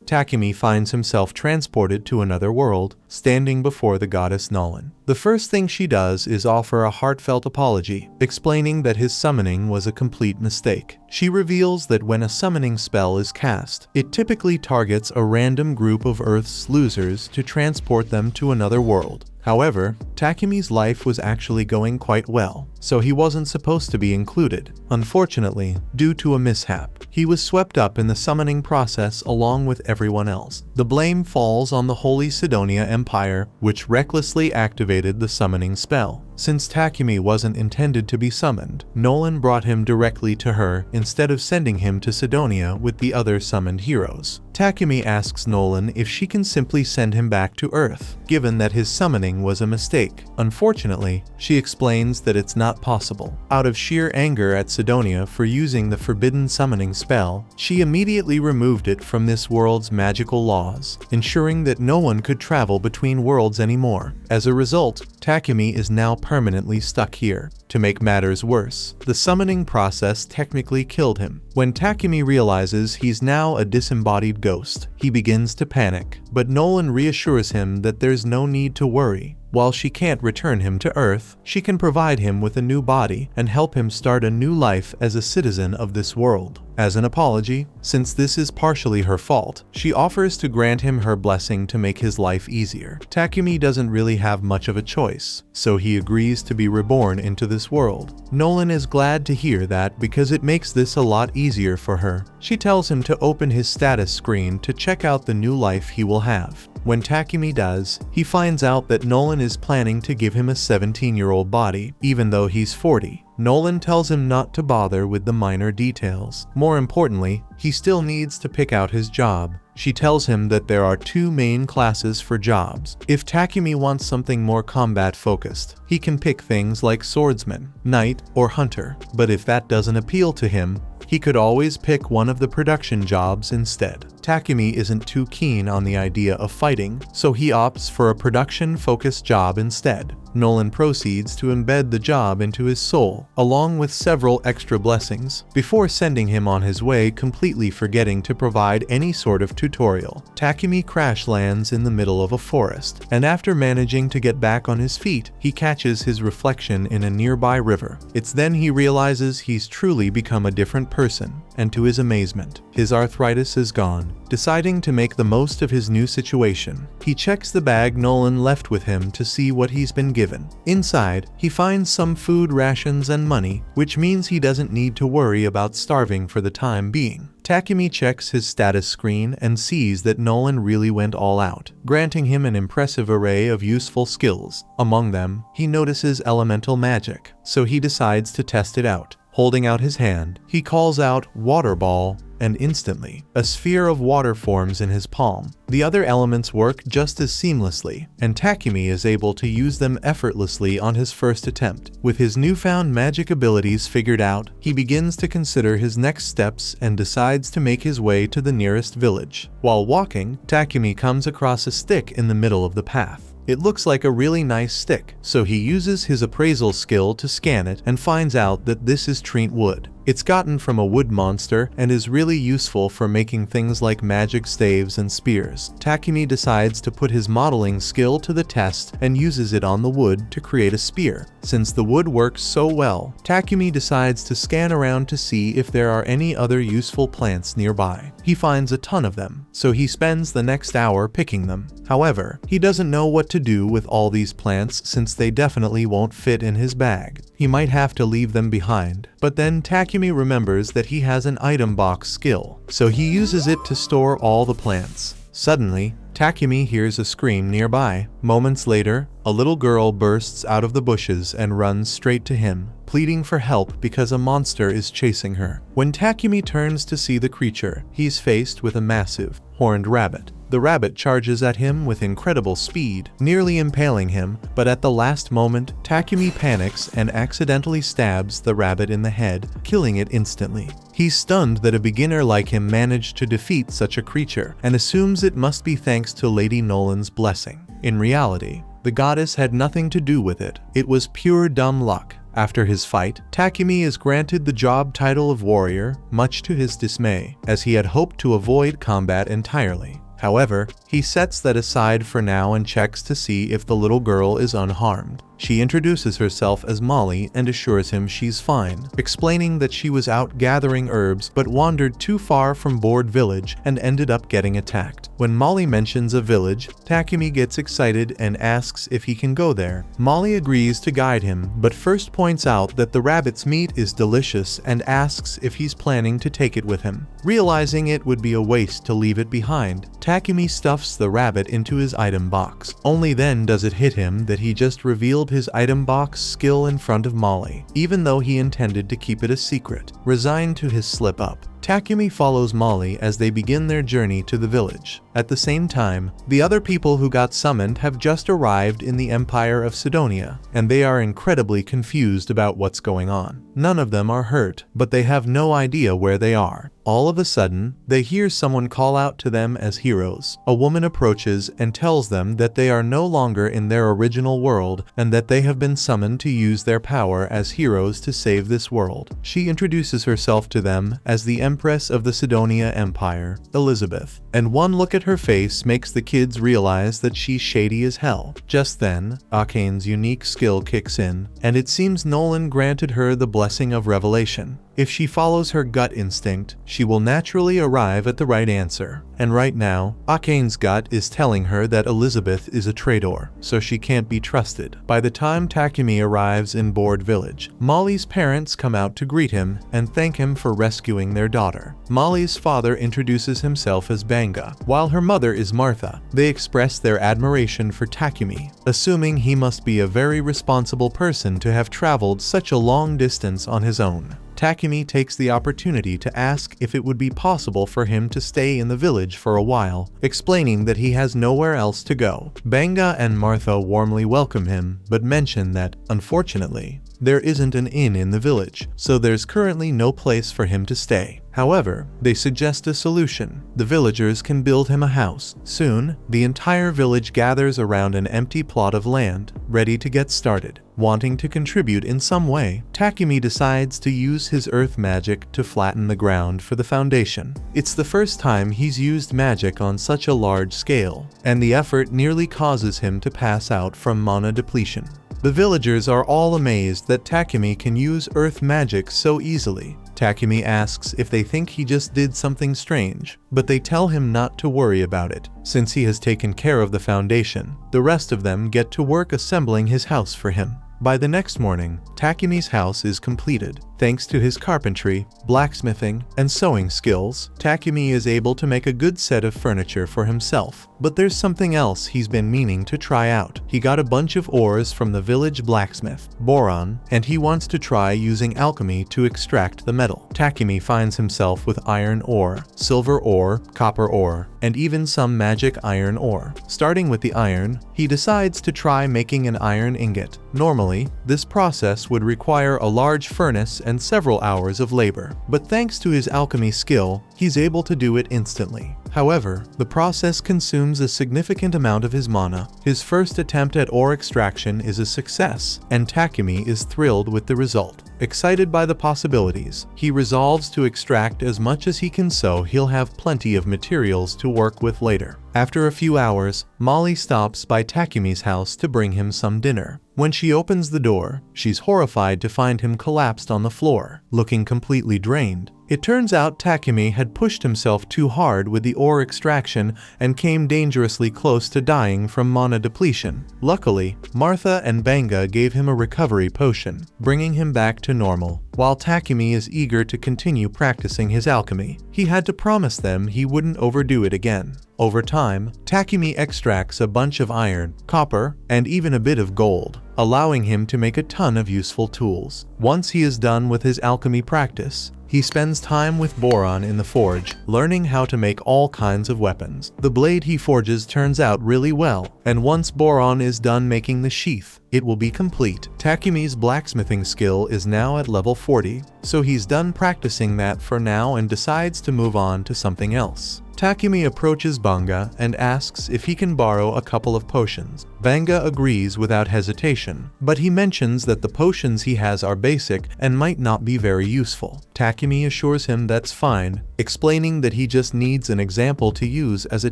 Takumi finds himself transported to another world, standing before the goddess Nolan. The first thing she does is offer a heartfelt apology, explaining that his summoning was a complete mistake. She reveals that when a summoning spell is cast, it typically targets a random group of Earth's losers to transport them to another world. However, Takumi's life was actually going quite well, so he wasn't supposed to be included. Unfortunately, due to a mishap, he was swept up in the summoning process along with everyone else. The blame falls on the Holy Sidonia Empire, which recklessly activated the summoning spell. Since Takumi wasn't intended to be summoned, Nolan brought him directly to her instead of sending him to Sidonia with the other summoned heroes. Takumi asks Nolan if she can simply send him back to Earth, given that his summoning was a mistake. Unfortunately, she explains that it's not possible. Out of sheer anger at Sidonia for using the forbidden summoning spell, she immediately removed it from this world's magical laws, ensuring that no one could travel between worlds anymore. As a result, Takumi is now permanently stuck here. To make matters worse, the summoning process technically killed him. When Takumi realizes he's now a disembodied ghost, he begins to panic, but Nolan reassures him that there's no need to worry. While she can't return him to Earth, she can provide him with a new body and help him start a new life as a citizen of this world. As an apology, since this is partially her fault, she offers to grant him her blessing to make his life easier. Takumi doesn't really have much of a choice, so he agrees to be reborn into this world. Nolan is glad to hear that because it makes this a lot easier for her. She tells him to open his status screen to check out the new life he will have. When Takumi does, he finds out that Nolan is planning to give him a 17-year-old body, even though he's 40. Nolan tells him not to bother with the minor details. More importantly, he still needs to pick out his job. She tells him that there are two main classes for jobs. If Takumi wants something more combat-focused, he can pick things like swordsman, knight, or hunter. But if that doesn't appeal to him, he could always pick one of the production jobs instead. Takumi isn't too keen on the idea of fighting, so he opts for a production-focused job instead. Nolan proceeds to embed the job into his soul, along with several extra blessings, before sending him on his way, completely forgetting to provide any sort of tutorial. Takumi crash lands in the middle of a forest, and after managing to get back on his feet, he catches his reflection in a nearby river. It's then he realizes he's truly become a different person, and to his amazement, his arthritis is gone. Deciding to make the most of his new situation, he checks the bag Nolan left with him to see what he's been given. Inside, he finds some food rations and money, which means he doesn't need to worry about starving for the time being. Takumi checks his status screen and sees that Nolan really went all out, granting him an impressive array of useful skills. Among them, he notices elemental magic, so he decides to test it out. Holding out his hand, he calls out "Water Ball," and instantly, a sphere of water forms in his palm. The other elements work just as seamlessly, and Takumi is able to use them effortlessly on his first attempt. With his newfound magic abilities figured out, he begins to consider his next steps and decides to make his way to the nearest village. While walking, Takumi comes across a stick in the middle of the path. It looks like a really nice stick, so he uses his appraisal skill to scan it and finds out that this is Trent wood. It's gotten from a wood monster and is really useful for making things like magic staves and spears. Takumi decides to put his modeling skill to the test and uses it on the wood to create a spear. Since the wood works so well, Takumi decides to scan around to see if there are any other useful plants nearby. He finds a ton of them, so he spends the next hour picking them. However, he doesn't know what to do with all these plants since they definitely won't fit in his bag. He might have to leave them behind, but then Takumi remembers that he has an item box skill, so he uses it to store all the plants. Suddenly, Takumi hears a scream nearby. Moments later, a little girl bursts out of the bushes and runs straight to him, pleading for help because a monster is chasing her. When Takumi turns to see the creature, he's faced with a massive, horned rabbit. The rabbit charges at him with incredible speed, nearly impaling him, but at the last moment, Takumi panics and accidentally stabs the rabbit in the head, killing it instantly. He's stunned that a beginner like him managed to defeat such a creature, and assumes it must be thanks to Lady Nolan's blessing. In reality, the goddess had nothing to do with it. It was pure dumb luck. After his fight, Takumi is granted the job title of warrior, much to his dismay, as he had hoped to avoid combat entirely. However, he sets that aside for now and checks to see if the little girl is unharmed. She introduces herself as Molly and assures him she's fine, explaining that she was out gathering herbs but wandered too far from Board Village and ended up getting attacked. When Molly mentions a village, Takumi gets excited and asks if he can go there. Molly agrees to guide him, but first points out that the rabbit's meat is delicious and asks if he's planning to take it with him. Realizing it would be a waste to leave it behind, Takumi stuffs the rabbit into his item box. Only then does it hit him that he just revealed his item box skill in front of Molly, even though he intended to keep it a secret. Resigned to his slip-up, Takumi follows Molly as they begin their journey to the village. At the same time, the other people who got summoned have just arrived in the Empire of Sidonia, and they are incredibly confused about what's going on. None of them are hurt, but they have no idea where they are. All of a sudden, they hear someone call out to them as heroes. A woman approaches and tells them that they are no longer in their original world and that they have been summoned to use their power as heroes to save this world. She introduces herself to them as the Empress of the Sidonia Empire, Elizabeth, and one look at her face makes the kids realize that she's shady as hell. Just then, Akane's unique skill kicks in, and it seems Nolan granted her the blessing of revelation. If she follows her gut instinct, she will naturally arrive at the right answer. And right now, Akane's gut is telling her that Elizabeth is a traitor, so she can't be trusted. By the time Takumi arrives in Board Village, Molly's parents come out to greet him and thank him for rescuing their daughter. Molly's father introduces himself as Banga, while her mother is Martha. They express their admiration for Takumi, assuming he must be a very responsible person to have traveled such a long distance on his own. Takumi takes the opportunity to ask if it would be possible for him to stay in the village for a while, explaining that he has nowhere else to go. Banga and Martha warmly welcome him, but mention that, unfortunately, there isn't an inn in the village, so there's currently no place for him to stay. However, they suggest a solution. The villagers can build him a house. Soon, the entire village gathers around an empty plot of land, ready to get started. Wanting to contribute in some way, Takumi decides to use his earth magic to flatten the ground for the foundation. It's the first time he's used magic on such a large scale, and the effort nearly causes him to pass out from mana depletion. The villagers are all amazed that Takumi can use earth magic so easily. Takumi asks if they think he just did something strange, but they tell him not to worry about it, since he has taken care of the foundation. The rest of them get to work assembling his house for him. By the next morning, Takumi's house is completed. Thanks to his carpentry, blacksmithing, and sewing skills, Takumi is able to make a good set of furniture for himself. But there's something else he's been meaning to try out. He got a bunch of ores from the village blacksmith, Boron, and he wants to try using alchemy to extract the metal. Takumi finds himself with iron ore, silver ore, copper ore, and even some magic iron ore. Starting with the iron, he decides to try making an iron ingot. Normally, this process would require a large furnace and several hours of labor, but thanks to his alchemy skill, he's able to do it instantly. However, the process consumes a significant amount of his mana. His first attempt at ore extraction is a success, and Takumi is thrilled with the result. Excited by the possibilities, he resolves to extract as much as he can so he'll have plenty of materials to work with later. After a few hours, Molly stops by Takumi's house to bring him some dinner. When she opens the door, she's horrified to find him collapsed on the floor, looking completely drained. It turns out Takumi had pushed himself too hard with the ore extraction and came dangerously close to dying from mana depletion. Luckily, Martha and Banga gave him a recovery potion, bringing him back to normal. While Takumi is eager to continue practicing his alchemy, he had to promise them he wouldn't overdo it again. Over time, Takumi extracts a bunch of iron, copper, and even a bit of gold, allowing him to make a ton of useful tools. Once he is done with his alchemy practice, he spends time with Boron in the forge, learning how to make all kinds of weapons. The blade he forges turns out really well, and once Boron is done making the sheath, it will be complete. Takumi's blacksmithing skill is now at level 40, so he's done practicing that for now and decides to move on to something else. Takumi approaches Banga and asks if he can borrow a couple of potions. Banga agrees without hesitation. potion, but he mentions that the potions he has are basic and might not be very useful. Takumi assures him that's fine, explaining that he just needs an example to use as a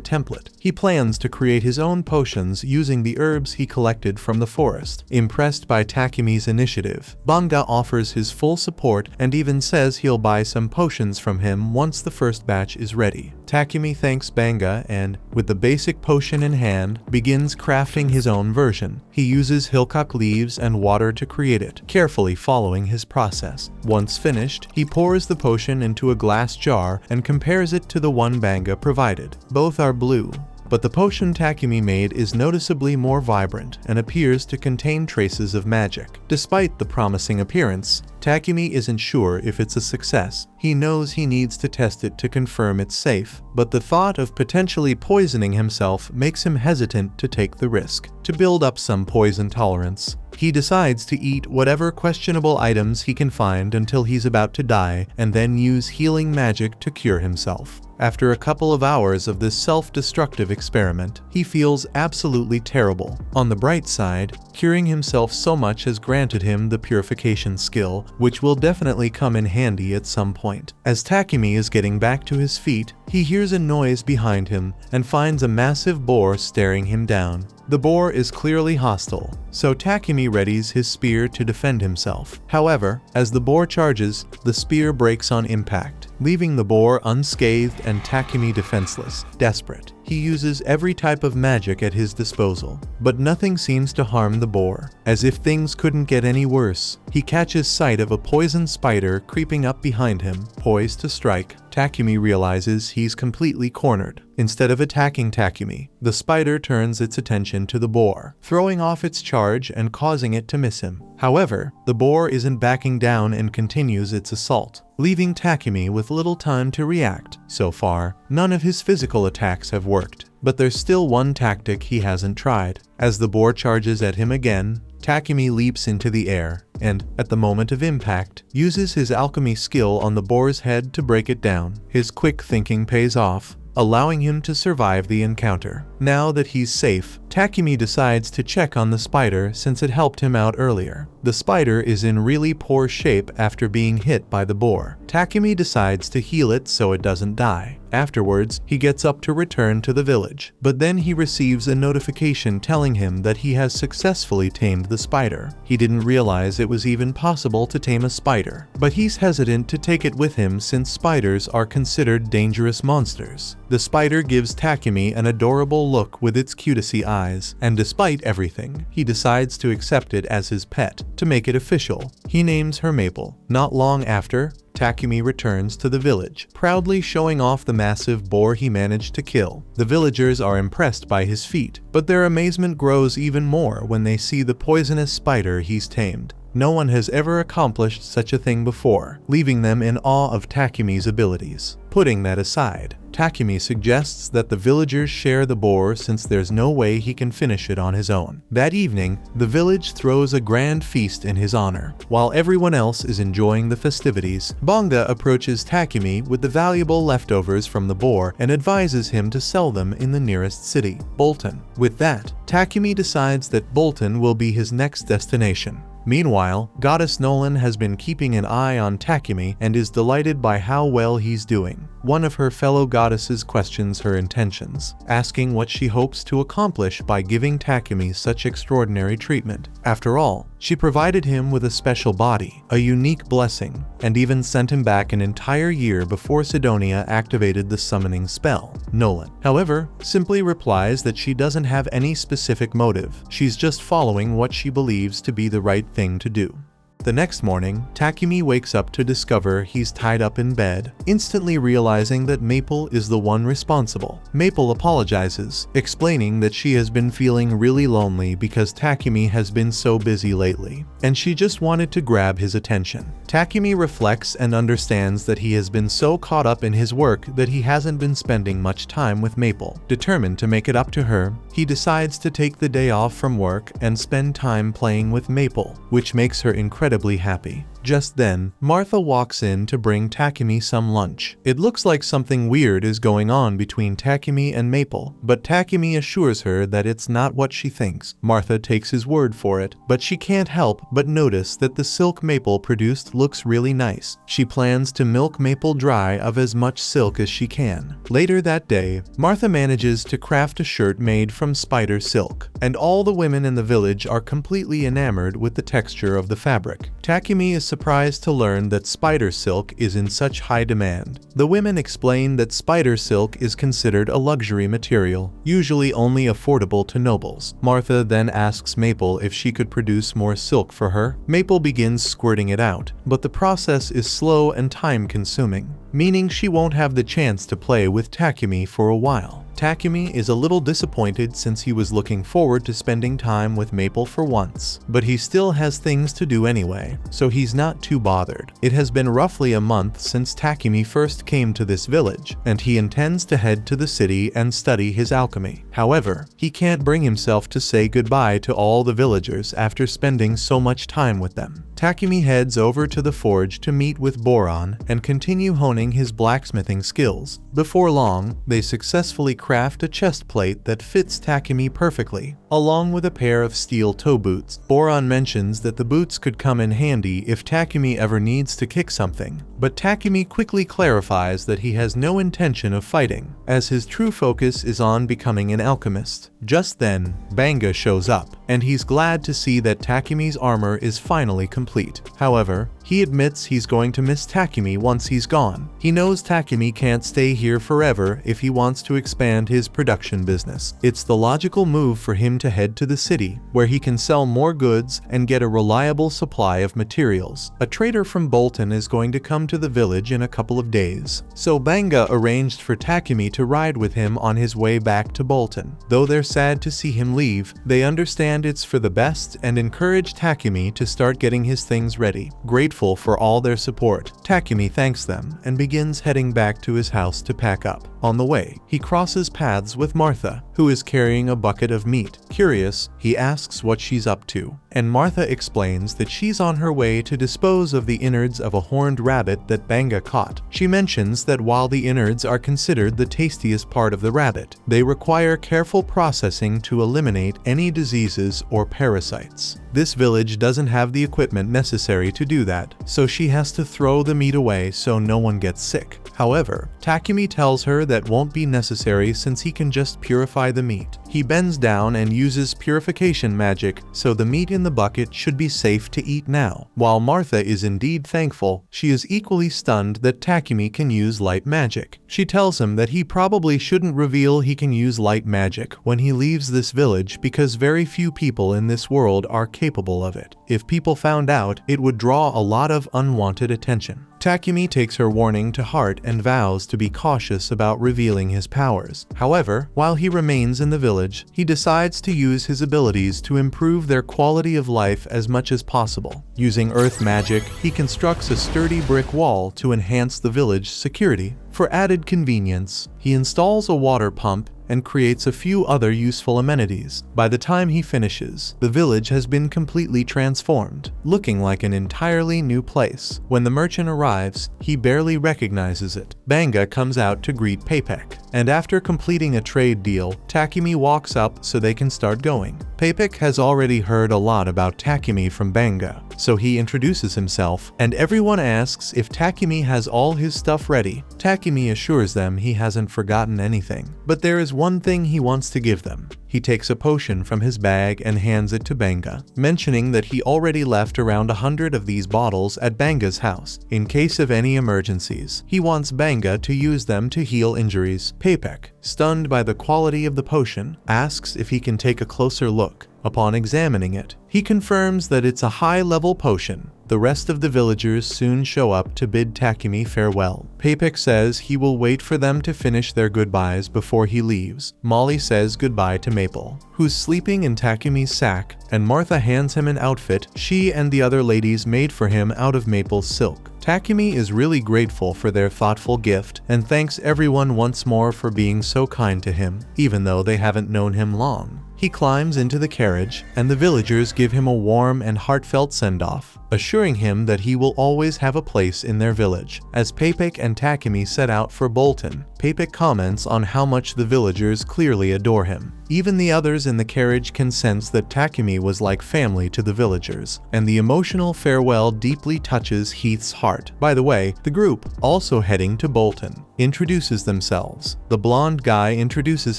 template. He plans to create his own potions using the herbs he collected from the forest. Impressed by Takumi's initiative, Banga offers his full support and even says he'll buy some potions from him once the first batch is ready. Takumi thanks Banga and, with the basic potion in hand, begins crafting his own version. He uses hillock leaves and water to create it, carefully following his process. Once finished, he pours the potion into a glass jar and compares it to the one Banga provided. Both are blue, but the potion Takumi made is noticeably more vibrant and appears to contain traces of magic. Despite the promising appearance, Takumi isn't sure if it's a success. He knows he needs to test it to confirm it's safe, but the thought of potentially poisoning himself makes him hesitant to take the risk. To build up some poison tolerance, he decides to eat whatever questionable items he can find until he's about to die, and then use healing magic to cure himself. After a couple of hours of this self-destructive experiment, he feels absolutely terrible. On the bright side, curing himself so much has granted him the purification skill, which will definitely come in handy at some point. As Takumi is getting back to his feet, he hears a noise behind him and finds a massive boar staring him down. The boar is clearly hostile, so Takumi readies his spear to defend himself. However, as the boar charges, the spear breaks on impact, leaving the boar unscathed and Takumi defenseless. Desperate, he uses every type of magic at his disposal, but nothing seems to harm the boar. As if things couldn't get any worse, he catches sight of a poison spider creeping up behind him, poised to strike. Takumi realizes he's completely cornered. Instead of attacking Takumi, the spider turns its attention to the boar, throwing off its charge and causing it to miss him. However, the boar isn't backing down and continues its assault, leaving Takumi with little time to react. So far, none of his physical attacks have worked, but there's still one tactic he hasn't tried. As the boar charges at him again, Takumi leaps into the air and, at the moment of impact, uses his alchemy skill on the boar's head to break it down. His quick thinking pays off, allowing him to survive the encounter. Now that he's safe, Takumi decides to check on the spider since it helped him out earlier. The spider is in really poor shape after being hit by the boar. Takumi decides to heal it so it doesn't die. Afterwards, he gets up to return to the village, but then he receives a notification telling him that he has successfully tamed the spider. He didn't realize it was even possible to tame a spider, but he's hesitant to take it with him since spiders are considered dangerous monsters. The spider gives Takumi an adorable look with its cutesy eyes, and despite everything, he decides to accept it as his pet. To make it official, he names her Maple. Not long after, Takumi returns to the village, proudly showing off the massive boar he managed to kill. The villagers are impressed by his feat, but their amazement grows even more when they see the poisonous spider he's tamed. No one has ever accomplished such a thing before, leaving them in awe of Takumi's abilities. Putting that aside, Takumi suggests that the villagers share the boar since there's no way he can finish it on his own. That evening, the village throws a grand feast in his honor. While everyone else is enjoying the festivities, Banga approaches Takumi with the valuable leftovers from the boar and advises him to sell them in the nearest city, Bolton. With that, Takumi decides that Bolton will be his next destination. Meanwhile, Goddess Nolan has been keeping an eye on Takumi and is delighted by how well he's doing. One of her fellow goddesses questions her intentions, asking what she hopes to accomplish by giving Takumi such extraordinary treatment. After all, she provided him with a special body, a unique blessing, and even sent him back an entire year before Sidonia activated the summoning spell. Nolan, however, simply replies that she doesn't have any specific motive. She's just following what she believes to be the right thing to do. The next morning, Takumi wakes up to discover he's tied up in bed, instantly realizing that Maple is the one responsible. Maple apologizes, explaining that she has been feeling really lonely because Takumi has been so busy lately, and she just wanted to grab his attention. Takumi reflects and understands that he has been so caught up in his work that he hasn't been spending much time with Maple. Determined to make it up to her, he decides to take the day off from work and spend time playing with Maple, which makes her incredibly happy. Just then, Martha walks in to bring Takumi some lunch. It looks like something weird is going on between Takumi and Maple, but Takumi assures her that it's not what she thinks. Martha takes his word for it, but she can't help but notice that the silk Maple produced looks really nice. She plans to milk Maple dry of as much silk as she can. Later that day, Martha manages to craft a shirt made from spider silk, and all the women in the village are completely enamored with the texture of the fabric. Takumi is surprised to learn that spider silk is in such high demand. The women explain that spider silk is considered a luxury material, usually only affordable to nobles. Martha then asks Maple if she could produce more silk for her. Maple begins squirting it out, but the process is slow and time-consuming, meaning she won't have the chance to play with Takumi for a while. Takumi is a little disappointed since he was looking forward to spending time with Maple for once, but he still has things to do anyway, so he's not too bothered. It has been roughly a month since Takumi first came to this village, and he intends to head to the city and study his alchemy. However, he can't bring himself to say goodbye to all the villagers after spending so much time with them. Takumi heads over to the forge to meet with Boron and continue honing his blacksmithing skills. Before long, they successfully craft a chest plate that fits Takumi perfectly, along with a pair of steel toe boots. Boron mentions that the boots could come in handy if Takumi ever needs to kick something, but Takumi quickly clarifies that he has no intention of fighting, as his true focus is on becoming an alchemist. Just then, Banga shows up, and he's glad to see that Takumi's armor is finally complete. However, he admits he's going to miss Takumi once he's gone. He knows Takumi can't stay here forever if he wants to expand his production business. It's the logical move for him to head to the city, where he can sell more goods and get a reliable supply of materials. A trader from Bolton is going to come to the village in a couple of days, so Banga arranged for Takumi to ride with him on his way back to Bolton. Though they're sad to see him leave, they understand it's for the best and encourage Takumi to start getting his things ready. Grateful for all their support, Takumi thanks them and begins heading back to his house to pack up. On the way, he crosses paths with Martha, who is carrying a bucket of meat. Curious, he asks what she's up to, and Martha explains that she's on her way to dispose of the innards of a horned rabbit that Banga caught. She mentions that while the innards are considered the tastiest part of the rabbit, they require careful processing to eliminate any diseases or parasites. This village doesn't have the equipment necessary to do that, so she has to throw the meat away so no one gets sick. However, Takumi tells her that won't be necessary since he can just purify the meat. He bends down and uses purification magic, so the meat in the bucket should be safe to eat now. While Martha is indeed thankful, she is equally stunned that Takumi can use light magic. She tells him that he probably shouldn't reveal he can use light magic when he leaves this village because very few people in this world are capable of it. If people found out, it would draw a lot of unwanted attention. Takumi takes her warning to heart and vows to be cautious about revealing his powers. However, while he remains in the village, he decides to use his abilities to improve their quality of life as much as possible. Using earth magic, he constructs a sturdy brick wall to enhance the village's security. For added convenience, he installs a water pump and creates a few other useful amenities. By the time he finishes, the village has been completely transformed, looking like an entirely new place. When the merchant arrives, he barely recognizes it. Banga comes out to greet Papek, and after completing a trade deal, Takumi walks up so they can start going. Papek has already heard a lot about Takumi from Banga, so he introduces himself, and everyone asks if Takumi has all his stuff ready. Takumi assures them he hasn't forgotten anything, but there is one thing he wants to give them. He takes a potion from his bag and hands it to Banga, mentioning that he already left around 100 of these bottles at Banga's house, in case of any emergencies. He wants Banga to use them to heal injuries. Papek, stunned by the quality of the potion, asks if he can take a closer look. Upon examining it, he confirms that it's a high-level potion. The rest of the villagers soon show up to bid Takumi farewell. Papek says he will wait for them to finish their goodbyes before he leaves. Molly says goodbye to Maple, who's sleeping in Takumi's sack, and Martha hands him an outfit she and the other ladies made for him out of Maple's silk. Takumi is really grateful for their thoughtful gift and thanks everyone once more for being so kind to him, even though they haven't known him long. He climbs into the carriage, and the villagers give him a warm and heartfelt send-off, assuring him that he will always have a place in their village. As Papek and Takumi set out for Bolton, Papek comments on how much the villagers clearly adore him. Even the others in the carriage can sense that Takumi was like family to the villagers, and the emotional farewell deeply touches Heath's heart. By the way, the group, also heading to Bolton, introduces themselves. The blonde guy introduces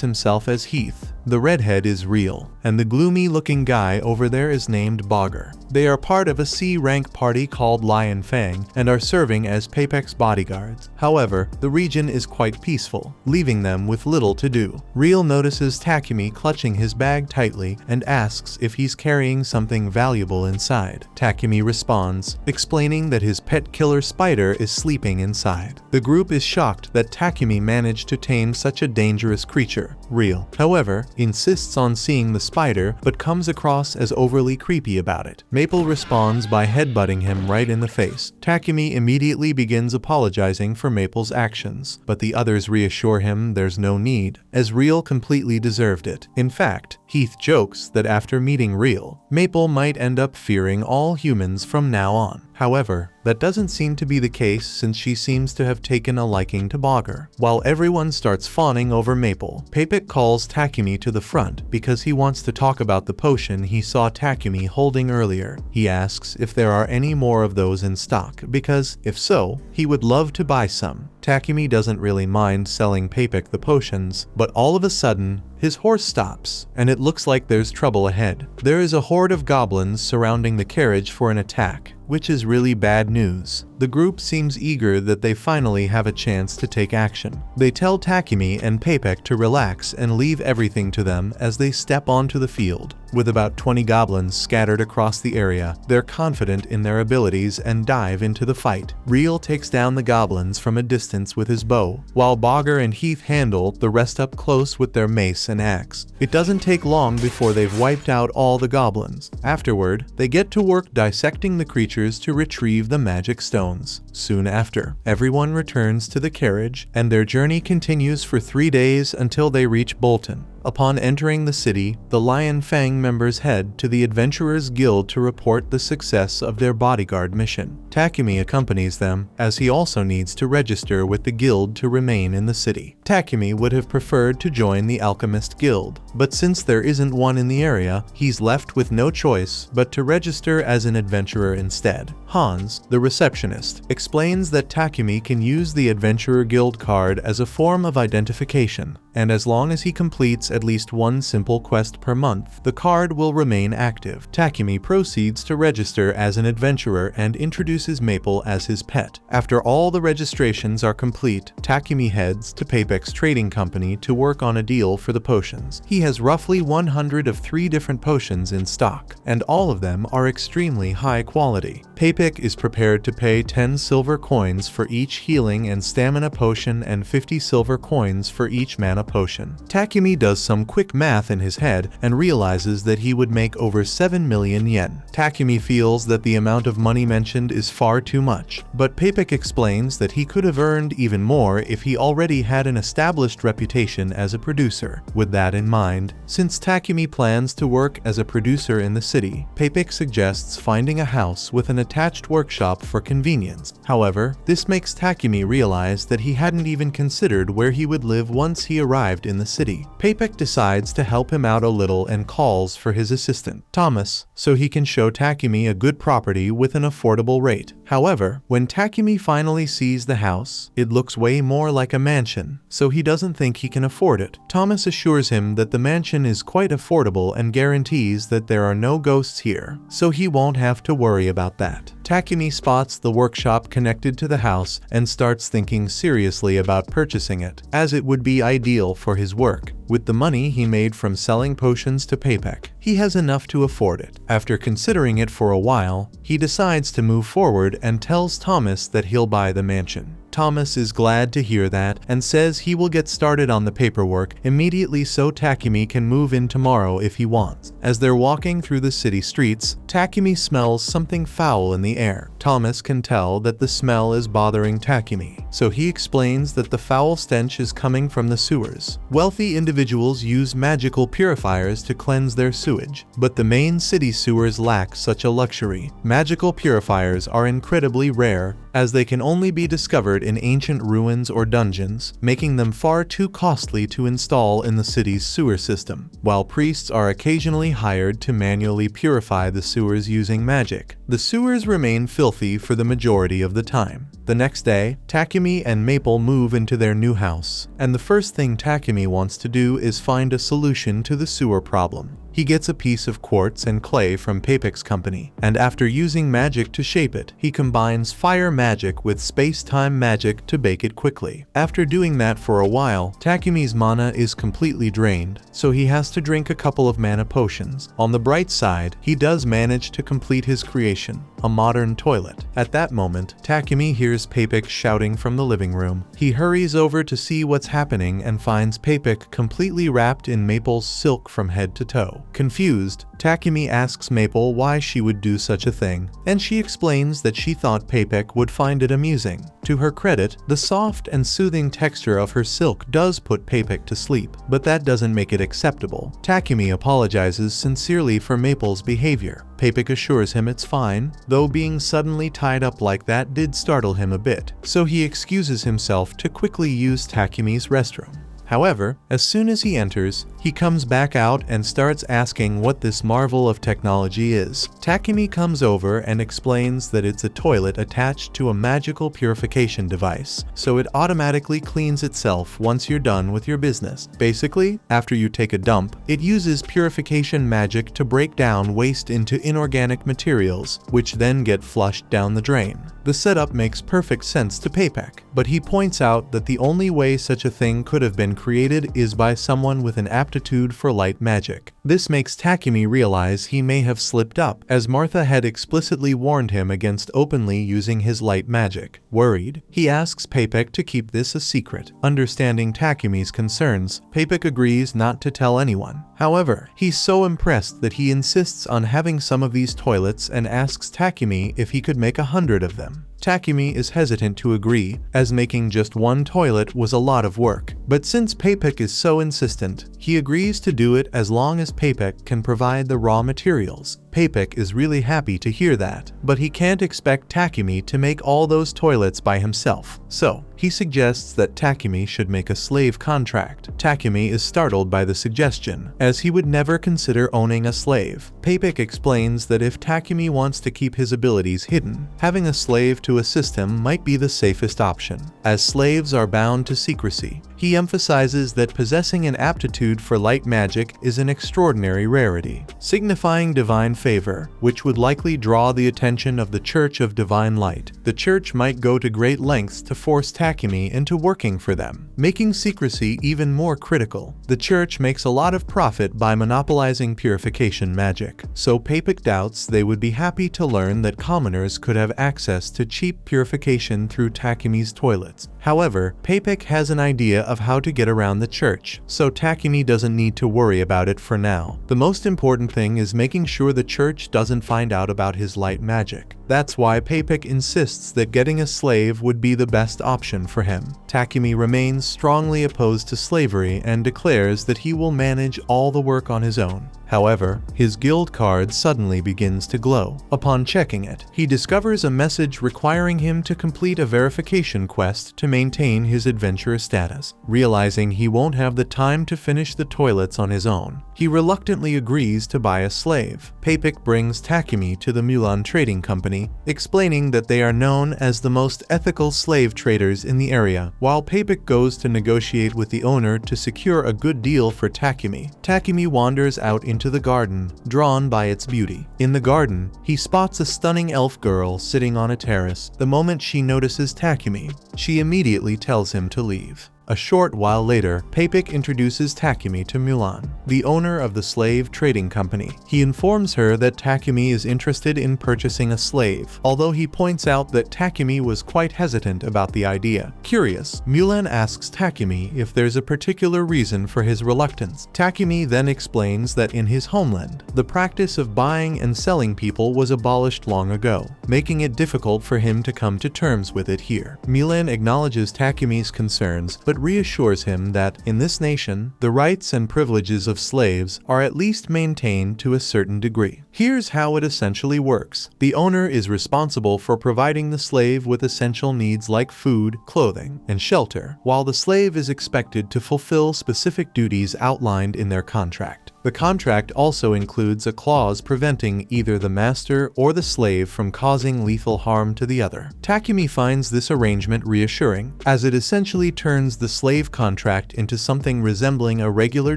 himself as Heath, the redhead is Real, and the gloomy-looking guy over there is named Bogger. They are part of a C-rank party called Lion Fang and are serving as Papek's bodyguards. However, the region is quite peaceful, leaving them with little to do. Real notices Takumi clutching his bag tightly and asks if he's carrying something valuable inside. Takumi responds, explaining that his pet killer spider is sleeping inside. The group is shocked that Takumi managed to tame such a dangerous creature. Real, however, insists on seeing the spider but comes across as overly creepy about it. Maple responds by headbutting him right in the face. Takumi immediately begins apologizing for Maple's actions, but the others reassure him there's no need, as Real completely deserved it. In fact, Heath jokes that after meeting Real, Maple might end up fearing all humans from now on. However, that doesn't seem to be the case since she seems to have taken a liking to Bogger. While everyone starts fawning over Maple, Papek calls Takumi to the front because he wants to talk about the potion he saw Takumi holding earlier. He asks if there are any more of those in stock because, if so, he would love to buy some. Takumi doesn't really mind selling Papek the potions, but all of a sudden, his horse stops, and it looks like there's trouble ahead. There is a horde of goblins surrounding the carriage for an attack, which is really bad news. The group seems eager that they finally have a chance to take action. They tell Takumi and Papek to relax and leave everything to them as they step onto the field. With about 20 goblins scattered across the area, they're confident in their abilities and dive into the fight. Real takes down the goblins from a distance with his bow, while Bogger and Heath handle the rest up close with their mace and axe. It doesn't take long before they've wiped out all the goblins. Afterward, they get to work dissecting the creatures to retrieve the magic stones. Soon after, everyone returns to the carriage, and their journey continues for 3 days until they reach Bolton. Upon entering the city, the Lion Fang members head to the Adventurers Guild to report the success of their bodyguard mission. Takumi accompanies them, as he also needs to register with the guild to remain in the city. Takumi would have preferred to join the Alchemist Guild, but since there isn't one in the area, he's left with no choice but to register as an adventurer instead. Hans, the receptionist, explains that Takumi can use the Adventurer Guild card as a form of identification, and as long as he completes at least one simple quest per month, the card will remain active. Takumi proceeds to register as an adventurer and introduces Maple as his pet. After all the registrations are complete, Takumi heads to Papek's trading company to work on a deal for the potions. He has roughly 100 of 3 different potions in stock, and all of them are extremely high quality. Papek is prepared to pay 10 silver coins for each healing and stamina potion and 50 silver coins for each mana potion. Takumi does some quick math in his head and realizes that he would make over 7 million yen. Takumi feels that the amount of money mentioned is far too much, but Papek explains that he could have earned even more if he already had an established reputation as a producer. With that in mind, since Takumi plans to work as a producer in the city, Papek suggests finding a house with an attached workshop for convenience. However, this makes Takumi realize that he hadn't even considered where he would live once he arrived in the city. Papek decides to help him out a little and calls for his assistant, Thomas, so he can show Takumi a good property with an affordable rate. However, when Takumi finally sees the house, it looks way more like a mansion, so he doesn't think he can afford it. Thomas assures him that the mansion is quite affordable and guarantees that there are no ghosts here, so he won't have to worry about that. Takumi spots the workshop connected to the house and starts thinking seriously about purchasing it, as it would be ideal for his work. With the money he made from selling potions to Papek, he has enough to afford it. After considering it for a while, he decides to move forward and tells Thomas that he'll buy the mansion. Thomas is glad to hear that and says he will get started on the paperwork immediately so Takumi can move in tomorrow if he wants. As they're walking through the city streets, Takumi smells something foul in the air. Thomas can tell that the smell is bothering Takumi, so he explains that the foul stench is coming from the sewers. Wealthy individuals use magical purifiers to cleanse their sewage, but the main city sewers lack such a luxury. Magical purifiers are incredibly rare, as they can only be discovered in ancient ruins or dungeons, making them far too costly to install in the city's sewer system, while priests are occasionally hired to manually purify the sewers using magic. The sewers remain filthy for the majority of the time. The next day, Takumi and Maple move into their new house, and the first thing Takumi wants to do is find a solution to the sewer problem. He gets a piece of quartz and clay from Papek's company, and after using magic to shape it, he combines fire magic with space-time magic to bake it quickly. After doing that for a while, Takumi's mana is completely drained, so he has to drink a couple of mana potions. On the bright side, he does manage to complete his creation, a modern toilet. At that moment, Takumi hears Papek shouting from the living room. He hurries over to see what's happening and finds Papek completely wrapped in Maple's silk from head to toe. Confused, Takumi asks Maple why she would do such a thing, and she explains that she thought Papek would find it amusing. To her credit, the soft and soothing texture of her silk does put Papek to sleep, but that doesn't make it acceptable. Takumi apologizes sincerely for Maple's behavior. Papek assures him it's fine, though being suddenly tied up like that did startle him a bit, so he excuses himself to quickly use Takumi's restroom. However, as soon as he enters, he comes back out and starts asking what this marvel of technology is. Takumi comes over and explains that it's a toilet attached to a magical purification device, so it automatically cleans itself once you're done with your business. Basically, after you take a dump, it uses purification magic to break down waste into inorganic materials, which then get flushed down the drain. The setup makes perfect sense to Papek, but he points out that the only way such a thing could have been created is by someone with an aptitude for light magic. This makes Takumi realize he may have slipped up, as Martha had explicitly warned him against openly using his light magic. Worried, he asks Papek to keep this a secret. Understanding Takumi's concerns, Papek agrees not to tell anyone. However, he's so impressed that he insists on having some of these toilets and asks Takumi if he could make 100 of them. Takumi is hesitant to agree, as making just one toilet was a lot of work. But since Papek is so insistent, he agrees to do it as long as Papek can provide the raw materials. Papek is really happy to hear that, but he can't expect Takumi to make all those toilets by himself. So, he suggests that Takumi should make a slave contract. Takumi is startled by the suggestion, as he would never consider owning a slave. Papek explains that if Takumi wants to keep his abilities hidden, having a slave to assist him might be the safest option, as slaves are bound to secrecy. He emphasizes that possessing an aptitude for light magic is an extraordinary rarity, signifying divine favor, which would likely draw the attention of the Church of Divine Light. The Church might go to great lengths to force Takumi into working for them, making secrecy even more critical. The Church makes a lot of profit by monopolizing purification magic, so Papek doubts they would be happy to learn that commoners could have access to cheap purification through Takumi's toilets. However, Papek has an idea of how to get around the Church, so Takumi doesn't need to worry about it for now. The most important thing is making sure the Church doesn't find out about his light magic. That's why Papek insists that getting a slave would be the best option for him. Takumi remains strongly opposed to slavery and declares that he will manage all the work on his own. However, his guild card suddenly begins to glow. Upon checking it, he discovers a message requiring him to complete a verification quest to maintain his adventurer status. Realizing he won't have the time to finish the toilets on his own, he reluctantly agrees to buy a slave. Papek brings Takumi to the Mulan Trading Company, explaining that they are known as the most ethical slave traders in the area. While Papek goes to negotiate with the owner to secure a good deal for Takumi, Takumi wanders out into the garden, drawn by its beauty. In the garden, he spots a stunning elf girl sitting on a terrace. The moment she notices Takumi, she immediately tells him to leave. A short while later, Papik introduces Takumi to Mulan, the owner of the slave trading company. He informs her that Takumi is interested in purchasing a slave, although he points out that Takumi was quite hesitant about the idea. Curious, Mulan asks Takumi if there's a particular reason for his reluctance. Takumi then explains that in his homeland, the practice of buying and selling people was abolished long ago, making it difficult for him to come to terms with it here. Mulan acknowledges Takumi's concerns, but reassures him that, in this nation, the rights and privileges of slaves are at least maintained to a certain degree. Here's how it essentially works. The owner is responsible for providing the slave with essential needs like food, clothing, and shelter, while the slave is expected to fulfill specific duties outlined in their contract. The contract also includes a clause preventing either the master or the slave from causing lethal harm to the other. Takumi finds this arrangement reassuring, as it essentially turns the slave contract into something resembling a regular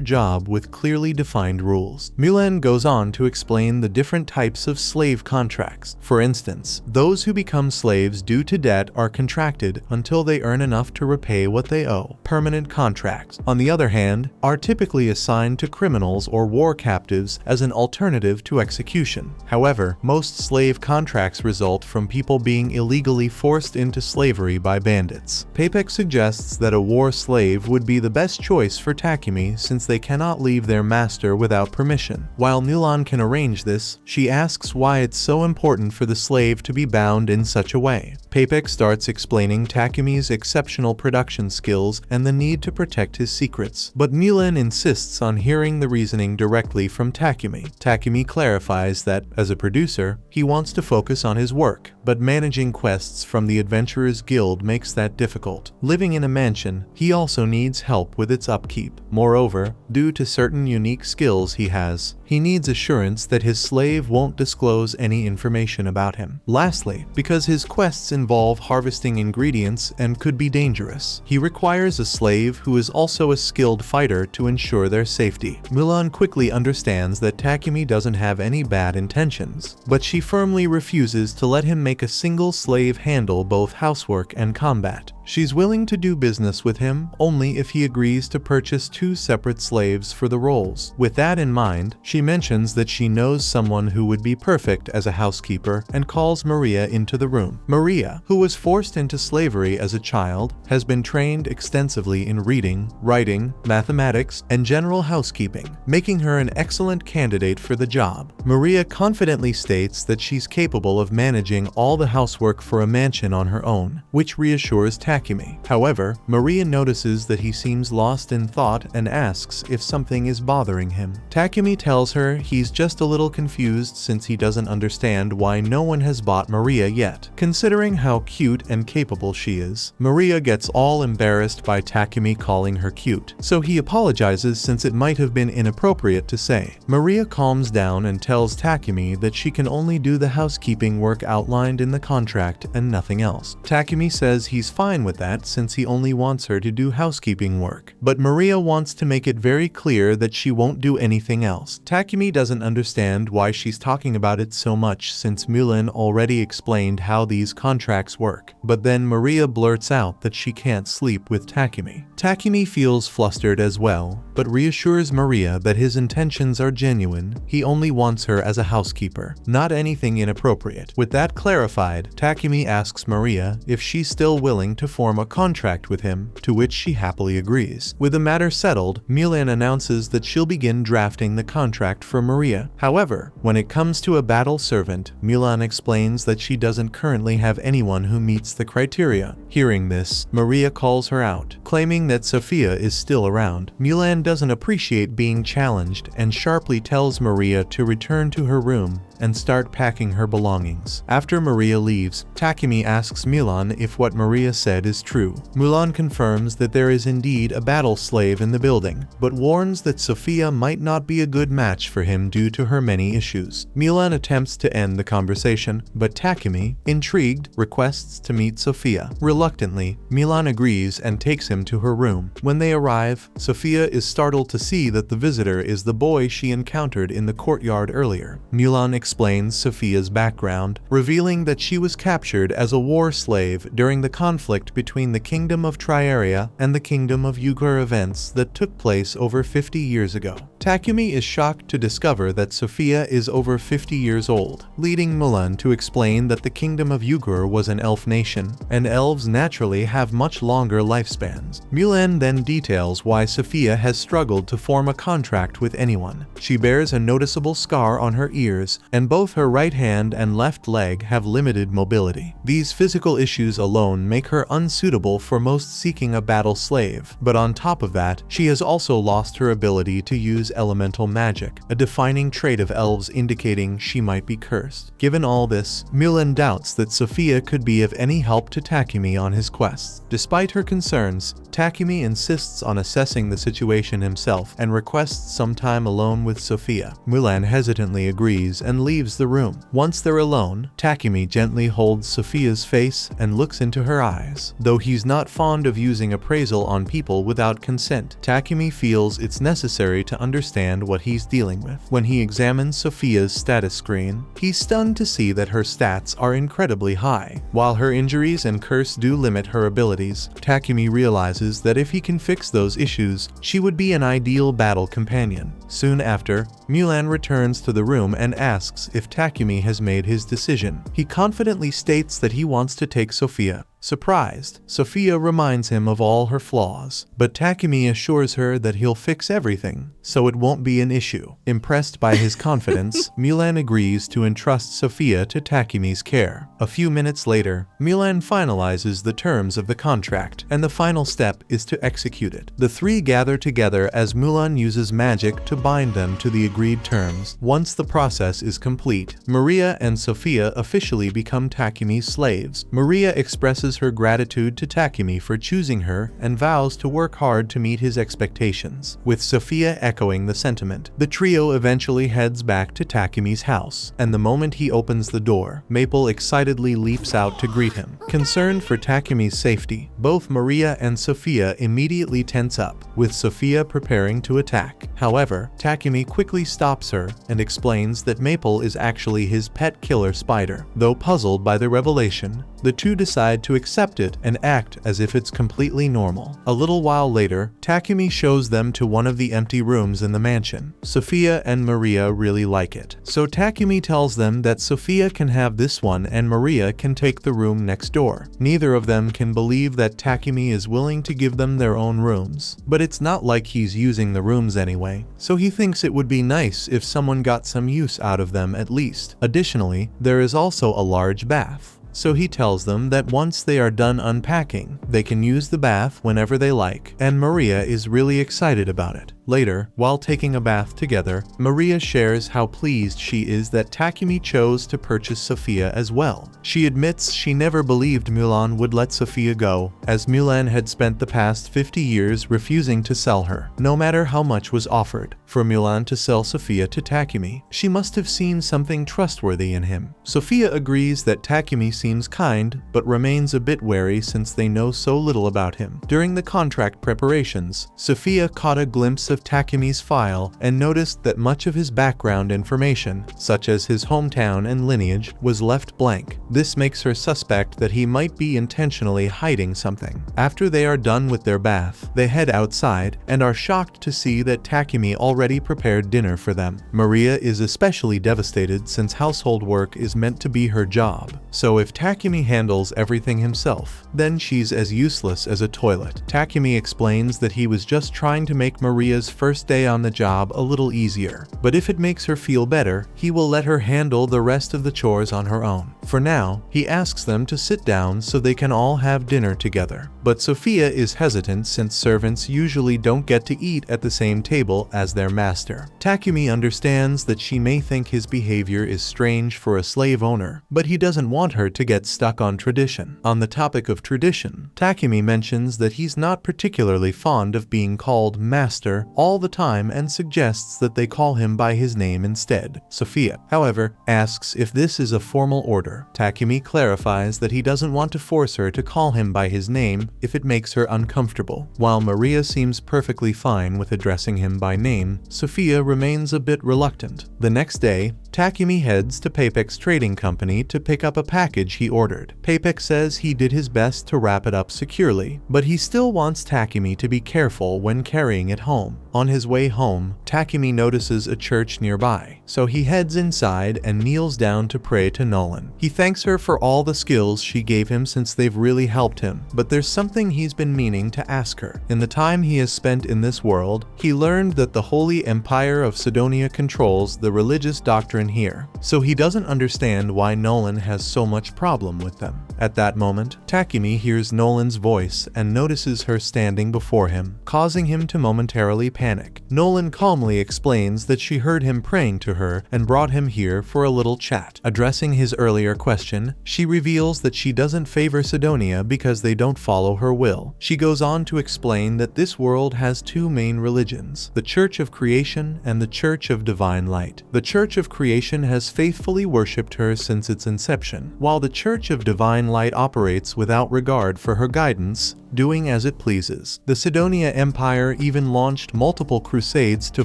job with clearly defined rules. Mulan goes on to explain the different types of slave contracts. For instance, those who become slaves due to debt are contracted until they earn enough to repay what they owe. Permanent contracts, on the other hand, are typically assigned to criminals or war captives as an alternative to execution. However, most slave contracts result from people being illegally forced into slavery by bandits. Papik suggests that a war slave would be the best choice for Takumi since they cannot leave their master without permission. While Mulan can arrange this, she asks why it's so important for the slave to be bound in such a way. Papik starts explaining Takumi's exceptional production skills and the need to protect his secrets, but Mulan insists on hearing the reasoning directly from Takumi. Takumi clarifies that, as a producer, he wants to focus on his work, but managing quests from the Adventurers Guild makes that difficult. Living in a mansion, he also needs help with its upkeep. Moreover, due to certain unique skills he has, he needs assurance that his slave won't disclose any information about him. Lastly, because his quests involve harvesting ingredients and could be dangerous, he requires a slave who is also a skilled fighter to ensure their safety. Mulan quickly understands that Takumi doesn't have any bad intentions, but she firmly refuses to let him make a single slave handle both housework and combat. She's willing to do business with him only if he agrees to purchase 2 separate slaves for the roles. With that in mind, she mentions that she knows someone who would be perfect as a housekeeper and calls Maria into the room. Maria, who was forced into slavery as a child, has been trained extensively in reading, writing, mathematics, and general housekeeping, making her an excellent candidate for the job. Maria confidently states that she's capable of managing all the housework for a mansion on her own, which reassures Takumi. However, Maria notices that he seems lost in thought and asks if something is bothering him. Takumi tells her he's just a little confused since he doesn't understand why no one has bought Maria yet. Considering how cute and capable she is, Maria gets all embarrassed by Takumi calling her cute, so he apologizes since it might have been inappropriate to say. Maria calms down and tells Takumi that she can only do the housekeeping work outlined in the contract and nothing else. Takumi says he's fine with that since he only wants her to do housekeeping work, but Maria wants to make it very clear that she won't do anything else. Takumi doesn't understand why she's talking about it so much since Mulan already explained how these contracts work, but then Maria blurts out that she can't sleep with Takumi. Takumi feels flustered as well, but reassures Maria that his intentions are genuine. He only wants her as a housekeeper, not anything inappropriate. With that clarified, Takumi asks Maria if she's still willing to form a contract with him, to which she happily agrees. With the matter settled, Mulan announces that she'll begin drafting the contract for Maria. However, when it comes to a battle servant, Mulan explains that she doesn't currently have anyone who meets the criteria. Hearing this, Maria calls her out, claiming that Sophia is still around. Mulan doesn't appreciate being challenged and sharply tells Maria to return to her room and start packing her belongings. After Maria leaves, Takumi asks Mulan if what Maria said is true. Mulan confirms that there is indeed a battle slave in the building, but warns that Sophia might not be a good match for him due to her many issues. Mulan attempts to end the conversation, but Takumi, intrigued, requests to meet Sophia. Reluctantly, Mulan agrees and takes him to her room. When they arrive, Sophia is startled to see that the visitor is the boy she encountered in the courtyard earlier. Mulan explains Sophia's background, revealing that she was captured as a war slave during the conflict between the Kingdom of Triaria and the Kingdom of Yugur events that took place over 50 years ago. Takumi is shocked to discover that Sophia is over 50 years old, leading Mulan to explain that the Kingdom of Yugur was an elf nation, and elves naturally have much longer lifespans. Mulan then details why Sophia has struggled to form a contract with anyone. She bears a noticeable scar on her ears, and both her right hand and left leg have limited mobility. These physical issues alone make her unsuitable for most seeking a battle slave, but on top of that, she has also lost her ability to use elemental magic, a defining trait of elves indicating she might be cursed. Given all this, Mulan doubts that Sophia could be of any help to Takumi on his quests. Despite her concerns, Takumi insists on assessing the situation himself and requests some time alone with Sophia. Mulan hesitantly agrees and leaves the room. Once they're alone, Takumi gently holds Sophia's face and looks into her eyes. Though he's not fond of using appraisal on people without consent, Takumi feels it's necessary to understand what he's dealing with. When he examines Sophia's status screen, he's stunned to see that her stats are incredibly high. While her injuries and curse do limit her abilities, Takumi realizes that if he can fix those issues, she would be an ideal battle companion. Soon after, Mulan returns to the room and asks if Takumi has made his decision. He confidently states that he wants to take Sophia. Surprised, Sophia reminds him of all her flaws, but Takumi assures her that he'll fix everything, so it won't be an issue. Impressed by his confidence, Mulan agrees to entrust Sophia to Takumi's care. A few minutes later, Mulan finalizes the terms of the contract, and the final step is to execute it. The three gather together as Mulan uses magic to bind them to the agreed terms. Once the process is complete, Maria and Sophia officially become Takumi's slaves. Maria expresses her gratitude to Takumi for choosing her and vows to work hard to meet his expectations. With Sophia echoing the sentiment, the trio eventually heads back to Takumi's house, and the moment he opens the door, Maple excitedly leaps out to greet him. Concerned for Takumi's safety, both Maria and Sophia immediately tense up, with Sophia preparing to attack. However, Takumi quickly stops her and explains that Maple is actually his pet killer spider. Though puzzled by the revelation, the two decide to accept it and act as if it's completely normal. A little while later, Takumi shows them to one of the empty rooms in the mansion. Sophia and Maria really like it, so Takumi tells them that Sophia can have this one and Maria can take the room next door. Neither of them can believe that Takumi is willing to give them their own rooms, but it's not like he's using the rooms anyway, so he thinks it would be nice if someone got some use out of them at least. Additionally, there is also a large bath. So he tells them that once they are done unpacking, they can use the bath whenever they like, and Maria is really excited about it. Later, while taking a bath together, Maria shares how pleased she is that Takumi chose to purchase Sophia as well. She admits she never believed Mulan would let Sophia go, as Mulan had spent the past 50 years refusing to sell her, no matter how much was offered. For Mulan to sell Sophia to Takumi, she must have seen something trustworthy in him. Sophia agrees that Takumi seems kind, but remains a bit wary since they know so little about him. During the contract preparations, Sophia caught a glimpse of Takumi's file and noticed that much of his background information, such as his hometown and lineage, was left blank. This makes her suspect that he might be intentionally hiding something. After they are done with their bath, they head outside and are shocked to see that Takumi already prepared dinner for them. Maria is especially devastated since household work is meant to be her job, so if Takumi handles everything himself, then she's as useless as a toilet. Takumi explains that he was just trying to make Maria's first day on the job a little easier, but if it makes her feel better, he will let her handle the rest of the chores on her own. For now, he asks them to sit down so they can all have dinner together. But Sophia is hesitant since servants usually don't get to eat at the same table as their master. Takumi understands that she may think his behavior is strange for a slave owner, but he doesn't want her to get stuck on tradition. On the topic of tradition, Takumi mentions that he's not particularly fond of being called master all the time and suggests that they call him by his name instead. Sophia, however, asks if this is a formal order. Takumi clarifies that he doesn't want to force her to call him by his name if it makes her uncomfortable. While Maria seems perfectly fine with addressing him by name, Sophia remains a bit reluctant. The next day, Takumi heads to Papex Trading Company to pick up a package he ordered. Papex says he did his best to wrap it up securely, but he still wants Takumi to be careful when carrying it home. On his way home, Takumi notices a church nearby, so he heads inside and kneels down to pray to Nolan. He thanks her for all the skills she gave him since they've really helped him, but there's something he's been meaning to ask her. In the time he has spent in this world, he learned that the Holy Empire of Sidonia controls the religious doctrine here, so he doesn't understand why Nolan has so much problem with them. At that moment, Takumi hears Nolan's voice and notices her standing before him, causing him to momentarily panic. Nolan calmly explains that she heard him praying to her and brought him here for a little chat. Addressing his earlier question, she reveals that she doesn't favor Sidonia because they don't follow her will. She goes on to explain that this world has two main religions, the Church of Creation and the Church of Divine Light. The Church of Creation has faithfully worshipped her since its inception, while the Church of Divine Light operates without regard for her guidance, doing as it pleases. The Sidonia Empire even launched multiple crusades to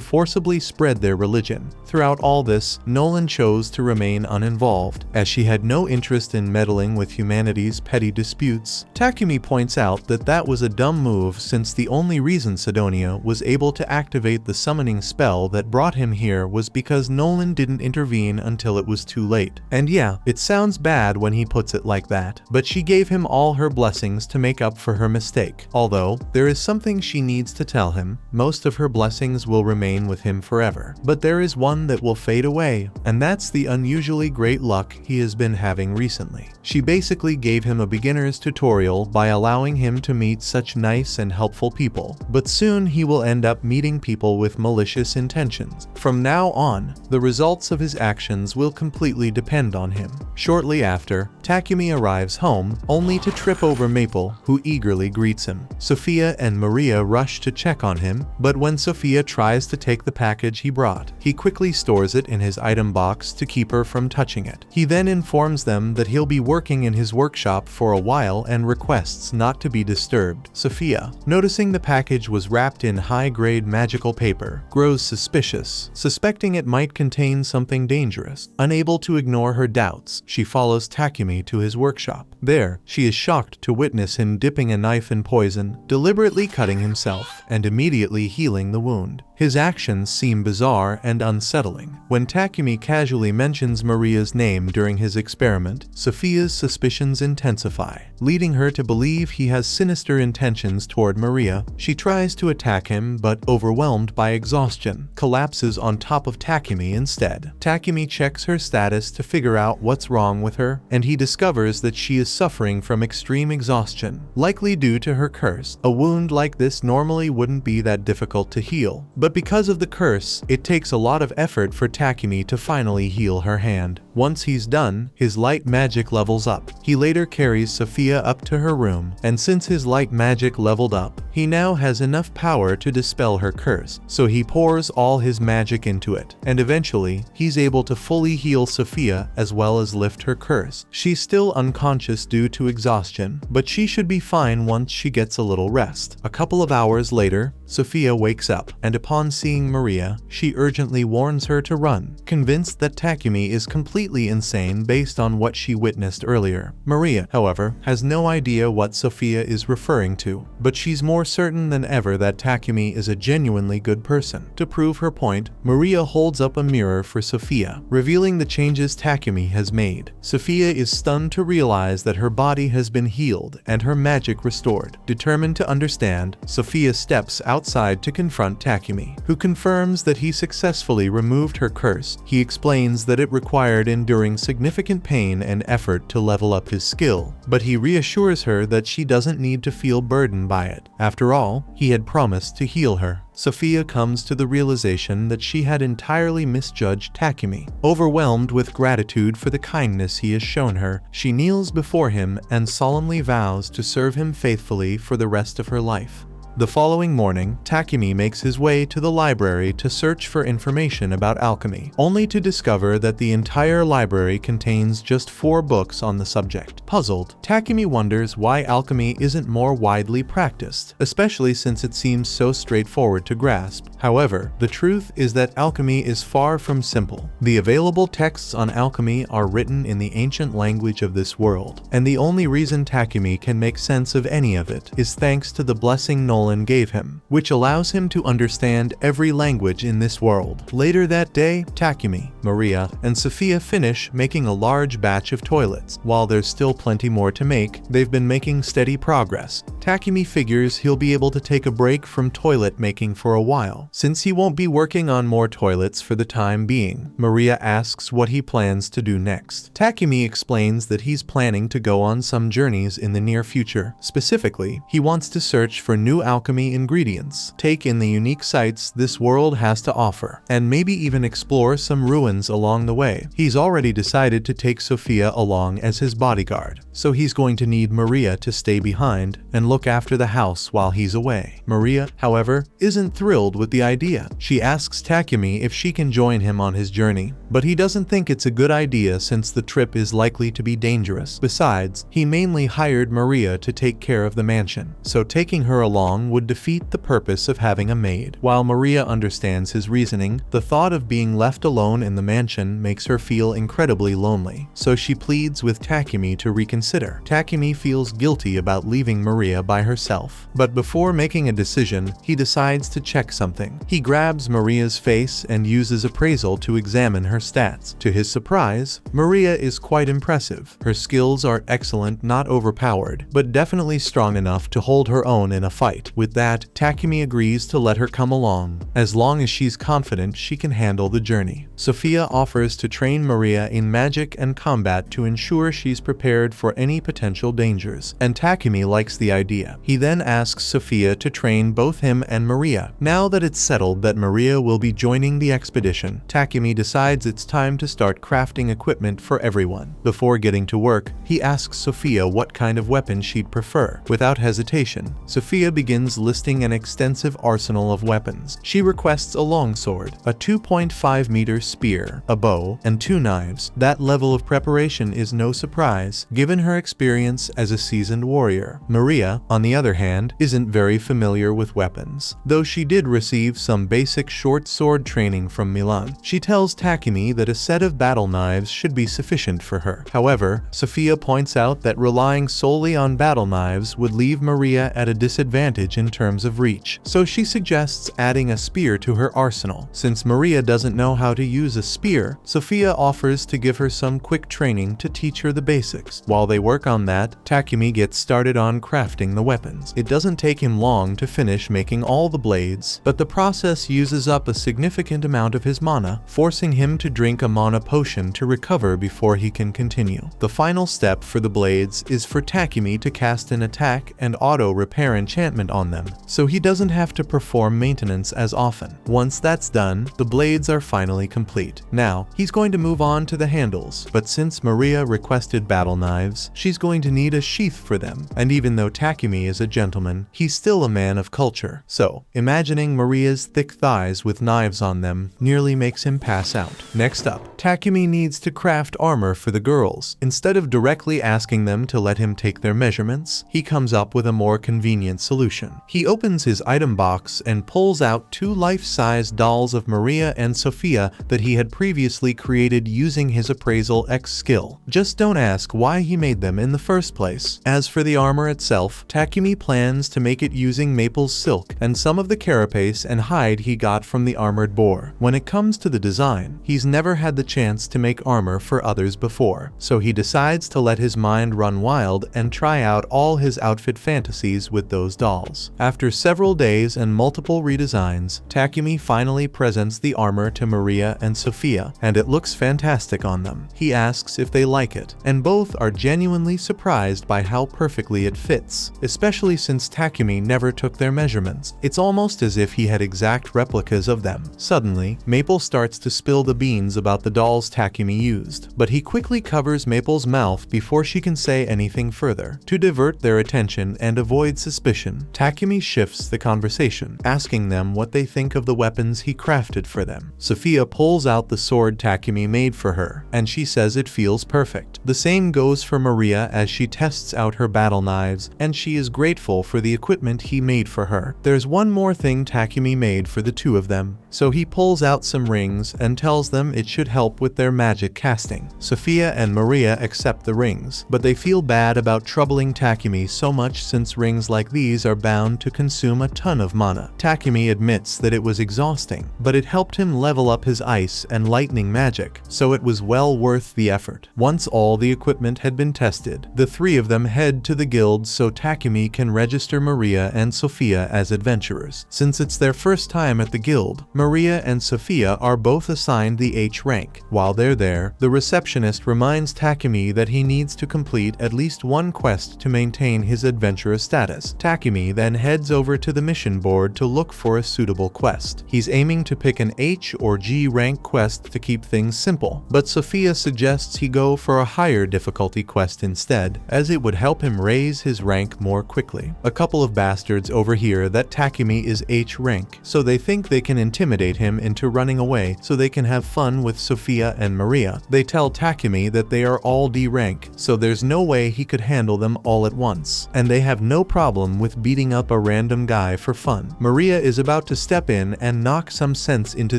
forcibly spread their religion. Throughout all this, Nolan chose to remain uninvolved, as she had no interest in meddling with humanity's petty disputes. Takumi points out that that was a dumb move since the only reason Sidonia was able to activate the summoning spell that brought him here was because Nolan didn't intervene until it was too late. And yeah, it sounds bad when he puts it like that, but she gave him all her blessings to make up for her mistake. Although, there is something she needs to tell him. Most of her blessings will remain with him forever, but there is one that will fade away, and that's the unusually great luck he has been having recently. She basically gave him a beginner's tutorial by allowing him to meet such nice and helpful people, but soon he will end up meeting people with malicious intentions. From now on, the results of his actions will completely depend on him. Shortly after, Takumi arrives home, only to trip over Maple, who eagerly greets him. Sophia and Maria rush to check on him, but when Sophia tries to take the package he brought, he quickly stores it in his item box to keep her from touching it. He then informs them that he'll be working in his workshop for a while and requests not to be disturbed. Sophia, noticing the package was wrapped in high-grade magical paper, grows suspicious, suspecting it might contain something dangerous. Unable to ignore her doubts, she follows Takumi to his workshop. There, she is shocked to witness him dipping a knife in poison, deliberately cutting himself, and immediately healing the wound. His actions seem bizarre and unsettling. When Takumi casually mentions Maria's name during his experiment, Sophia's suspicions intensify, leading her to believe he has sinister intentions toward Maria. She tries to attack him, but overwhelmed by exhaustion, collapses on top of Takumi instead. Takumi checks her status to figure out what's wrong with her, and he discovers that she is suffering from extreme exhaustion, likely due to her curse. A wound like this normally wouldn't be that difficult to heal, but because of the curse, it takes a lot of effort for Takumi to finally heal her hand. Once he's done, his light magic levels up. He later carries Sophia up to her room, and since his light magic leveled up, he now has enough power to dispel her curse, so he pours all his magic into it, and eventually, he's able to fully heal Sophia as well as lift her curse. She's still unconscious due to exhaustion, but she should be fine once she gets a little rest. A couple of hours later, Sophia wakes up, and upon seeing Maria, she urgently warns her to run, convinced that Takumi is completely insane based on what she witnessed earlier. Maria, however, has no idea what Sophia is referring to, but she's more certain than ever that Takumi is a genuinely good person. To prove her point, Maria holds up a mirror for Sophia, revealing the changes Takumi has made. Sophia is stunned to realize that her body has been healed and her magic restored. Determined to understand, Sophia steps outside to confront Takumi, who confirms that he successfully removed her curse. He explains that it required enduring significant pain and effort to level up his skill, but he reassures her that she doesn't need to feel burdened by it. After all, he had promised to heal her. Sophia comes to the realization that she had entirely misjudged Takumi. Overwhelmed with gratitude for the kindness he has shown her, she kneels before him and solemnly vows to serve him faithfully for the rest of her life. The following morning, Takumi makes his way to the library to search for information about alchemy, only to discover that the entire library contains just 4 books on the subject. Puzzled, Takumi wonders why alchemy isn't more widely practiced, especially since it seems so straightforward to grasp. However, the truth is that alchemy is far from simple. The available texts on alchemy are written in the ancient language of this world, and the only reason Takumi can make sense of any of it is thanks to the blessing Nolan gave him, which allows him to understand every language in this world. Later that day, Takumi, Maria, and Sophia finish making a large batch of toilets. While there's still plenty more to make, they've been making steady progress. Takumi figures he'll be able to take a break from toilet making for a while, since he won't be working on more toilets for the time being. Maria asks what he plans to do next. Takumi explains that he's planning to go on some journeys in the near future. Specifically, he wants to search for new alchemy ingredients, take in the unique sights this world has to offer, and maybe even explore some ruins along the way. He's already decided to take Sophia along as his bodyguard, so he's going to need Maria to stay behind and look after the house while he's away. Maria, however, isn't thrilled with the idea. She asks Takumi if she can join him on his journey, but he doesn't think it's a good idea since the trip is likely to be dangerous. Besides, he mainly hired Maria to take care of the mansion, so taking her along would defeat the purpose of having a maid. While Maria understands his reasoning, the thought of being left alone in the mansion makes her feel incredibly lonely, so she pleads with Takumi to reconsider. Takumi feels guilty about leaving Maria by herself, but before making a decision, he decides to check something. He grabs Maria's face and uses appraisal to examine her stats. To his surprise, Maria is quite impressive. Her skills are excellent, not overpowered, but definitely strong enough to hold her own in a fight. With that, Takumi agrees to let her come along, as long as she's confident she can handle the journey. Sophia offers to train Maria in magic and combat to ensure she's prepared for any potential dangers, and Takumi likes the idea. He then asks Sophia to train both him and Maria. Now that it's settled that Maria will be joining the expedition, Takumi decides it's time to start crafting equipment for everyone. Before getting to work, he asks Sophia what kind of weapon she'd prefer. Without hesitation, Sophia begins listing an extensive arsenal of weapons. She requests a longsword, a 2.5-meter spear, a bow, and 2 knives. That level of preparation is no surprise, given her experience as a seasoned warrior. Maria, on the other hand, isn't very familiar with weapons, though she did receive some basic short sword training from Milan. She tells Takumi that a set of battle knives should be sufficient for her. However, Sophia points out that relying solely on battle knives would leave Maria at a disadvantage in terms of reach, so she suggests adding a spear to her arsenal. Since Maria doesn't know how to use a spear, Sophia offers to give her some quick training to teach her the basics. While they work on that, Takumi gets started on crafting the weapons. It doesn't take him long to finish making all the blades, but the process uses up a significant amount of his mana, forcing him to drink a mana potion to recover before he can continue. The final step for the blades is for Takumi to cast an attack and auto repair enchantment on them, so he doesn't have to perform maintenance as often. Once that's done, the blades are finally complete. Now, he's going to move on to the handles, but since Maria requested battle knives, she's going to need a sheath for them, and even though Takumi is a gentleman, he's still a man of culture. So, imagining Maria's thick thighs with knives on them nearly makes him pass out. Next up, Takumi needs to craft armor for the girls. Instead of directly asking them to let him take their measurements, he comes up with a more convenient solution. He opens his item box and pulls out 2 life-size dolls of Maria and Sophia that he had previously created using his Appraisal X skill. Just don't ask why he made them in the first place. As for the armor itself, Takumi plans to make it using Maple's silk and some of the carapace and hide he got from the armored boar. When it comes to the design, he's never had the chance to make armor for others before, so he decides to let his mind run wild and try out all his outfit fantasies with those dolls. After several days and multiple redesigns, Takumi finally presents the armor to Maria and Sophia, and it looks fantastic on them. He asks if they like it, and both are genuinely surprised by how perfectly it fits, especially since Takumi never took their measurements. It's almost as if he had exact replicas of them. Suddenly, Maple starts to spill the beans about the dolls Takumi used, but he quickly covers Maple's mouth before she can say anything further. To divert their attention and avoid suspicion, Takumi shifts the conversation, asking them what they think of the weapons he crafted for them. Sophia pulls out the sword Takumi made for her, and she says it feels perfect. The same goes for Maria as she tests out her battle knives, and she is grateful for the equipment he made for her. There's one more thing Takumi made for the two of them, so he pulls out some rings and tells them it should help with their magic casting. Sophia and Maria accept the rings, but they feel bad about troubling Takumi so much since rings like these are bound to consume a ton of mana. Takumi admits that it was exhausting, but it helped him level up his ice and lightning magic, so it was well worth the effort. Once all the equipment had been tested, the three of them head to the guild so Takumi can register Maria and Sophia as adventurers. Since it's their first time at the guild, Maria and Sophia are both assigned the H rank. While they're there, the receptionist reminds Takumi that he needs to complete at least one quest to maintain his adventurer status. Takumi then heads over to the mission board to look for a suitable quest. He's aiming to pick an H or G rank quest to keep things simple, but Sophia suggests he go for a higher difficulty quest instead, as it would help him raise his rank more quickly. A couple of bastards overhear that Takumi is H rank, so they think they can intimidate him into running away so they can have fun with Sophia and Maria. They tell Takumi that they are all D rank, so there's no way he could handle them all at once, and they have no problem with beating up a random guy for fun. Maria is about to step in and knock some sense into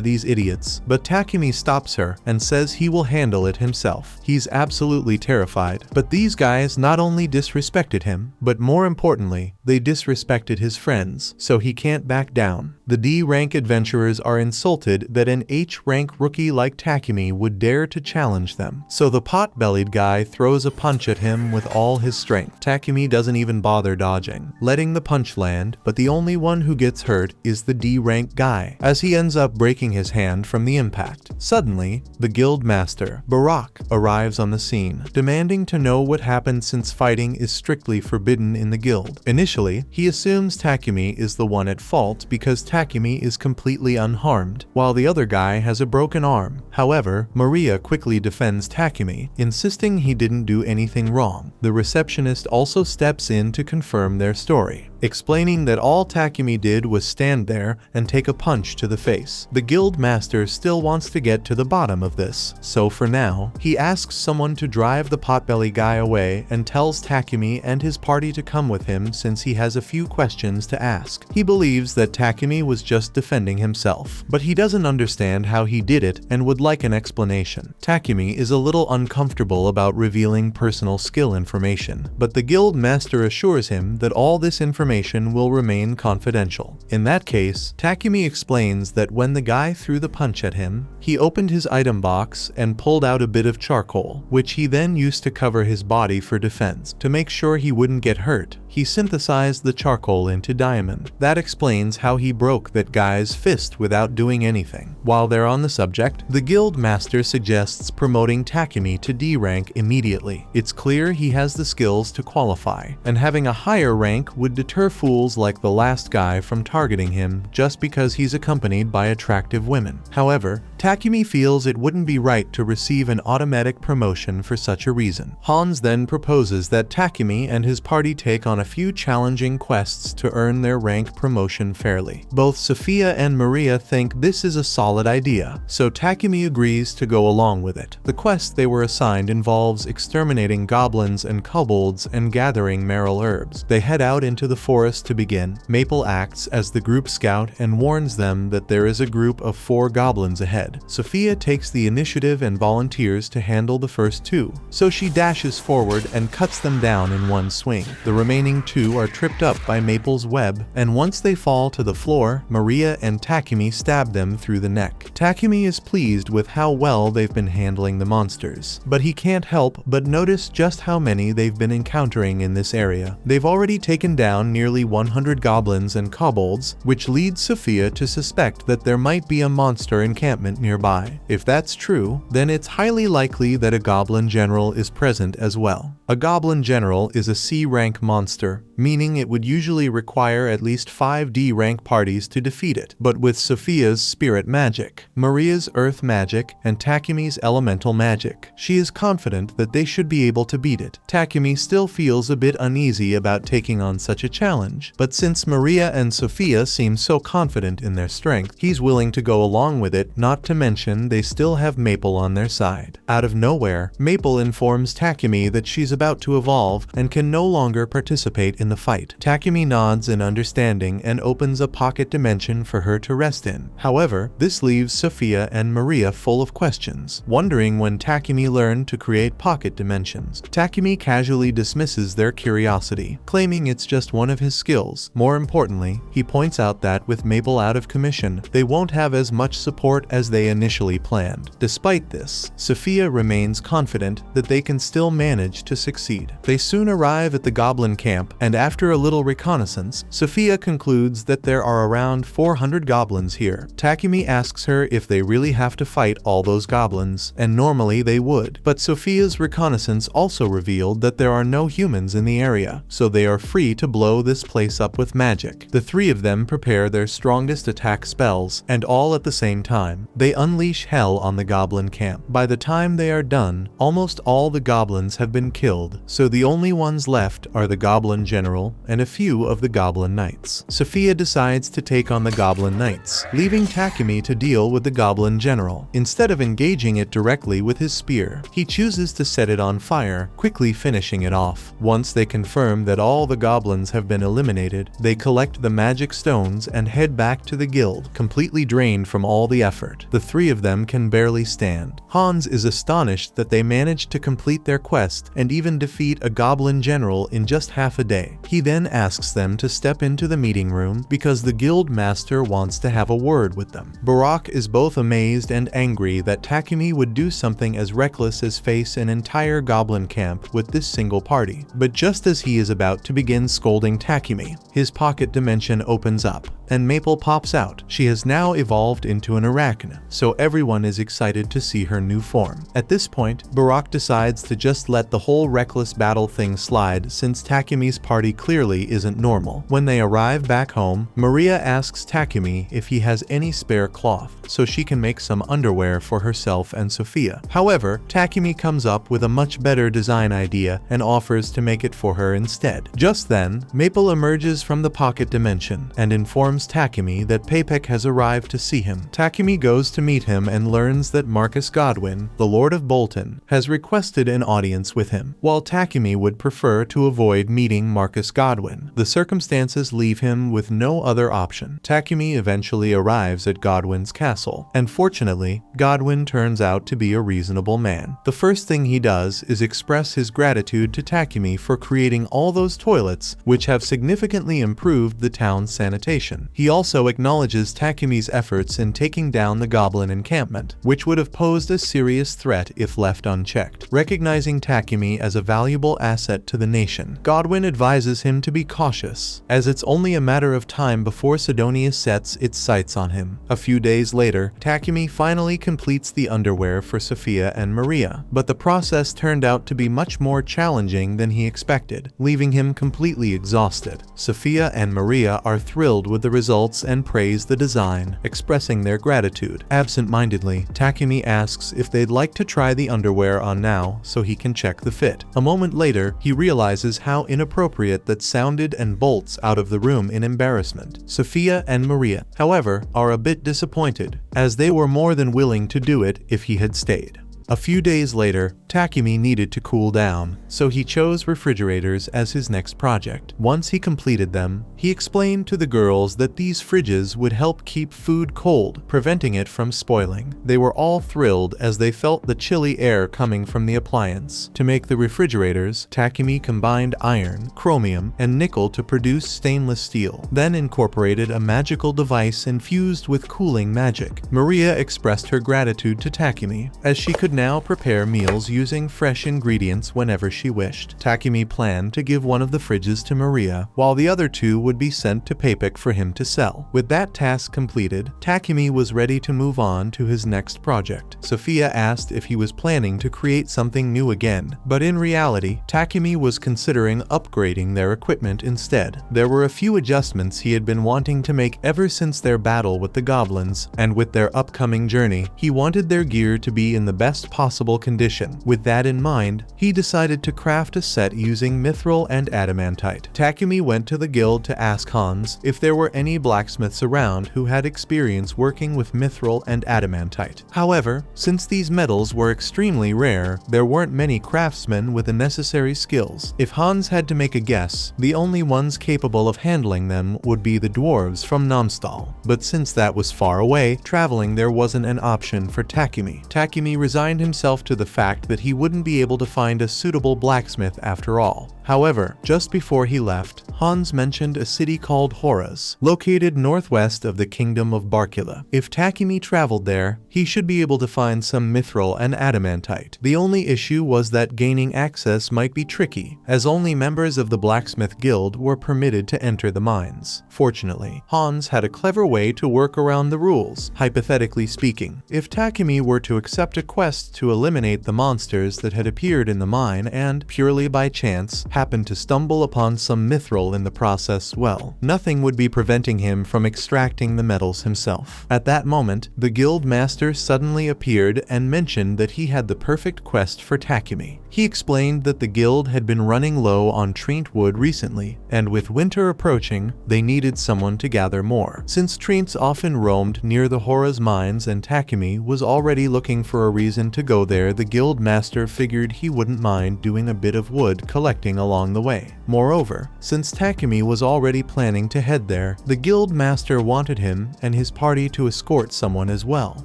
these idiots, but Takumi stops her and says he will handle it himself. He's absolutely terrified, but these guys not only disrespected him, but more importantly, they disrespected his friends, so he can't back down. The D rank adventurers are insulted that an H rank rookie like Takumi would dare to challenge them, so the pot-bellied guy throws a punch at him with all his strength. Takumi doesn't even bother dodging, letting the punch land, but the only one who gets hurt is the D rank guy, as he ends up breaking his hand from the impact. Suddenly, the guild master, Barak, arrives on the scene, demanding to know what happened since fighting is strictly forbidden in the guild. Initially, he assumes Takumi is the one at fault because Takumi is completely unharmed, while the other guy has a broken arm. However, Maria quickly defends Takumi, insisting he didn't do anything wrong. The receptionist also steps in to confirm their story, explaining that all Takumi did was stand there and take a punch to the face. The guild master still wants to get to the bottom of this, so for now, he asks someone to drive the potbelly guy away and tells Takumi and his party to come with him since he has a few questions to ask. He believes that Takumi was just defending himself, but he doesn't understand how he did it and would like an explanation. Takumi is a little uncomfortable about revealing personal skill information, but the guild master assures him that all this information will remain confidential. In that case, Takumi explains that when the guy threw the punch at him, he opened his item box and pulled out a bit of charcoal, which he then used to cover his body for defense. To make sure he wouldn't get hurt, he synthesized the charcoal into diamond. That explains how he broke that guy's fist without doing anything. While they're on the subject, the guild master suggests promoting Takumi to D rank immediately. It's clear he has the skills to qualify, and having a higher rank would deter fools like the last guy from targeting him just because he's accompanied by attractive women. However, Takumi feels it wouldn't be right to receive an automatic promotion for such a reason. Hans then proposes that Takumi and his party take on a few challenging quests to earn their rank promotion fairly. Both Sophia and Maria think this is a solid idea, so Takumi agrees to go along with it. The quest they were assigned involves exterminating goblins and kobolds and gathering marrow herbs. They head out into the forest to begin. Maple acts as the group scout and warns them that there is a group of 4 goblins ahead. Sophia takes the initiative and volunteers to handle the first 2, so she dashes forward and cuts them down in one swing. The remaining 2 are tripped up by Maple's web, and once they fall to the floor, Maria and Takumi stab them through the neck. Takumi is pleased with how well they've been handling the monsters, but he can't help but notice just how many they've been encountering in this area. They've already taken down nearly 100 goblins and kobolds, which leads Sophia to suspect that there might be a monster encampment nearby. If that's true, then it's highly likely that a goblin general is present as well. A goblin general is a C rank monster monster, meaning it would usually require at least 5D rank parties to defeat it. But with Sophia's spirit magic, Maria's earth magic, and Takumi's elemental magic, she is confident that they should be able to beat it. Takumi still feels a bit uneasy about taking on such a challenge, but since Maria and Sophia seem so confident in their strength, he's willing to go along with it, not to mention they still have Maple on their side. Out of nowhere, Maple informs Takumi that she's about to evolve and can no longer participate in the fight. Takumi nods in understanding and opens a pocket dimension for her to rest in. However, this leaves Sophia and Maria full of questions, wondering when Takumi learned to create pocket dimensions. Takumi casually dismisses their curiosity, claiming it's just one of his skills. More importantly, he points out that with Maple out of commission, they won't have as much support as they initially planned. Despite this, Sophia remains confident that they can still manage to succeed. They soon arrive at the goblin camp, and after a little reconnaissance, Sophia concludes that there are around 400 goblins here. Takumi asks her if they really have to fight all those goblins, and normally they would. But Sophia's reconnaissance also revealed that there are no humans in the area, so they are free to blow this place up with magic. The three of them prepare their strongest attack spells, and all at the same time, they unleash hell on the goblin camp. By the time they are done, almost all the goblins have been killed, so the only ones left are the goblin general and a few of the goblin knights. Sophia decides to take on the goblin knights, leaving Takumi to deal with the goblin general. Instead of engaging it directly with his spear, he chooses to set it on fire, quickly finishing it off. Once they confirm that all the goblins have been eliminated, they collect the magic stones and head back to the guild, completely drained from all the effort. The three of them can barely stand. Hans is astonished that they managed to complete their quest and even defeat a goblin general in just half a day. He then asks them to step into the meeting room because the guild master wants to have a word with them. Barak is both amazed and angry that Takumi would do something as reckless as face an entire goblin camp with this single party. But just as he is about to begin scolding Takumi, his pocket dimension opens up, and Maple pops out. She has now evolved into an arachne, so everyone is excited to see her new form. At this point, Barak decides to just let the whole reckless battle thing slide since Takumi's party clearly isn't normal. When they arrive back home, Maria asks Takumi if he has any spare cloth so she can make some underwear for herself and Sophia. However, Takumi comes up with a much better design idea and offers to make it for her instead. Just then, Maple emerges from the pocket dimension and informs Takumi that Papek has arrived to see him. Takumi goes to meet him and learns that Marcus Godwin, the Lord of Bolton, has requested an audience with him. While Takumi would prefer to avoid meeting Marcus Godwin, the circumstances leave him with no other option. Takumi eventually arrives at Godwin's castle, and fortunately, Godwin turns out to be a reasonable man. The first thing he does is express his gratitude to Takumi for creating all those toilets, which have significantly improved the town's sanitation. He also acknowledges Takumi's efforts in taking down the goblin encampment, which would have posed a serious threat if left unchecked. Recognizing Takumi as a valuable asset to the nation, Godwin advises him to be cautious, as it's only a matter of time before Sidonia sets its sights on him. A few days later, Takumi finally completes the underwear for Sophia and Maria, but the process turned out to be much more challenging than he expected, leaving him completely exhausted. Sophia and Maria are thrilled with the results and praise the design, expressing their gratitude. Absent-mindedly, Takumi asks if they'd like to try the underwear on now so he can check the fit. A moment later, he realizes how inappropriate that sounded and bolts out of the room in embarrassment. Sophia and Maria, however, are a bit disappointed, as they were more than willing to do it if he had stayed. A few days later, Takumi needed to cool down, so he chose refrigerators as his next project. Once he completed them, he explained to the girls that these fridges would help keep food cold, preventing it from spoiling. They were all thrilled as they felt the chilly air coming from the appliance. To make the refrigerators, Takumi combined iron, chromium, and nickel to produce stainless steel, then incorporated a magical device infused with cooling magic. Maria expressed her gratitude to Takumi, as she could now prepare meals using fresh ingredients whenever she wished. Takumi planned to give one of the fridges to Maria, while the other two would be sent to Papek for him to sell. With that task completed, Takumi was ready to move on to his next project. Sophia asked if he was planning to create something new again, but in reality, Takumi was considering upgrading their equipment instead. There were a few adjustments he had been wanting to make ever since their battle with the goblins, and with their upcoming journey, he wanted their gear to be in the best possible condition. With that in mind, he decided to craft a set using mithril and adamantite. Takumi went to the guild to ask Hans if there were any blacksmiths around who had experience working with mithril and adamantite. However, since these metals were extremely rare, there weren't many craftsmen with the necessary skills. If Hans had to make a guess, the only ones capable of handling them would be the dwarves from Namstal. But since that was far away, traveling there wasn't an option for Takumi. Takumi resigned himself to the fact that he wouldn't be able to find a suitable blacksmith after all. However, just before he left, Hans mentioned a city called Horas, located northwest of the kingdom of Barkila. If Takumi traveled there, he should be able to find some mithril and adamantite. The only issue was that gaining access might be tricky, as only members of the blacksmith guild were permitted to enter the mines. Fortunately, Hans had a clever way to work around the rules. Hypothetically speaking, if Takumi were to accept a quest to eliminate the monsters that had appeared in the mine and, purely by chance, happened to stumble upon some mithril in the process, well, nothing would be preventing him from extracting the metals himself. At that moment, the guild master suddenly appeared and mentioned that he had the perfect quest for Takumi. He explained that the guild had been running low on treant wood recently, and with winter approaching, they needed someone to gather more. Since treants often roamed near the Horas mines and Takumi was already looking for a reason to go there, the guild master figured he wouldn't mind doing a bit of wood collecting along the way. Moreover, since Takumi was already planning to head there, the guild master wanted him and his party to escort someone as well.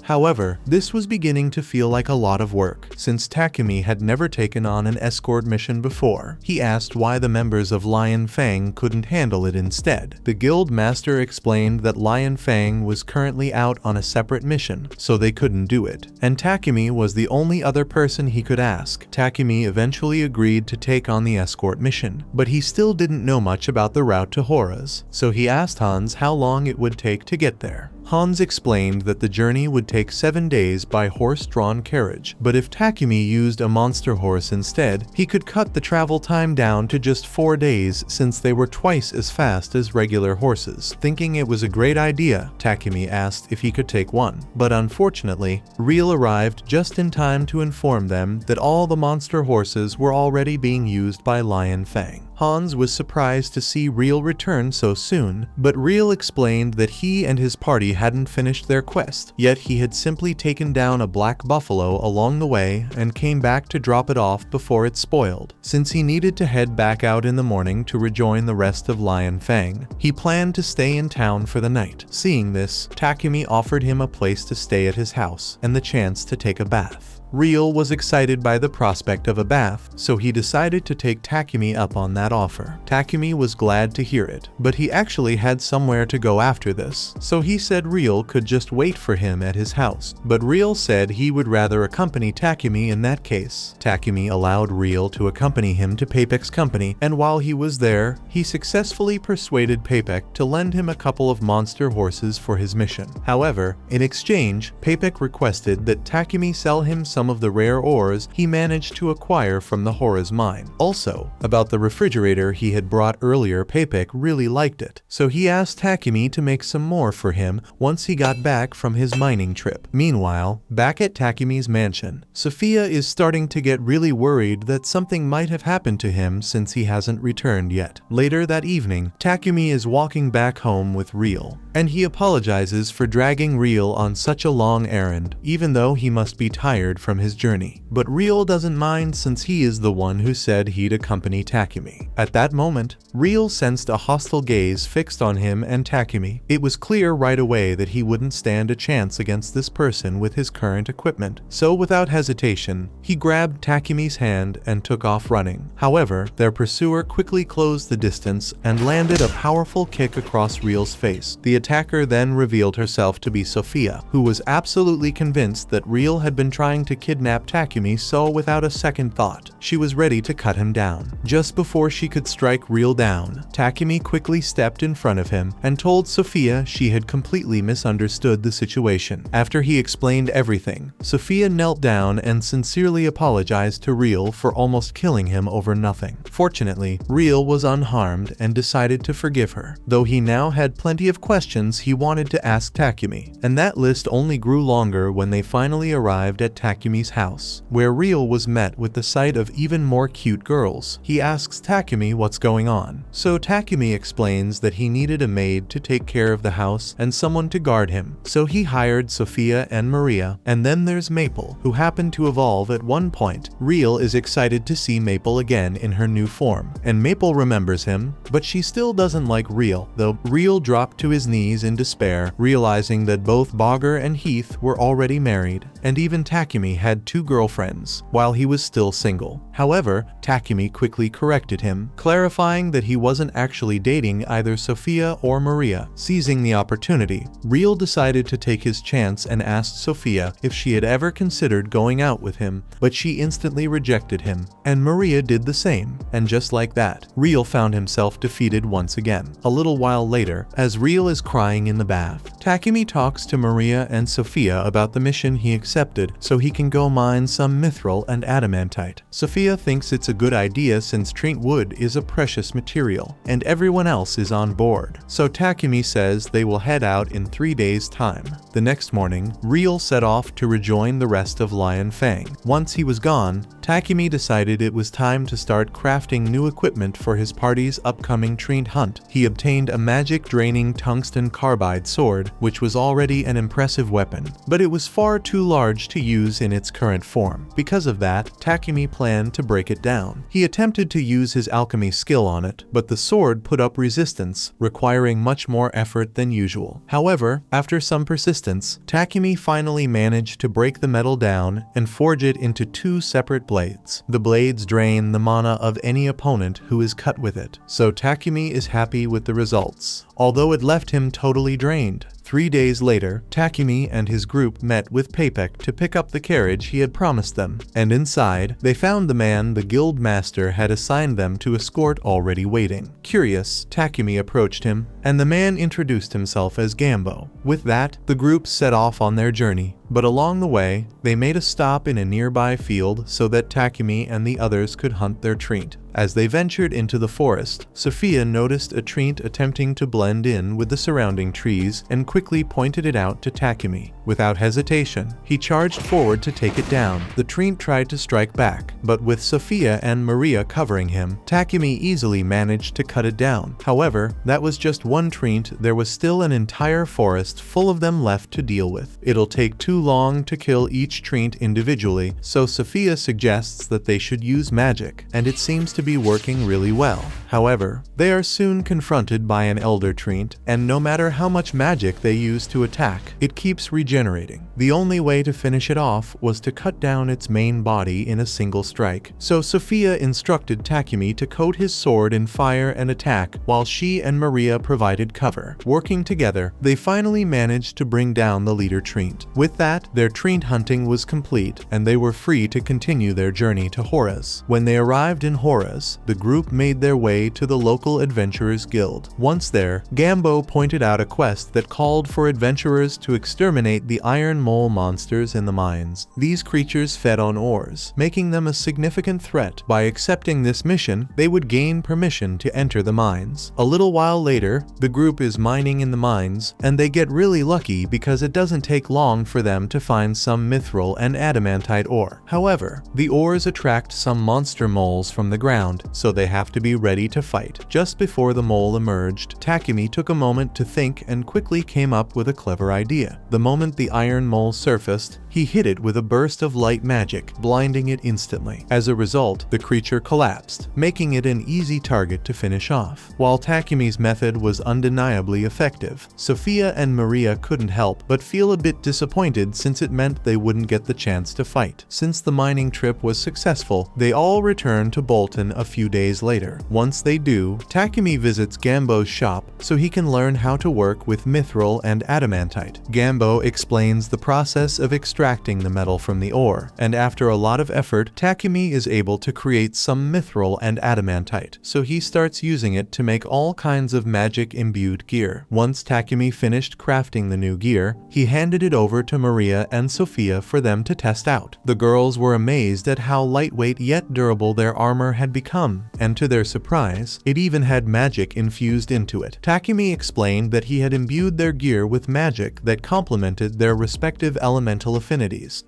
However, this was beginning to feel like a lot of work, since Takumi had never taken on an escort mission before. He asked why the members of Lion Fang couldn't handle it instead. The guild master explained that Lion Fang was currently out on a separate mission, so they couldn't do it, and Takumi was the only other person he could ask. Takumi eventually agreed to take on the escort mission, but he still didn't know much about the route to Horas, so he asked Hans how long it would take to get there. Hans explained that the journey would take 7 days by horse-drawn carriage, but if Takumi used a monster horse instead, he could cut the travel time down to just 4 days since they were twice as fast as regular horses. Thinking it was a great idea, Takumi asked if he could take one, but unfortunately, Reel arrived just in time to inform them that all the monster horses were already being used by Lion Fang. Hans was surprised to see Reel return so soon, but Reel explained that he and his party hadn't finished their quest, yet he had simply taken down a black buffalo along the way and came back to drop it off before it spoiled. Since he needed to head back out in the morning to rejoin the rest of Lion Fang, he planned to stay in town for the night. Seeing this, Takumi offered him a place to stay at his house and the chance to take a bath. Reel was excited by the prospect of a bath, so he decided to take Takumi up on that offer. Takumi was glad to hear it, but he actually had somewhere to go after this, so he said Reel could just wait for him at his house. But Reel said he would rather accompany Takumi in that case. Takumi allowed Reel to accompany him to Papek's company, and while he was there, he successfully persuaded Papek to lend him a couple of monster horses for his mission. However, in exchange, Papek requested that Takumi sell him some of the rare ores he managed to acquire from the Horas mine. Also, about the refrigerator he had brought earlier, Papek really liked it, so he asked Takumi to make some more for him once he got back from his mining trip. Meanwhile, back at Takumi's mansion, Sophia is starting to get really worried that something might have happened to him since he hasn't returned yet. Later that evening, Takumi is walking back home with Reel, and he apologizes for dragging Reel on such a long errand, even though he must be tired from his journey. But Reel doesn't mind since he is the one who said he'd accompany Takumi. At that moment, Reel sensed a hostile gaze fixed on him and Takumi. It was clear right away that he wouldn't stand a chance against this person with his current equipment, so without hesitation, he grabbed Takumi's hand and took off running. However, their pursuer quickly closed the distance and landed a powerful kick across Reel's face. The attacker then revealed herself to be Sophia, who was absolutely convinced that Reel had been trying to kidnap Takumi, so without a second thought, she was ready to cut him down. Just before she could strike Real down, Takumi quickly stepped in front of him and told Sophia she had completely misunderstood the situation. After he explained everything, Sophia knelt down and sincerely apologized to Real for almost killing him over nothing. Fortunately, Real was unharmed and decided to forgive her, though he now had plenty of questions he wanted to ask Takumi, and that list only grew longer when they finally arrived at Takumi's house, where Real was met with the sight of even more cute girls. He asks Takumi what's going on, so Takumi explains that he needed a maid to take care of the house and someone to guard him, so he hired Sophia and Maria. And then there's Maple, who happened to evolve at one point. Real is excited to see Maple again in her new form, and Maple remembers him, but she still doesn't like Real, though. Real dropped to his knees in despair, realizing that both Bogger and Heath were already married, and even Takumi had 2 girlfriends, while he was still single. However, Takumi quickly corrected him, clarifying that he wasn't actually dating either Sophia or Maria. Seizing the opportunity, Real decided to take his chance and asked Sophia if she had ever considered going out with him, but she instantly rejected him, and Maria did the same, and just like that, Real found himself defeated once again. A little while later, as Real is crying in the bath, Takumi talks to Maria and Sophia about the mission he accepted so he can go mine some mithril and adamantite. Sophia thinks it's a good idea since Trent wood is a precious material, and everyone else is on board, so Takumi says they will head out in 3 days' time. The next morning, Real set off to rejoin the rest of Lion Fang. Once he was gone, Takumi decided it was time to start crafting new equipment for his party's upcoming Trent hunt. He obtained a magic-draining tungsten carbide sword, which was already an impressive weapon, but it was far too large to use in its current form. Because of that, Takumi planned to break it down. He attempted to use his alchemy skill on it, but the sword put up resistance, requiring much more effort than usual. However, after some persistence, Takumi finally managed to break the metal down and forge it into 2 separate blades. The blades drain the mana of any opponent who is cut with it, so Takumi is happy with the results, although it left him totally drained. 3 days later, Takumi and his group met with Papek to pick up the carriage he had promised them, and inside, they found the man the guild master had assigned them to escort already waiting. Curious, Takumi approached him, and the man introduced himself as Gambo. With that, the group set off on their journey, but along the way, they made a stop in a nearby field so that Takumi and the others could hunt their Trent. As they ventured into the forest, Sophia noticed a Trent attempting to blend in with the surrounding trees and quickly pointed it out to Takumi. Without hesitation, he charged forward to take it down. The Trent tried to strike back, but with Sophia and Maria covering him, Takumi easily managed to cut it down. However, that was just one Trent. There was still an entire forest full of them left to deal with. It'll take too long to kill each Trent individually, so Sophia suggests that they should use magic, and it seems to be working really well. However, they are soon confronted by an elder Trent, and no matter how much magic they use to attack, it keeps regenerating. The only way to finish it off was to cut down its main body in a single strike, so Sophia instructed Takumi to coat his sword in fire and attack, while she and Maria provided cover. Working together, they finally managed to bring down the leader Trent. With that, their Trent hunting was complete, and they were free to continue their journey to Horaz. When they arrived in Horaz, the group made their way to the local adventurers guild. Once there, Gambo pointed out a quest that called for adventurers to exterminate the iron mole monsters in the mines. These creatures fed on ores, making them a significant threat. By accepting this mission, they would gain permission to enter the mines. A little while later, the group is mining in the mines, and they get really lucky because it doesn't take long for them to find some mithril and adamantite ore. However, the ores attract some monster moles from the ground, so they have to be ready to fight. Just before the mole emerged, Takumi took a moment to think and quickly came up with a clever idea. The moment the iron mole surfaced, he hit it with a burst of light magic, blinding it instantly. As a result, the creature collapsed, making it an easy target to finish off. While Takumi's method was undeniably effective, Sophia and Maria couldn't help but feel a bit disappointed since it meant they wouldn't get the chance to fight. Since the mining trip was successful, they all returned to Bolton a few days later. Once they do, Takumi visits Gambo's shop so he can learn how to work with mithril and adamantite. Gambo explains the process of extracting extracting the metal from the ore, and after a lot of effort, Takumi is able to create some mithril and adamantite, so he starts using it to make all kinds of magic-imbued gear. Once Takumi finished crafting the new gear, he handed it over to Maria and Sophia for them to test out. The girls were amazed at how lightweight yet durable their armor had become, and to their surprise, it even had magic infused into it. Takumi explained that he had imbued their gear with magic that complemented their respective elemental affinities.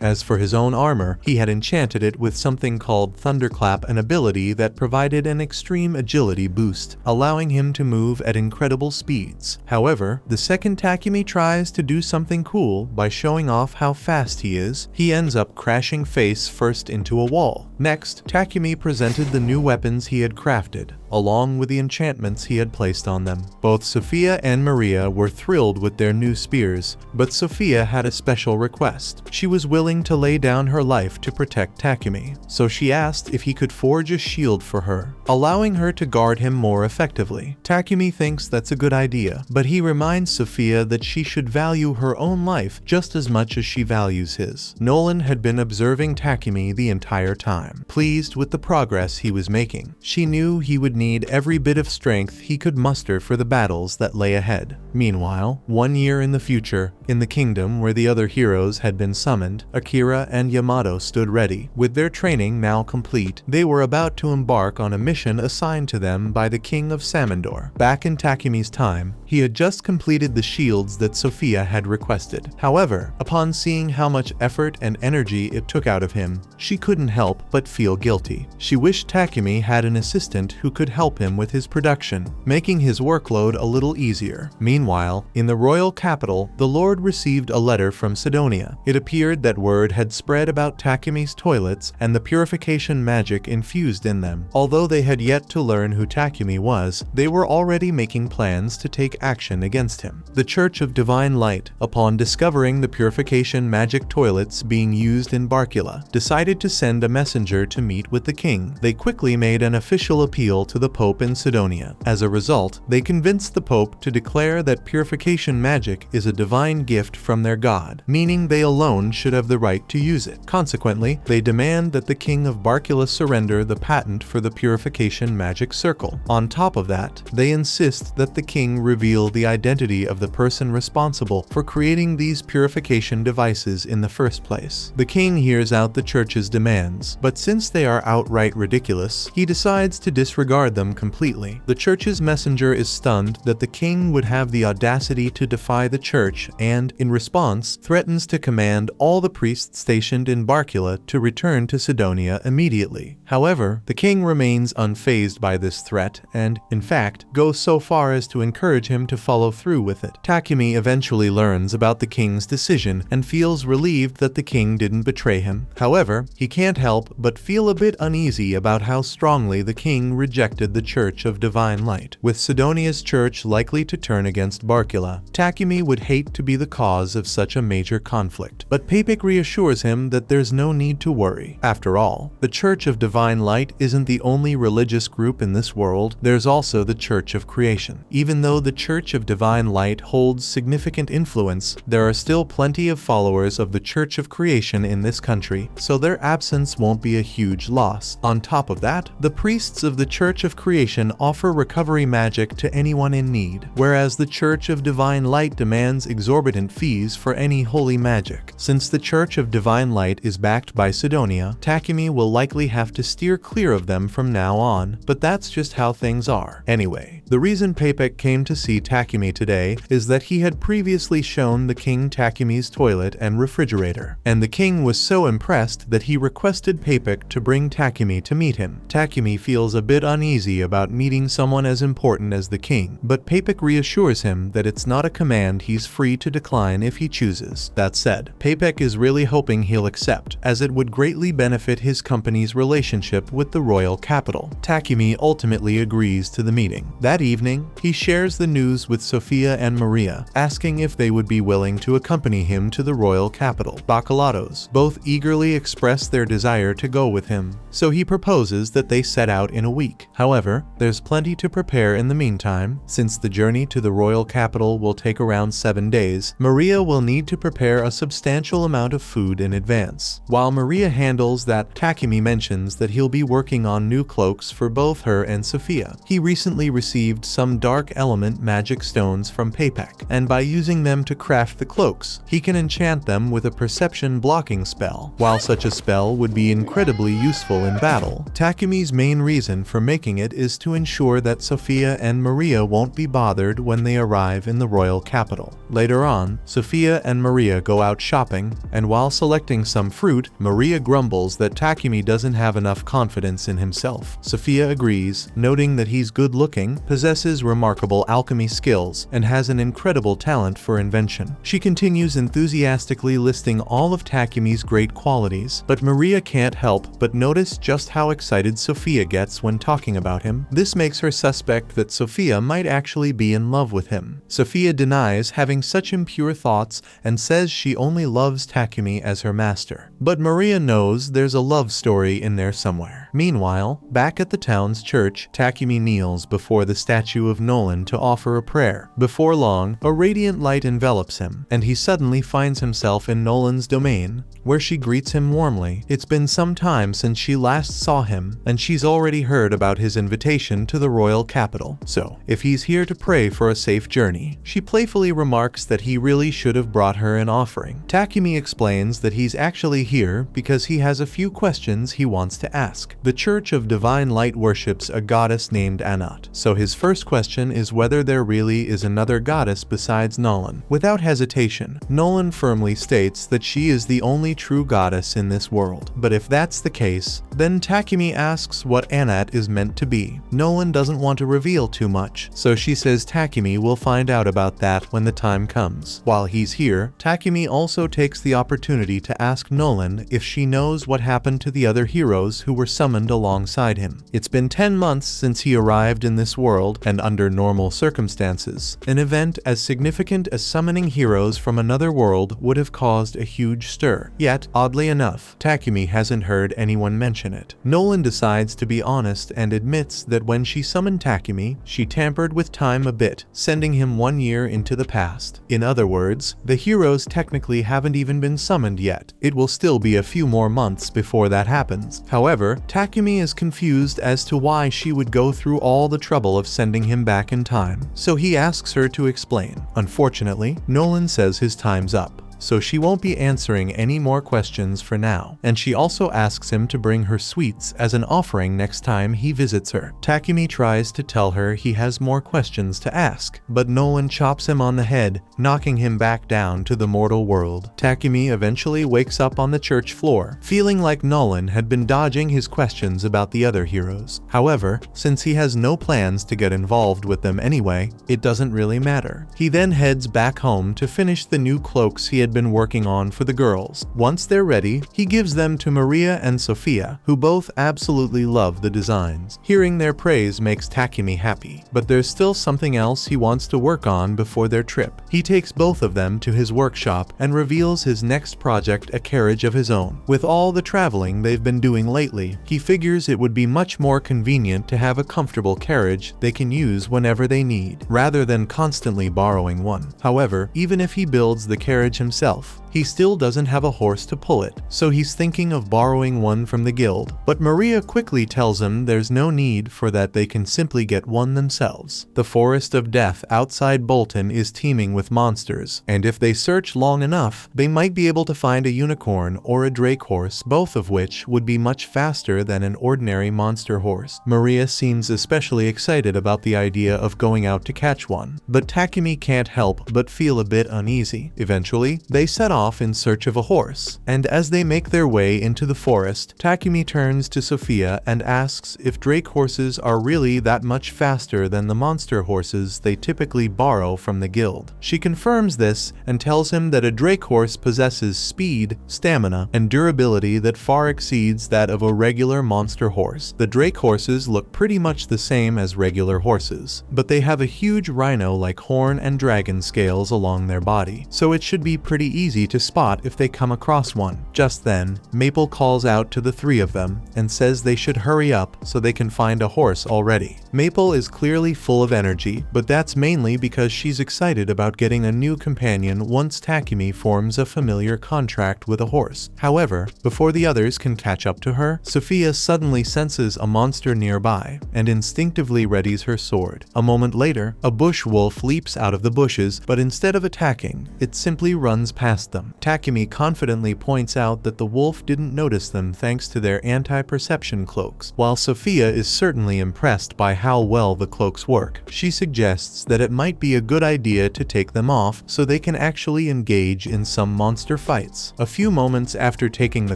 As for his own armor, he had enchanted it with something called Thunderclap, an ability that provided an extreme agility boost, allowing him to move at incredible speeds. However, the second Takumi tries to do something cool by showing off how fast he is, he ends up crashing face first into a wall. Next, Takumi presented the new weapons he had crafted, along with the enchantments he had placed on them. Both Sophia and Maria were thrilled with their new spears, but Sophia had a special request. She was willing to lay down her life to protect Takumi, so she asked if he could forge a shield for her, allowing her to guard him more effectively. Takumi thinks that's a good idea, but he reminds Sophia that she should value her own life just as much as she values his. Nolan had been observing Takumi the entire time, pleased with the progress he was making. She knew he would need every bit of strength he could muster for the battles that lay ahead. Meanwhile, 1 year in the future, in the kingdom where the other heroes had been summoned, Akira and Yamato stood ready. With their training now complete, they were about to embark on a mission assigned to them by the king of Samandor. Back in Takumi's time, he had just completed the shields that Sophia had requested. However, upon seeing how much effort and energy it took out of him, she couldn't help but feel guilty. She wished Takumi had an assistant who could help him with his production, making his workload a little easier. Meanwhile, in the royal capital, the Lord received a letter from Sidonia. It appeared that word had spread about Takumi's toilets and the purification magic infused in them. Although they had yet to learn who Takumi was, they were already making plans to take action against him. The Church of Divine Light, upon discovering the purification magic toilets being used in Barkula, decided to send a messenger to meet with the king. They quickly made an official appeal to the Pope in Sidonia. As a result, they convinced the Pope to declare that purification magic is a divine gift from their god, meaning they alone should have the right to use it. Consequently, they demand that the king of Barkula surrender the patent for the purification magic circle. On top of that, they insist that the king reveal the identity of the person responsible for creating these purification devices in the first place. The king hears out the church's demands, but since they are outright ridiculous, he decides to disregard them completely. The church's messenger is stunned that the king would have the audacity to defy the church and, in response, threatens to command all the priests stationed in Barkula to return to Sidonia immediately. However, the king remains unfazed by this threat and, in fact, goes so far as to encourage him to follow through with it. Takumi eventually learns about the king's decision and feels relieved that the king didn't betray him. However, he can't help but feel a bit uneasy about how strongly the king rejected the Church of Divine Light. With Sidonia's church likely to turn against Barkula, Takumi would hate to be the cause of such a major conflict. But Papik reassures him that there's no need to worry. After all, the Church of Divine Light isn't the only religious group in this world, there's also the Church of Creation. Even though the Church of Divine Light holds significant influence, there are still plenty of followers of the Church of Creation in this country, so their absence won't be a huge loss. On top of that, the priests of the Church of Creation offer recovery magic to anyone in need, whereas the Church of Divine Light demands exorbitant fees for any holy magic. Since the Church of Divine Light is backed by Sidonia, Takumi will likely have to steer clear of them from now on, but that's just how things are. Anyway, the reason Papik came to see Takumi today is that he had previously shown the king Takumi's toilet and refrigerator, and the king was so impressed that he requested Papik to bring Takumi to meet him. Takumi feels a bit uneasy about meeting someone as important as the king, but Papik reassures him that it's not a command he's free to decline if he chooses. That said, Papik is really hoping he'll accept, as it would greatly benefit his company's relationship with the royal capital. Takumi ultimately agrees to the meeting. That That evening, he shares the news with Sophia and Maria, asking if they would be willing to accompany him to the royal capital. Bacalatos both eagerly express their desire to go with him, so he proposes that they set out in a week. However, there's plenty to prepare in the meantime. Since the journey to the royal capital will take around 7 days, Maria will need to prepare a substantial amount of food in advance. While Maria handles that, Takumi mentions that he'll be working on new cloaks for both her and Sophia. He recently received some dark element magic stones from Paypak, and by using them to craft the cloaks, he can enchant them with a perception blocking spell. While such a spell would be incredibly useful in battle, Takumi's main reason for making it is to ensure that Sophia and Maria won't be bothered when they arrive in the royal capital. Later on, Sophia and Maria go out shopping, and while selecting some fruit, Maria grumbles that Takumi doesn't have enough confidence in himself. Sophia agrees, noting that he's good-looking, possesses remarkable alchemy skills, and has an incredible talent for invention. She continues enthusiastically listing all of Takumi's great qualities, but Maria can't help but notice just how excited Sophia gets when talking about him. This makes her suspect that Sophia might actually be in love with him. Sophia denies having such impure thoughts and says she only loves Takumi as her master. But Maria knows there's a love story in there somewhere. Meanwhile, back at the town's church, Takumi kneels before the statue of Nolan to offer a prayer. Before long, a radiant light envelops him, and he suddenly finds himself in Nolan's domain, where she greets him warmly. It's been some time since she last saw him, and she's already heard about his invitation to the royal capital. So, if he's here to pray for a safe journey, she playfully remarks that he really should have brought her an offering. Takumi explains that he's actually here because he has a few questions he wants to ask. The Church of Divine Light worships a goddess named Anat, so his first question is whether there really is another goddess besides Nolan. Without hesitation, Nolan firmly states that she is the only true goddess in this world. But if that's the case, then Takumi asks what Anat is meant to be. Nolan doesn't want to reveal too much, so she says Takumi will find out about that when the time comes. While he's here, Takumi also takes the opportunity to ask Nolan if she knows what happened to the other heroes who were summoned alongside him. It's been 10 months since he arrived in this world, and under normal circumstances, an event as significant as summoning heroes from another world would have caused a huge stir. Yet, oddly enough, Takumi hasn't heard anyone mention it. Nolan decides to be honest and admits that when she summoned Takumi, she tampered with time a bit, sending him 1 year into the past. In other words, the heroes technically haven't even been summoned yet. It will still be a few more months before that happens. However, Takumi is confused as to why she would go through all the trouble of sending him back in time, so he asks her to explain. Unfortunately, Nolan says his time's up, so she won't be answering any more questions for now, and she also asks him to bring her sweets as an offering next time he visits her. Takumi tries to tell her he has more questions to ask, but Nolan chops him on the head, knocking him back down to the mortal world. Takumi eventually wakes up on the church floor, feeling like Nolan had been dodging his questions about the other heroes. However, since he has no plans to get involved with them anyway, it doesn't really matter. He then heads back home to finish the new cloaks he had been working on for the girls. Once they're ready, he gives them to Maria and Sophia, who both absolutely love the designs. Hearing their praise makes Takumi happy, but there's still something else he wants to work on before their trip. He takes both of them to his workshop and reveals his next project, a carriage of his own. With all the traveling they've been doing lately, he figures it would be much more convenient to have a comfortable carriage they can use whenever they need, rather than constantly borrowing one. However, even if he builds the carriage himself, he still doesn't have a horse to pull it, so he's thinking of borrowing one from the guild. But Maria quickly tells him there's no need for that, they can simply get one themselves. The Forest of Death outside Bolton is teeming with monsters, and if they search long enough, they might be able to find a unicorn or a drake horse, both of which would be much faster than an ordinary monster horse. Maria seems especially excited about the idea of going out to catch one, but Takumi can't help but feel a bit uneasy. Eventually, They set off in search of a horse, and as they make their way into the forest, Takumi turns to Sophia and asks if drake horses are really that much faster than the monster horses they typically borrow from the guild. She confirms this and tells him that a drake horse possesses speed, stamina, and durability that far exceeds that of a regular monster horse. The drake horses look pretty much the same as regular horses, but they have a huge rhino-like horn and dragon scales along their body, so it should be pretty easy to spot if they come across one. Just then, Maple calls out to the three of them and says they should hurry up so they can find a horse already. Maple is clearly full of energy, but that's mainly because she's excited about getting a new companion once Takumi forms a familiar contract with a horse. However, before the others can catch up to her, Sophia suddenly senses a monster nearby and instinctively readies her sword. A moment later, a bush wolf leaps out of the bushes, but instead of attacking, it simply runs past them. Takumi confidently points out that the wolf didn't notice them thanks to their anti-perception cloaks. While Sophia is certainly impressed by how well the cloaks work, she suggests that it might be a good idea to take them off so they can actually engage in some monster fights. A few moments after taking the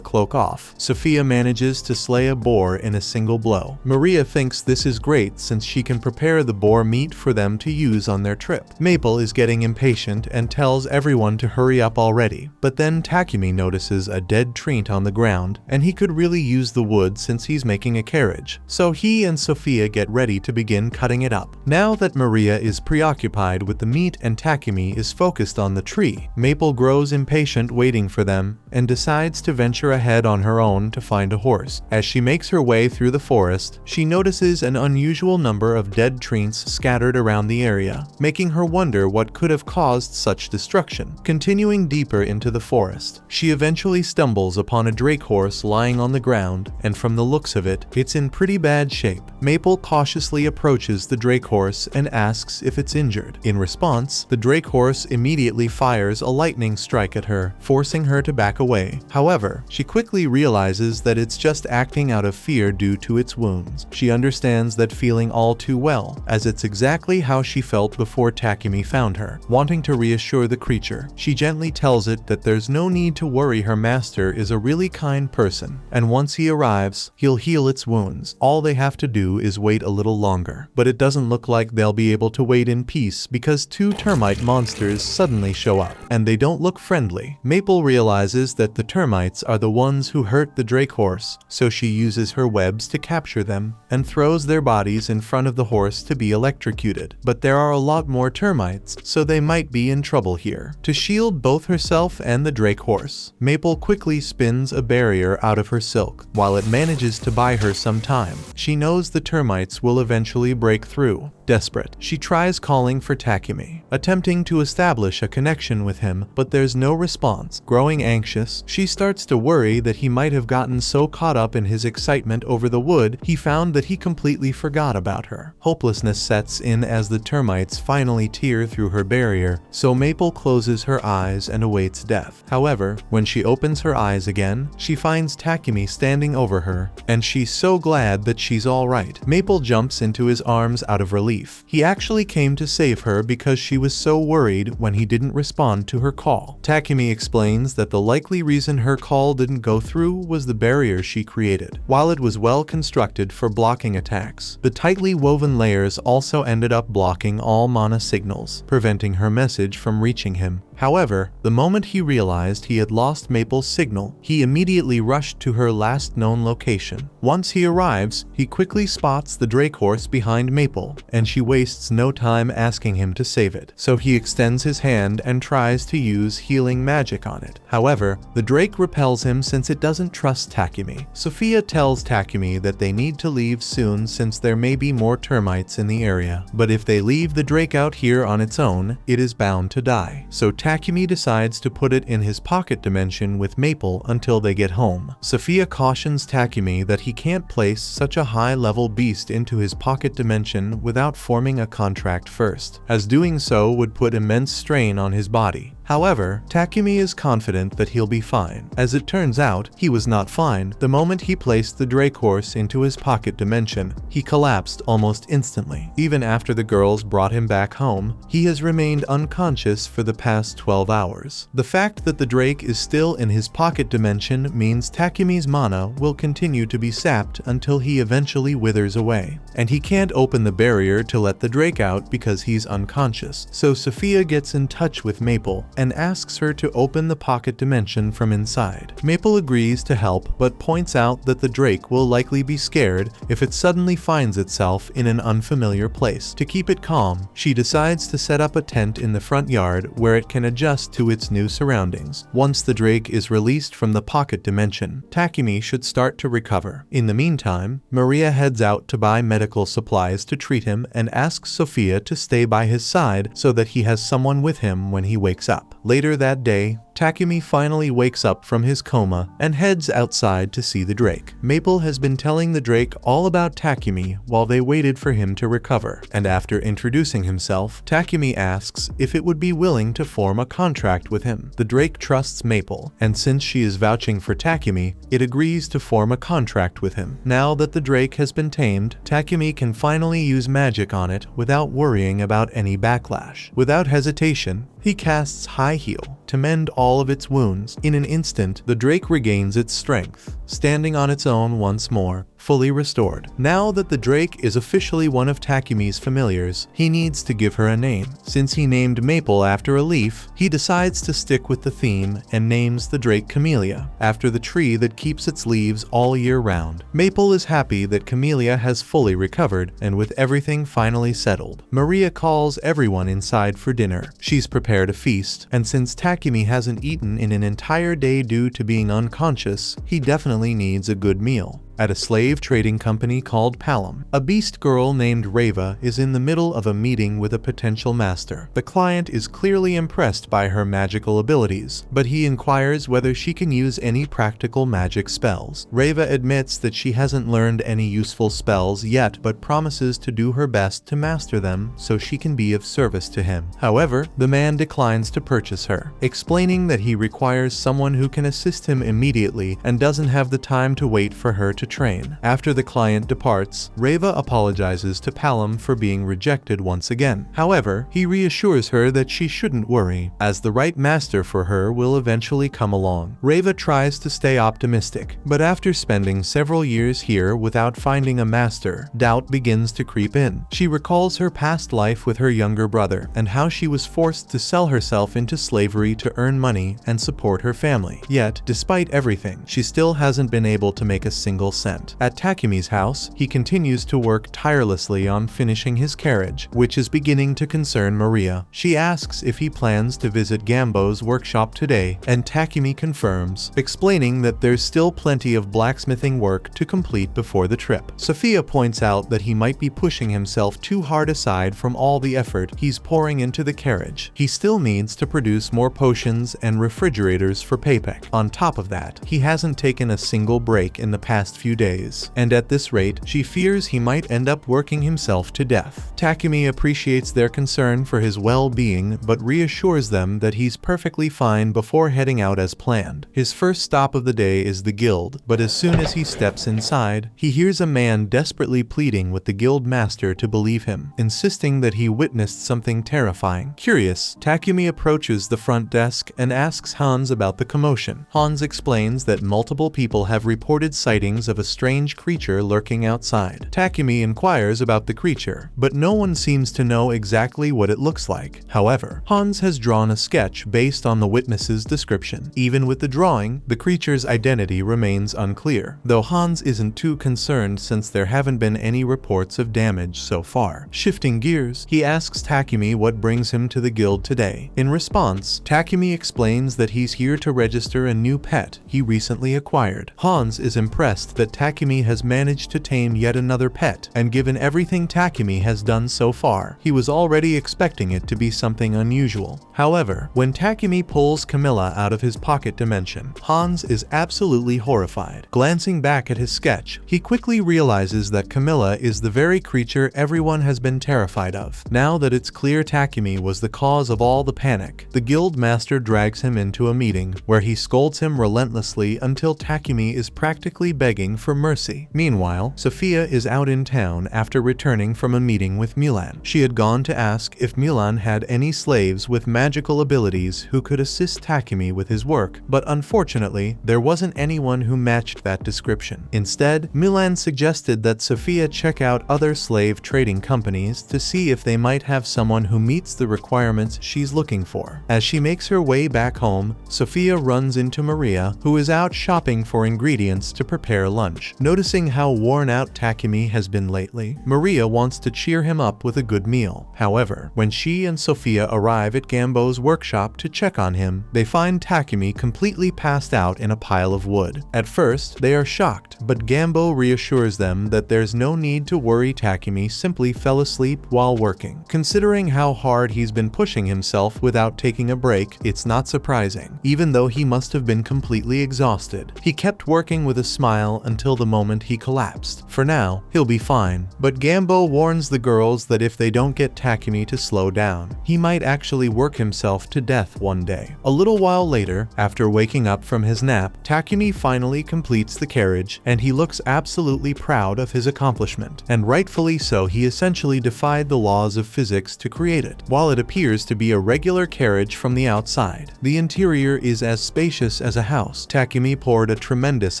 cloak off, Sophia manages to slay a boar in a single blow. Maria thinks this is great since she can prepare the boar meat for them to use on their trip. Maple is getting impatient and tells everyone to hurry up already, but then Takumi notices a dead tree on the ground, and he could really use the wood since he's making a carriage. So he and Sophia get ready to begin cutting it up. Now that Maria is preoccupied with the meat and Takumi is focused on the tree, Maple grows impatient waiting for them and decides to venture ahead on her own to find a horse. As she makes her way through the forest, she notices an unusual number of dead trees scattered around the area, making her wonder what could have caused such destruction. Continuing deeper into the forest, she eventually stumbles upon a drake horse lying on the ground, and from the looks of it, it's in pretty bad shape. Maple cautiously approaches the drake horse and asks if it's injured. In response, the drake horse immediately fires a lightning strike at her, forcing her to back away. However, she quickly realizes that it's just acting out of fear due to its wounds. She understands that feeling all too well, as it's exactly how she felt before Takumi found her. Wanting to reassure the creature, she gently tells it that there's no need to worry, her master is a really kind person, and once he arrives, he'll heal its wounds. All they have to do is wait a little longer. But it doesn't look like they'll be able to wait in peace because two termite monsters suddenly show up, and they don't look friendly. Maple realizes that the termites are the ones who hurt the drake horse, so she uses her webs to capture them and throws their bodies in front of the horse to be electrocuted. But there are a lot more termites, so they might be in trouble here. To shield both herself and the drake horse, Maple quickly spins a barrier out of her silk. While it manages to buy her some time, she knows the termites will eventually break through. Desperate, she tries calling for Takumi, attempting to establish a connection with him, but there's no response. Growing anxious, she starts to worry that he might have gotten so caught up in his excitement over the wood, he found that he completely forgot about her. Hopelessness sets in as the termites finally tear through her barrier, so Maple closes her eyes and awaits death. However, when she opens her eyes again, she finds Takumi standing over her, and she's so glad that she's alright. Maple jumps into his arms out of relief. He actually came to save her because she was so worried when he didn't respond to her call. Takumi explains that the likely reason her call didn't go through was the barrier she created. While it was well constructed for blocking attacks, the tightly woven layers also ended up blocking all mana signals, preventing her message from reaching him. However, the moment he realized he had lost Maple's signal, he immediately rushed to her last known location. Once he arrives, he quickly spots the drake horse behind Maple, and she wastes no time asking him to save it. So he extends his hand and tries to use healing magic on it. However, the drake repels him since it doesn't trust Takumi. Sophia tells Takumi that they need to leave soon since there may be more termites in the area, but if they leave the drake out here on its own, it is bound to die. So Takumi decides to put it in his pocket dimension with Maple until they get home. Sophia cautions Takumi that he can't place such a high-level beast into his pocket dimension without forming a contract first, as doing so would put immense strain on his body. However, Takumi is confident that he'll be fine. As it turns out, he was not fine. The moment he placed the Drake horse into his pocket dimension, he collapsed almost instantly. Even after the girls brought him back home, he has remained unconscious for the past 12 hours. The fact that the Drake is still in his pocket dimension means Takumi's mana will continue to be sapped until he eventually withers away. And he can't open the barrier to let the Drake out because he's unconscious. So Sophia gets in touch with Maple and asks her to open the pocket dimension from inside. Maple agrees to help but points out that the Drake will likely be scared if it suddenly finds itself in an unfamiliar place. To keep it calm, she decides to set up a tent in the front yard where it can adjust to its new surroundings. Once the Drake is released from the pocket dimension, Takumi should start to recover. In the meantime, Maria heads out to buy medical supplies to treat him and asks Sophia to stay by his side so that he has someone with him when he wakes up. Later that day, Takumi finally wakes up from his coma and heads outside to see the Drake. Maple has been telling the Drake all about Takumi while they waited for him to recover, and after introducing himself, Takumi asks if it would be willing to form a contract with him. The Drake trusts Maple, and since she is vouching for Takumi, it agrees to form a contract with him. Now that the Drake has been tamed, Takumi can finally use magic on it without worrying about any backlash. Without hesitation, he casts High Heal to mend all of its wounds. In an instant, the Drake regains its strength, standing on its own once more, fully restored. Now that the Drake is officially one of Takumi's familiars, he needs to give her a name. Since he named Maple after a leaf, he decides to stick with the theme and names the Drake Camellia, after the tree that keeps its leaves all year round. Maple is happy that Camellia has fully recovered, and with everything finally settled, Maria calls everyone inside for dinner. She's prepared a feast, and since Takumi hasn't eaten in an entire day due to being unconscious, he definitely needs a good meal. At a slave trading company called Palom, a beast girl named Reva is in the middle of a meeting with a potential master. The client is clearly impressed by her magical abilities, but he inquires whether she can use any practical magic spells. Reva admits that she hasn't learned any useful spells yet but promises to do her best to master them so she can be of service to him. However, the man declines to purchase her, explaining that he requires someone who can assist him immediately and doesn't have the time to wait for her to train. After the client departs, Reva apologizes to Palom for being rejected once again. However, he reassures her that she shouldn't worry, as the right master for her will eventually come along. Reva tries to stay optimistic, but after spending several years here without finding a master, doubt begins to creep in. She recalls her past life with her younger brother, and how she was forced to sell herself into slavery to earn money and support her family. Yet, despite everything, she still hasn't been able to make a single cent. At Takumi's house, he continues to work tirelessly on finishing his carriage, which is beginning to concern Maria. She asks if he plans to visit Gambo's workshop today, and Takumi confirms, explaining that there's still plenty of blacksmithing work to complete before the trip. Sophia points out that he might be pushing himself too hard aside from all the effort he's pouring into the carriage. He still needs to produce more potions and refrigerators for Paypek. On top of that, he hasn't taken a single break in the past few days, and at this rate, she fears he might end up working himself to death. Takumi appreciates their concern for his well-being, but reassures them that he's perfectly fine before heading out as planned. His first stop of the day is the guild, but as soon as he steps inside, he hears a man desperately pleading with the guild master to believe him, insisting that he witnessed something terrifying. Curious, Takumi approaches the front desk and asks Hans about the commotion. Hans explains that multiple people have reported sightings of a strange creature lurking outside. Takumi inquires about the creature, but no one seems to know exactly what it looks like. However, Hans has drawn a sketch based on the witness's description. Even with the drawing, the creature's identity remains unclear, though Hans isn't too concerned since there haven't been any reports of damage so far. Shifting gears, he asks Takumi what brings him to the guild today. In response, Takumi explains that he's here to register a new pet he recently acquired. Hans is impressed that Takumi has managed to tame yet another pet, and given everything Takumi has done so far, he was already expecting it to be something unusual. However, when Takumi pulls Camilla out of his pocket dimension, Hans is absolutely horrified. Glancing back at his sketch, he quickly realizes that Camilla is the very creature everyone has been terrified of. Now that it's clear Takumi was the cause of all the panic, the guild master drags him into a meeting where he scolds him relentlessly until Takumi is practically begging for mercy. Meanwhile, Sophia is out in town after returning from a meeting with Mulan. She had gone to ask if Mulan had any slaves with magical abilities who could assist Takumi with his work, but unfortunately, there wasn't anyone who matched that description. Instead, Mulan suggested that Sophia check out other slave trading companies to see if they might have someone who meets the requirements she's looking for. As she makes her way back home, Sophia runs into Maria, who is out shopping for ingredients to prepare lunch. Noticing how worn out Takumi has been lately, Maria wants to cheer him up with a good meal. However, when she and Sophia arrive at Gambo's workshop to check on him, they find Takumi completely passed out in a pile of wood. At first, they are shocked, but Gambo reassures them that there's no need to worry. Takumi simply fell asleep while working. Considering how hard he's been pushing himself without taking a break, it's not surprising. Even though he must have been completely exhausted, he kept working with a smile until the moment he collapsed. For now, he'll be fine, but Gambo warns the girls that if they don't get Takumi to slow down, he might actually work himself to death one day. A little while later, after waking up from his nap, Takumi finally completes the carriage, and he looks absolutely proud of his accomplishment. And rightfully so, he essentially defied the laws of physics to create it. While it appears to be a regular carriage from the outside, the interior is as spacious as a house. Takumi poured a tremendous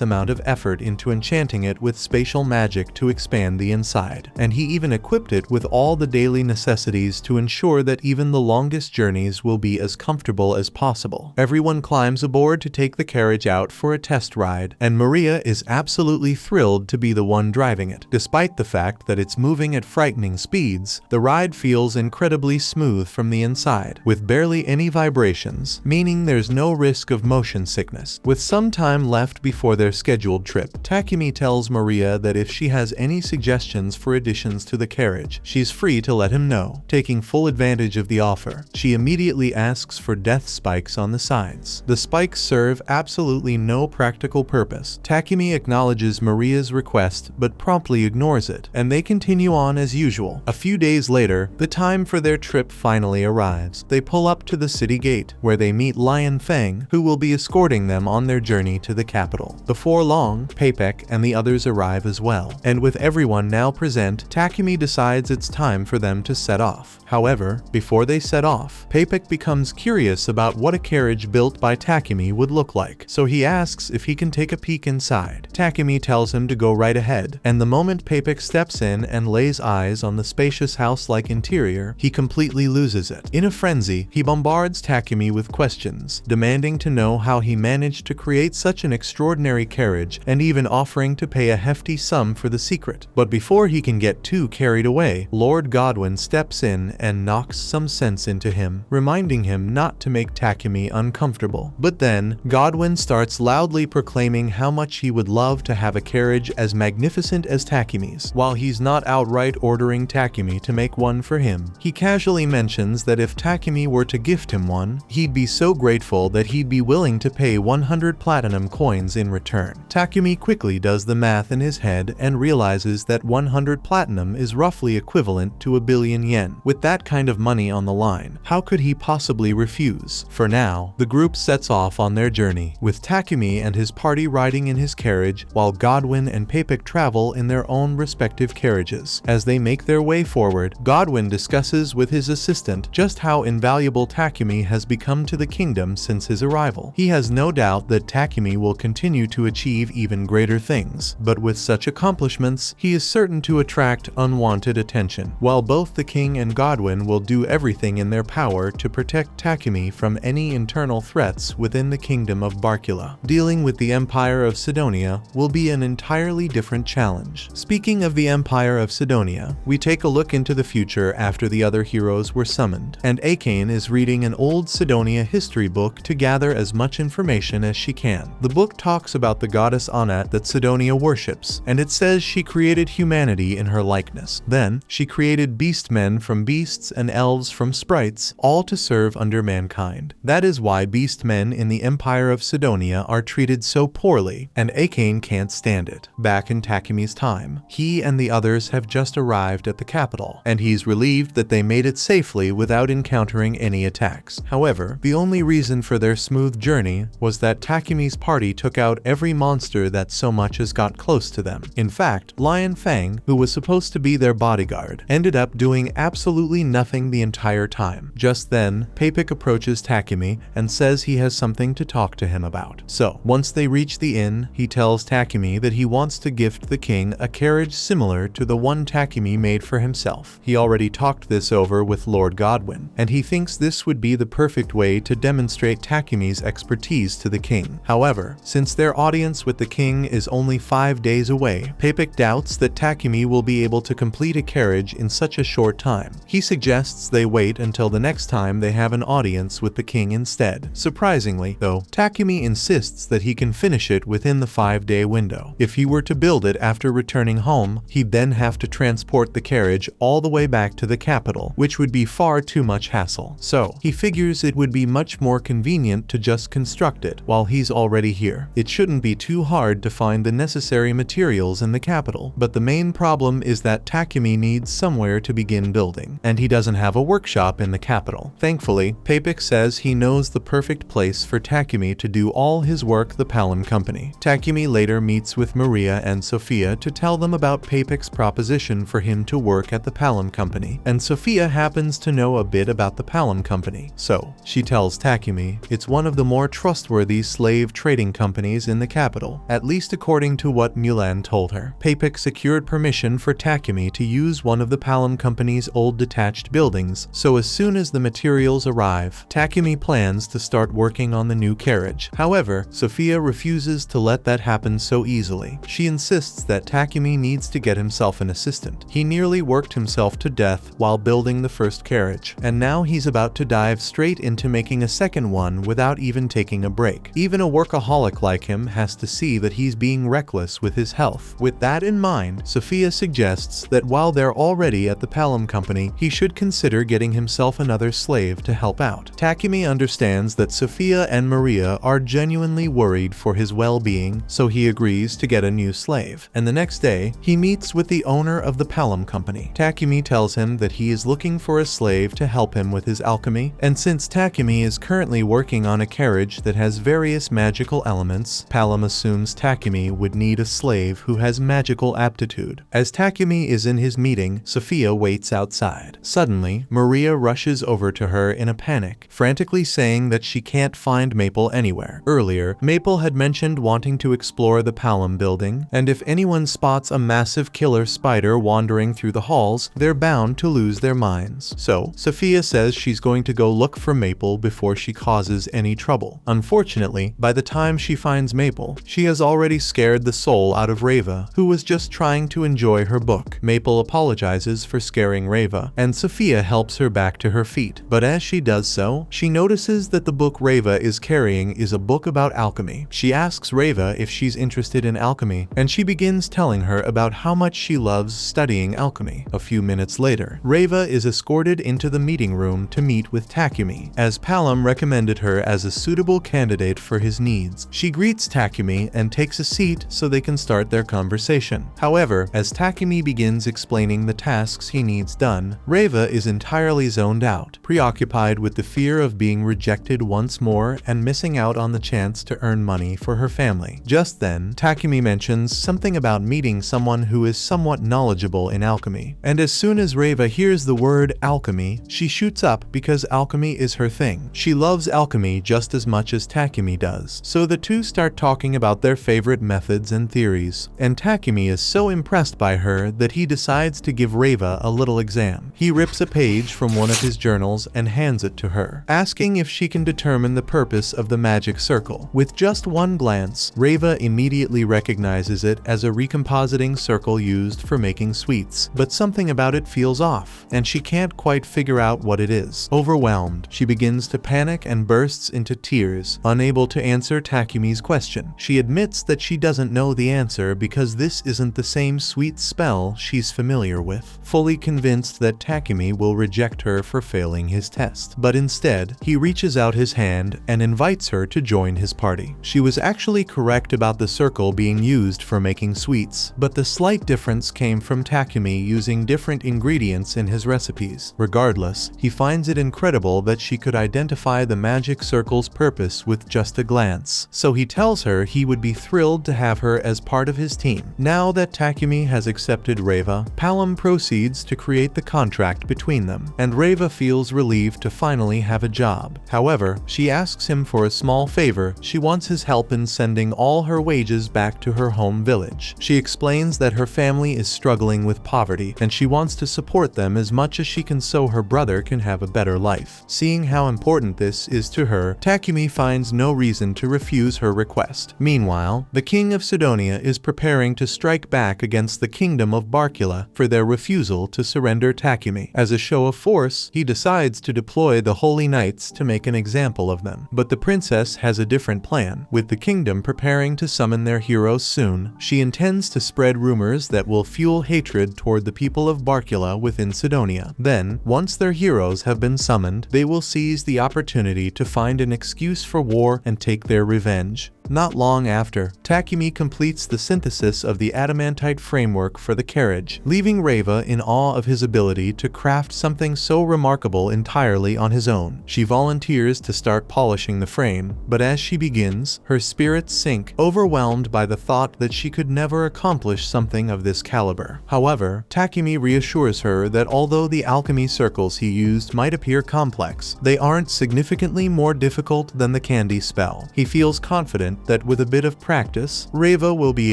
amount of effort into enchanting it with spatial magic to expand the inside, and he even equipped it with all the daily necessities to ensure that even the longest journeys will be as comfortable as possible. Everyone climbs aboard to take the carriage out for a test ride, and Maria is absolutely thrilled to be the one driving it. Despite the fact that it's moving at frightening speeds, the ride feels incredibly smooth from the inside, with barely any vibrations, meaning there's no risk of motion sickness. With some time left before their scheduled trip, Takumi tells Maria that if she has any suggestions for additions to the carriage, she's free to let him know. Taking full advantage of the offer, she immediately asks for death spikes on the sides. The spikes serve absolutely no practical purpose. Takumi acknowledges Maria's request but promptly ignores it, and they continue on as usual. A few days later, the time for their trip finally arrives. They pull up to the city gate, where they meet Lion Feng, who will be escorting them on their journey to the capital. Before long, Papek and the others arrive as well, and with everyone now present, Takumi decides it's time for them to set off. However, before they set off, Papek becomes curious about what a carriage built by Takumi would look like, so he asks if he can take a peek inside. Takumi tells him to go right ahead, and the moment Papek steps in and lays eyes on the spacious house-like interior, he completely loses it. In a frenzy, he bombards Takumi with questions, demanding to know how he managed to create such an extraordinary carriage, and even offering to pay a hefty sum for the secret. But before he can get too carried away, Lord Godwin steps in and knocks some sense into him, reminding him not to make Takumi uncomfortable. But then, Godwin starts loudly proclaiming how much he would love to have a carriage as magnificent as Takumi's. While he's not outright ordering Takumi to make one for him, he casually mentions that if Takumi were to gift him one, he'd be so grateful that he'd be willing to pay 100 platinum coins in return. Takumi quickly does the math in his head and realizes that 100 platinum is roughly equivalent to 1 billion yen. With that kind of money on the line, how could he possibly refuse? For now, the group sets off on their journey, with Takumi and his party riding in his carriage, while Godwin and Papek travel in their own respective carriages. As they make their way forward, Godwin discusses with his assistant just how invaluable Takumi has become to the kingdom since his arrival. He has no doubt that Takumi will continue to achieve even greater things, but with such accomplishments, he is certain to attract unwanted attention. While both the king and Godwin will do everything in their power to protect Takumi from any internal threats within the kingdom of Barkula, dealing with the Empire of Sidonia will be an entirely different challenge. Speaking of the Empire of Sidonia, we take a look into the future after the other heroes were summoned, and Akane is reading an old Sidonia history book to gather as much information as she can. The book talks about the goddess Anat that Sidonia worships, and it says she created humanity in her likeness. Then, she created beastmen from beasts and elves from sprites, all to serve under mankind. That is why beastmen in the Empire of Sidonia are treated so poorly, and Akane can't stand it. Back in Takumi's time, he and the others have just arrived at the capital, and he's relieved that they made it safely without encountering any attacks. However, the only reason for their smooth journey was that Takumi's party took out every monster that so much as got close to them. In fact, Lion Fang, who was supposed to be their bodyguard, ended up doing absolutely nothing the entire time. Just then, Papik approaches Takumi and says he has something to talk to him about. So, once they reach the inn, he tells Takumi that he wants to gift the king a carriage similar to the one Takumi made for himself. He already talked this over with Lord Godwin, and he thinks this would be the perfect way to demonstrate Takumi's expertise to the king. However, since their audience with the king is only 5 days away, Papik doubts that Takumi will be able to complete a carriage in such a short time. He suggests they wait until the next time they have an audience with the king instead. Surprisingly, though, Takumi insists that he can finish it within the 5-day window. If he were to build it after returning home, he'd then have to transport the carriage all the way back to the capital, which would be far too much hassle. So, he figures it would be much more convenient to just construct it while he's already here. It shouldn't be too hard to find the necessary materials in the capital, but the main problem is that Takumi needs somewhere to begin building, and he doesn't have a workshop in the capital. Thankfully, Papik says he knows the perfect place for Takumi to do all his work, the Palm Company. Takumi later meets with Maria and Sophia to tell them about Papik's proposition for him to work at the Palm Company, and Sophia happens to know a bit about the Palm Company. So, she tells Takumi it's one of the more trustworthy slave trading companies in the capital, at least according to what Mulan told her. Papik secured permission for Takumi to use one of the Palm Company's old detached buildings, so as soon as the materials arrive, Takumi plans to start working on the new carriage. However, Sophia refuses to let that happen so easily. She insists that Takumi needs to get himself an assistant. He nearly worked himself to death while building the first carriage, and now he's about to dive straight into making a second one without even taking a break. Even a workaholic like him has to see that he's being reckless with his health. With that in mind, Sophia suggests that while they're already at the Palm Company, he should consider getting himself another slave to help out. Takumi understands that Sophia and Maria are genuinely worried for his well-being, so he agrees to get a new slave. And the next day, he meets with the owner of the Palm Company. Takumi tells him that he is looking for a slave to help him with his alchemy, and since Takumi is currently working on a carriage that has various magical elements, Palm assumes Takumi would need a slave who has magical aptitude. As Takumi is in his meeting, Sophia waits outside. Suddenly, Maria rushes over to her in a panic, frantically saying that she can't find Maple anywhere. Earlier, Maple had mentioned wanting to explore the Palm building, and if anyone spots a massive killer spider wandering through the halls, they're bound to lose their minds. So, Sophia says she's going to go look for Maple before she causes any trouble. Unfortunately, by the time she finds Maple, she has already scared the soul out of Reva, who was just trying to enjoy her book. Maple apologizes for scaring Reva, and Sophia helps her back to her feet. But as she does so, she notices that the book Reva is carrying is a book about alchemy. She asks Reva if she's interested in alchemy, and she begins telling her about how much she loves studying alchemy. A few minutes later, Reva is escorted into the meeting room to meet with Takumi, as Palm recommended her as a suitable candidate for his needs. She greets Takumi and takes a seat so they can start their conversation. However, as Takumi begins explaining the tasks he needs done, Reva is entirely zoned out, preoccupied with the fear of being rejected once more and missing out on the chance to earn money for her family. Just then, Takumi mentions something about meeting someone who is somewhat knowledgeable in alchemy, and as soon as Reva hears the word alchemy, she shoots up because alchemy is her thing. She loves alchemy just as much as Takumi does, so the two start talking about their favorite methods and theories, and Takumi is so impressed by her that he decides to give Reva a little exam. He rips a page from one of his journals and hands it to her, asking if she can determine the purpose of the magic circle. With just one glance, Reva immediately recognizes it as a recompositing circle used for making sweets, but something about it feels off, and she can't quite figure out what it is. Overwhelmed, she begins to panic and bursts into tears, unable to answer Takumi's question. She admits that that she doesn't know the answer because this isn't the same sweet spell she's familiar with, fully convinced that Takumi will reject her for failing his test. But instead, he reaches out his hand and invites her to join his party. She was actually correct about the circle being used for making sweets, but the slight difference came from Takumi using different ingredients in his recipes. Regardless, he finds it incredible that she could identify the magic circle's purpose with just a glance, so he tells her he would be thrilled to have her as part of his team. Now that Takumi has accepted Reva, Palom proceeds to create the contract between them, and Reva feels relieved to finally have a job. However, she asks him for a small favor. She wants his help in sending all her wages back to her home village. She explains that her family is struggling with poverty, and she wants to support them as much as she can so her brother can have a better life. Seeing how important this is to her, Takumi finds no reason to refuse her request. Meanwhile, the king of Sidonia is preparing to strike back against the kingdom of Barkula for their refusal to surrender Takumi. As a show of force, he decides to deploy the Holy Knights to make an example of them. But the princess has a different plan. With the kingdom preparing to summon their heroes soon, she intends to spread rumors that will fuel hatred toward the people of Barkula within Sidonia. Then, once their heroes have been summoned, they will seize the opportunity to find an excuse for war and take their revenge. Not long after, Takumi completes the synthesis of the adamantite framework for the carriage, leaving Reva in awe of his ability to craft something so remarkable entirely on his own. She volunteers to start polishing the frame, but as she begins, her spirits sink, overwhelmed by the thought that she could never accomplish something of this caliber. However, Takumi reassures her that although the alchemy circles he used might appear complex, they aren't significantly more difficult than the candy spell. He feels confident that with a bit of practice, Reva will be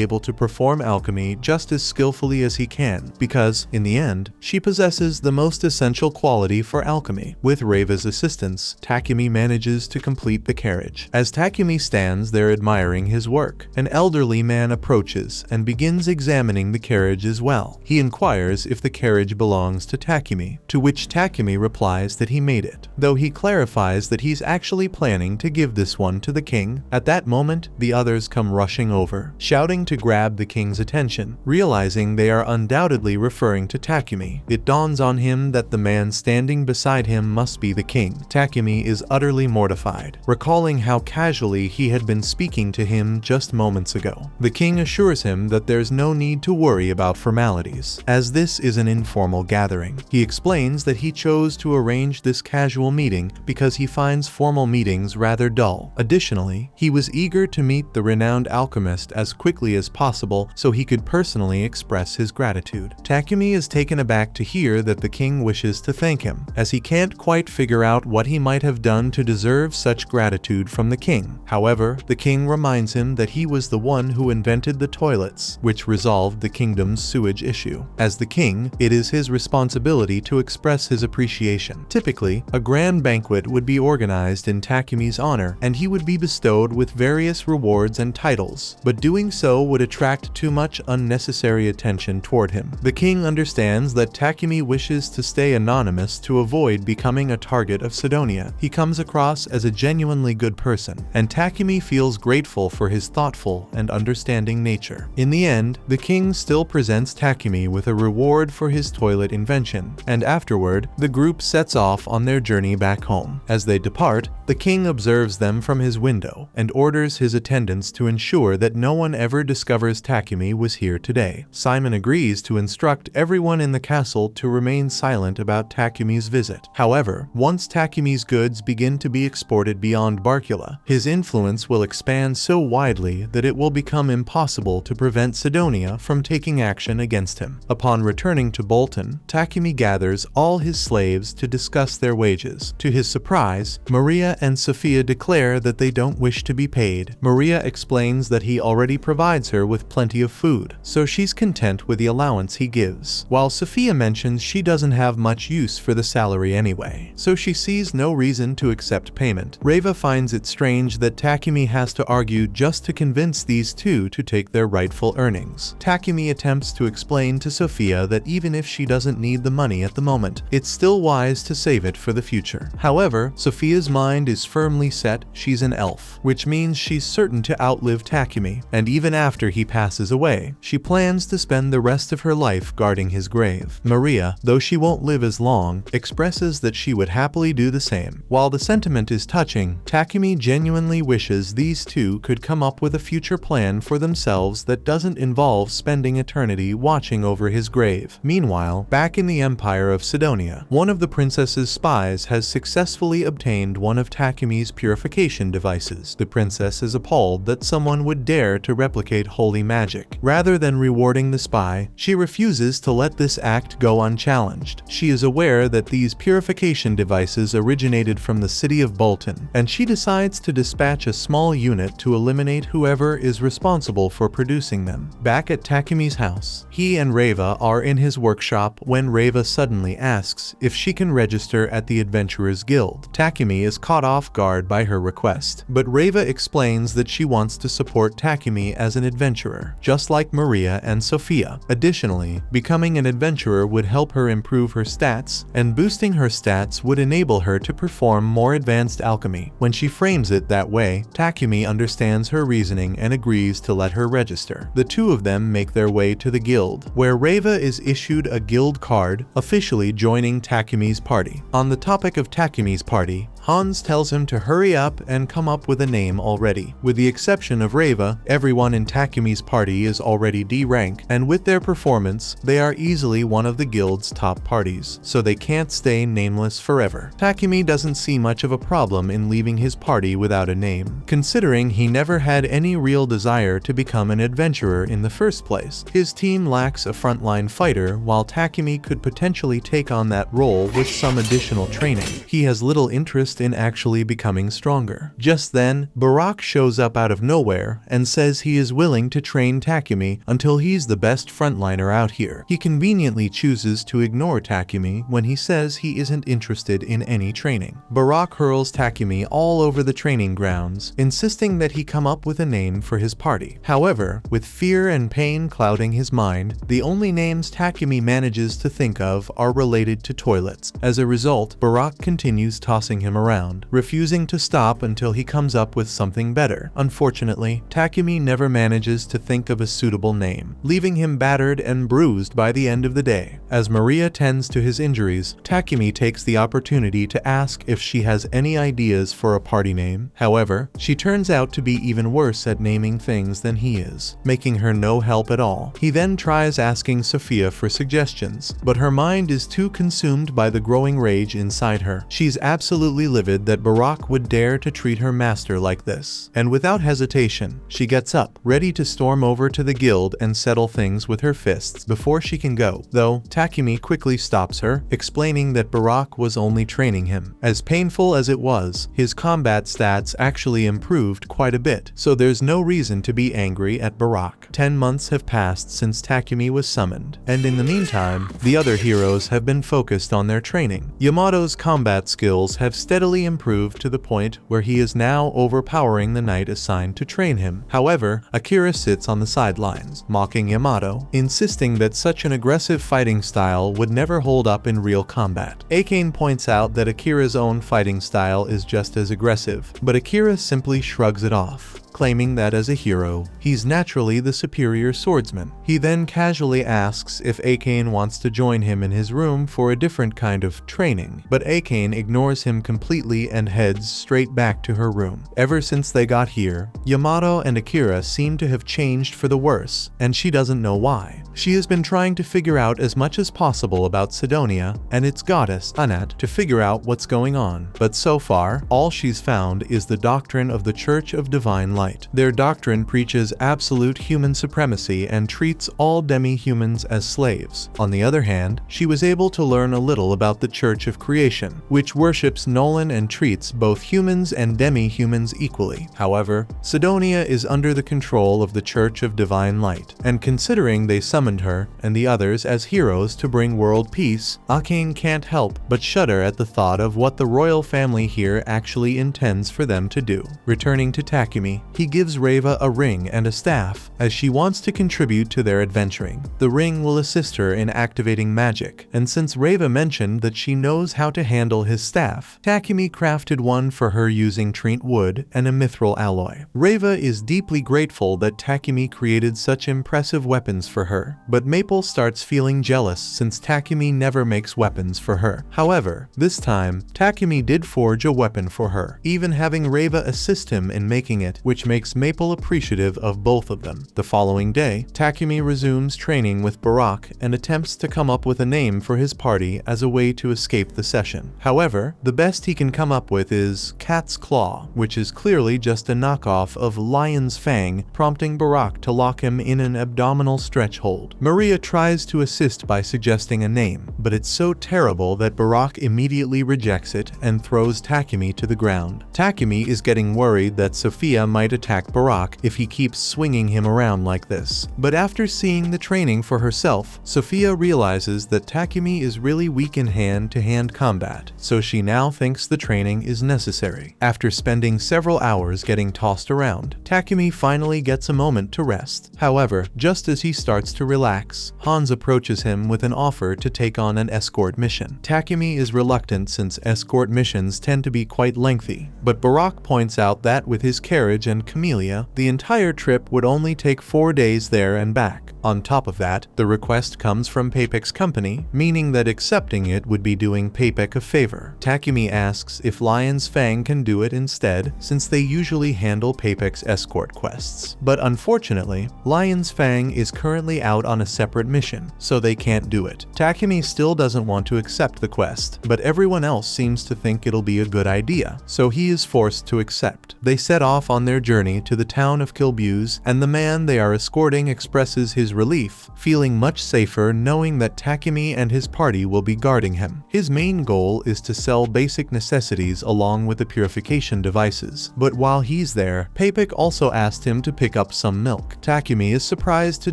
able to perform alchemy just as skillfully as he can, because, in the end, she possesses the most essential quality for alchemy. With Reva's assistance, Takumi manages to complete the carriage. As Takumi stands there admiring his work, an elderly man approaches and begins examining the carriage as well. He inquires if the carriage belongs to Takumi, to which Takumi replies that he made it, though he clarifies that he's actually planning to give this one to the king. At that moment, the others come rushing over, shouting to grab the king's attention. Realizing they are undoubtedly referring to Takumi, it dawns on him that the man standing beside him must be the king. Takumi is utterly mortified, recalling how casually he had been speaking to him just moments ago. The king assures him that there's no need to worry about formalities, as this is an informal gathering. He explains that he chose to arrange this casual meeting because he finds formal meetings rather dull. Additionally, he was eager to meet the renowned alchemist as quickly as possible so he could personally express his gratitude. Takumi is taken aback to hear that the king wishes to thank him, as he can't quite figure out what he might have done to deserve such gratitude from the king. However, the king reminds him that he was the one who invented the toilets, which resolved the kingdom's sewage issue. As the king, it is his responsibility to express his appreciation. Typically, a grand banquet would be organized in Takumi's honor, and he would be bestowed with various rewards and titles, but doing so would attract too much unnecessary attention toward him. The king understands that Takumi wishes to stay anonymous to avoid becoming a target of Sidonia. He comes across as a genuinely good person, and Takumi feels grateful for his thoughtful and understanding nature. In the end, the king still presents Takumi with a reward for his toilet invention, and afterward, the group sets off on their journey back home. As they depart, the king observes them from his window and orders his attendants to ensure that no one ever discovers Takumi was here today. Simon agrees to instruct everyone in the castle to remain silent about Takumi's visit. However, once Takumi's goods begin to be exported beyond Barkula, his influence will expand so widely that it will become impossible to prevent Sidonia from taking action against him. Upon returning to Bolton, Takumi gathers all his slaves to discuss their wages. To his surprise, Maria and Sophia declare that they don't wish to be paid. Maria explains that he already provides her with plenty of food, so she's content with the allowance he gives, while Sophia mentions she doesn't have much use for the salary anyway, so she sees no reason to accept payment. Reva finds it strange that Takumi has to argue just to convince these two to take their rightful earnings. Takumi attempts to explain to Sophia that even if she doesn't need the money at the moment, it's still wise to save it for the future. However, Sophia's mind is firmly set. She's an elf, which means she's she's certain to outlive Takumi, and even after he passes away, she plans to spend the rest of her life guarding his grave. Maria, though she won't live as long, expresses that she would happily do the same. While the sentiment is touching, Takumi genuinely wishes these two could come up with a future plan for themselves that doesn't involve spending eternity watching over his grave. Meanwhile, back in the Empire of Sidonia, one of the princess's spies has successfully obtained one of Takumi's purification devices. The princess is appalled that someone would dare to replicate holy magic. Rather than rewarding the spy, she refuses to let this act go unchallenged. She is aware that these purification devices originated from the city of Bolton, and she decides to dispatch a small unit to eliminate whoever is responsible for producing them. Back at Takumi's house, he and Reva are in his workshop when Reva suddenly asks if she can register at the Adventurers Guild. Takumi is caught off guard by her request, but Reva explains that she wants to support Takumi as an adventurer, just like Maria and Sophia. Additionally, becoming an adventurer would help her improve her stats, and boosting her stats would enable her to perform more advanced alchemy. When she frames it that way, Takumi understands her reasoning and agrees to let her register. The two of them make their way to the guild, where Reva is issued a guild card, officially joining Takumi's party. On the topic of Takumi's party, Hans tells him to hurry up and come up with a name already. With the exception of Reva, everyone in Takumi's party is already D rank, and with their performance, they are easily one of the guild's top parties, so they can't stay nameless forever. Takumi doesn't see much of a problem in leaving his party without a name, considering he never had any real desire to become an adventurer in the first place. His team lacks a frontline fighter, while Takumi could potentially take on that role with some additional training. He has little interest in actually becoming stronger. Just then, Barak shows up out of nowhere and says he is willing to train Takumi until he's the best frontliner out here. He conveniently chooses to ignore Takumi when he says he isn't interested in any training. Barak hurls Takumi all over the training grounds, insisting that he come up with a name for his party. However, with fear and pain clouding his mind, the only names Takumi manages to think of are related to toilets. As a result, Barak continues tossing him around, refusing to stop until he comes up with something better. Unfortunately, Takumi never manages to think of a suitable name, leaving him battered and bruised by the end of the day. As Maria tends to his injuries, Takumi takes the opportunity to ask if she has any ideas for a party name. However, she turns out to be even worse at naming things than he is, making her no help at all. He then tries asking Sophia for suggestions, but her mind is too consumed by the growing rage inside her. She's absolutely livid that Barak would dare to treat her master like this, and without hesitation, she gets up, ready to storm over to the guild and settle things with her fists before she can go, though Takumi quickly stops her, explaining that Barak was only training him. As painful as it was, his combat stats actually improved quite a bit, so there's no reason to be angry at Barak. 10 months have passed since Takumi was summoned, and in the meantime, the other heroes have been focused on their training. Yamato's combat skills have steadily improved to the point where he is now overpowering the knight assigned to train him. However, Akira sits on the sidelines, mocking Yamato, insisting that such an aggressive fighting style would never hold up in real combat. Akane points out that Akira's own fighting style is just as aggressive, but Akira simply shrugs it off, claiming that as a hero, he's naturally the superior swordsman. He then casually asks if Akane wants to join him in his room for a different kind of training, but Akane ignores him completely and heads straight back to her room. Ever since they got here, Yamato and Akira seem to have changed for the worse, and she doesn't know why. She has been trying to figure out as much as possible about Sidonia and its goddess, Anat, to figure out what's going on, but so far, all she's found is the doctrine of the Church of Divine Light. Their doctrine preaches absolute human supremacy and treats all demi-humans as slaves. On the other hand, she was able to learn a little about the Church of Creation, which worships Nolan and treats both humans and demi-humans equally. However, Sidonia is under the control of the Church of Divine Light, and considering they summoned her and the others as heroes to bring world peace, Akane can't help but shudder at the thought of what the royal family here actually intends for them to do. Returning to Takumi, he gives Reva a ring and a staff, as she wants to contribute to their adventuring. The ring will assist her in activating magic, and since Reva mentioned that she knows how to handle his staff, Takumi crafted one for her using trient wood and a mithril alloy. Reva is deeply grateful that Takumi created such impressive weapons for her, but Maple starts feeling jealous since Takumi never makes weapons for her. However, this time, Takumi did forge a weapon for her, even having Reva assist him in making it, which makes Maple appreciative of both of them. The following day, Takumi resumes training with Barak and attempts to come up with a name for his party as a way to escape the session. However, the best he can come up with is Cat's Claw, which is clearly just a knockoff of Lion's Fang, prompting Barak to lock him in an abdominal stretch hold. Maria tries to assist by suggesting a name, but it's so terrible that Barak immediately rejects it and throws Takumi to the ground. Takumi is getting worried that Sophia might attack Barak if he keeps swinging him around like this. But after seeing the training for herself, Sophia realizes that Takumi is really weak in hand-to-hand combat, so she now thinks the training is necessary. After spending several hours getting tossed around, Takumi finally gets a moment to rest. However, just as he starts to relax, Hans approaches him with an offer to take on an escort mission. Takumi is reluctant since escort missions tend to be quite lengthy, but Barak points out that with his carriage and Camellia, the entire trip would only take 4 days there and back. On top of that, the request comes from Papek's company, meaning that accepting it would be doing Papek a favor. Takumi asks if Lion's Fang can do it instead, since they usually handle Papek's escort quests. But unfortunately, Lion's Fang is currently out on a separate mission, so they can't do it. Takumi still doesn't want to accept the quest, but everyone else seems to think it'll be a good idea, so he is forced to accept. They set off on their journey to the town of Kilbuse, and the man they are escorting expresses his relief, feeling much safer knowing that Takumi and his party will be guarding him. His main goal is to sell basic necessities along with the purification devices, but while he's there, Papek also asked him to pick up some milk. Takumi is surprised to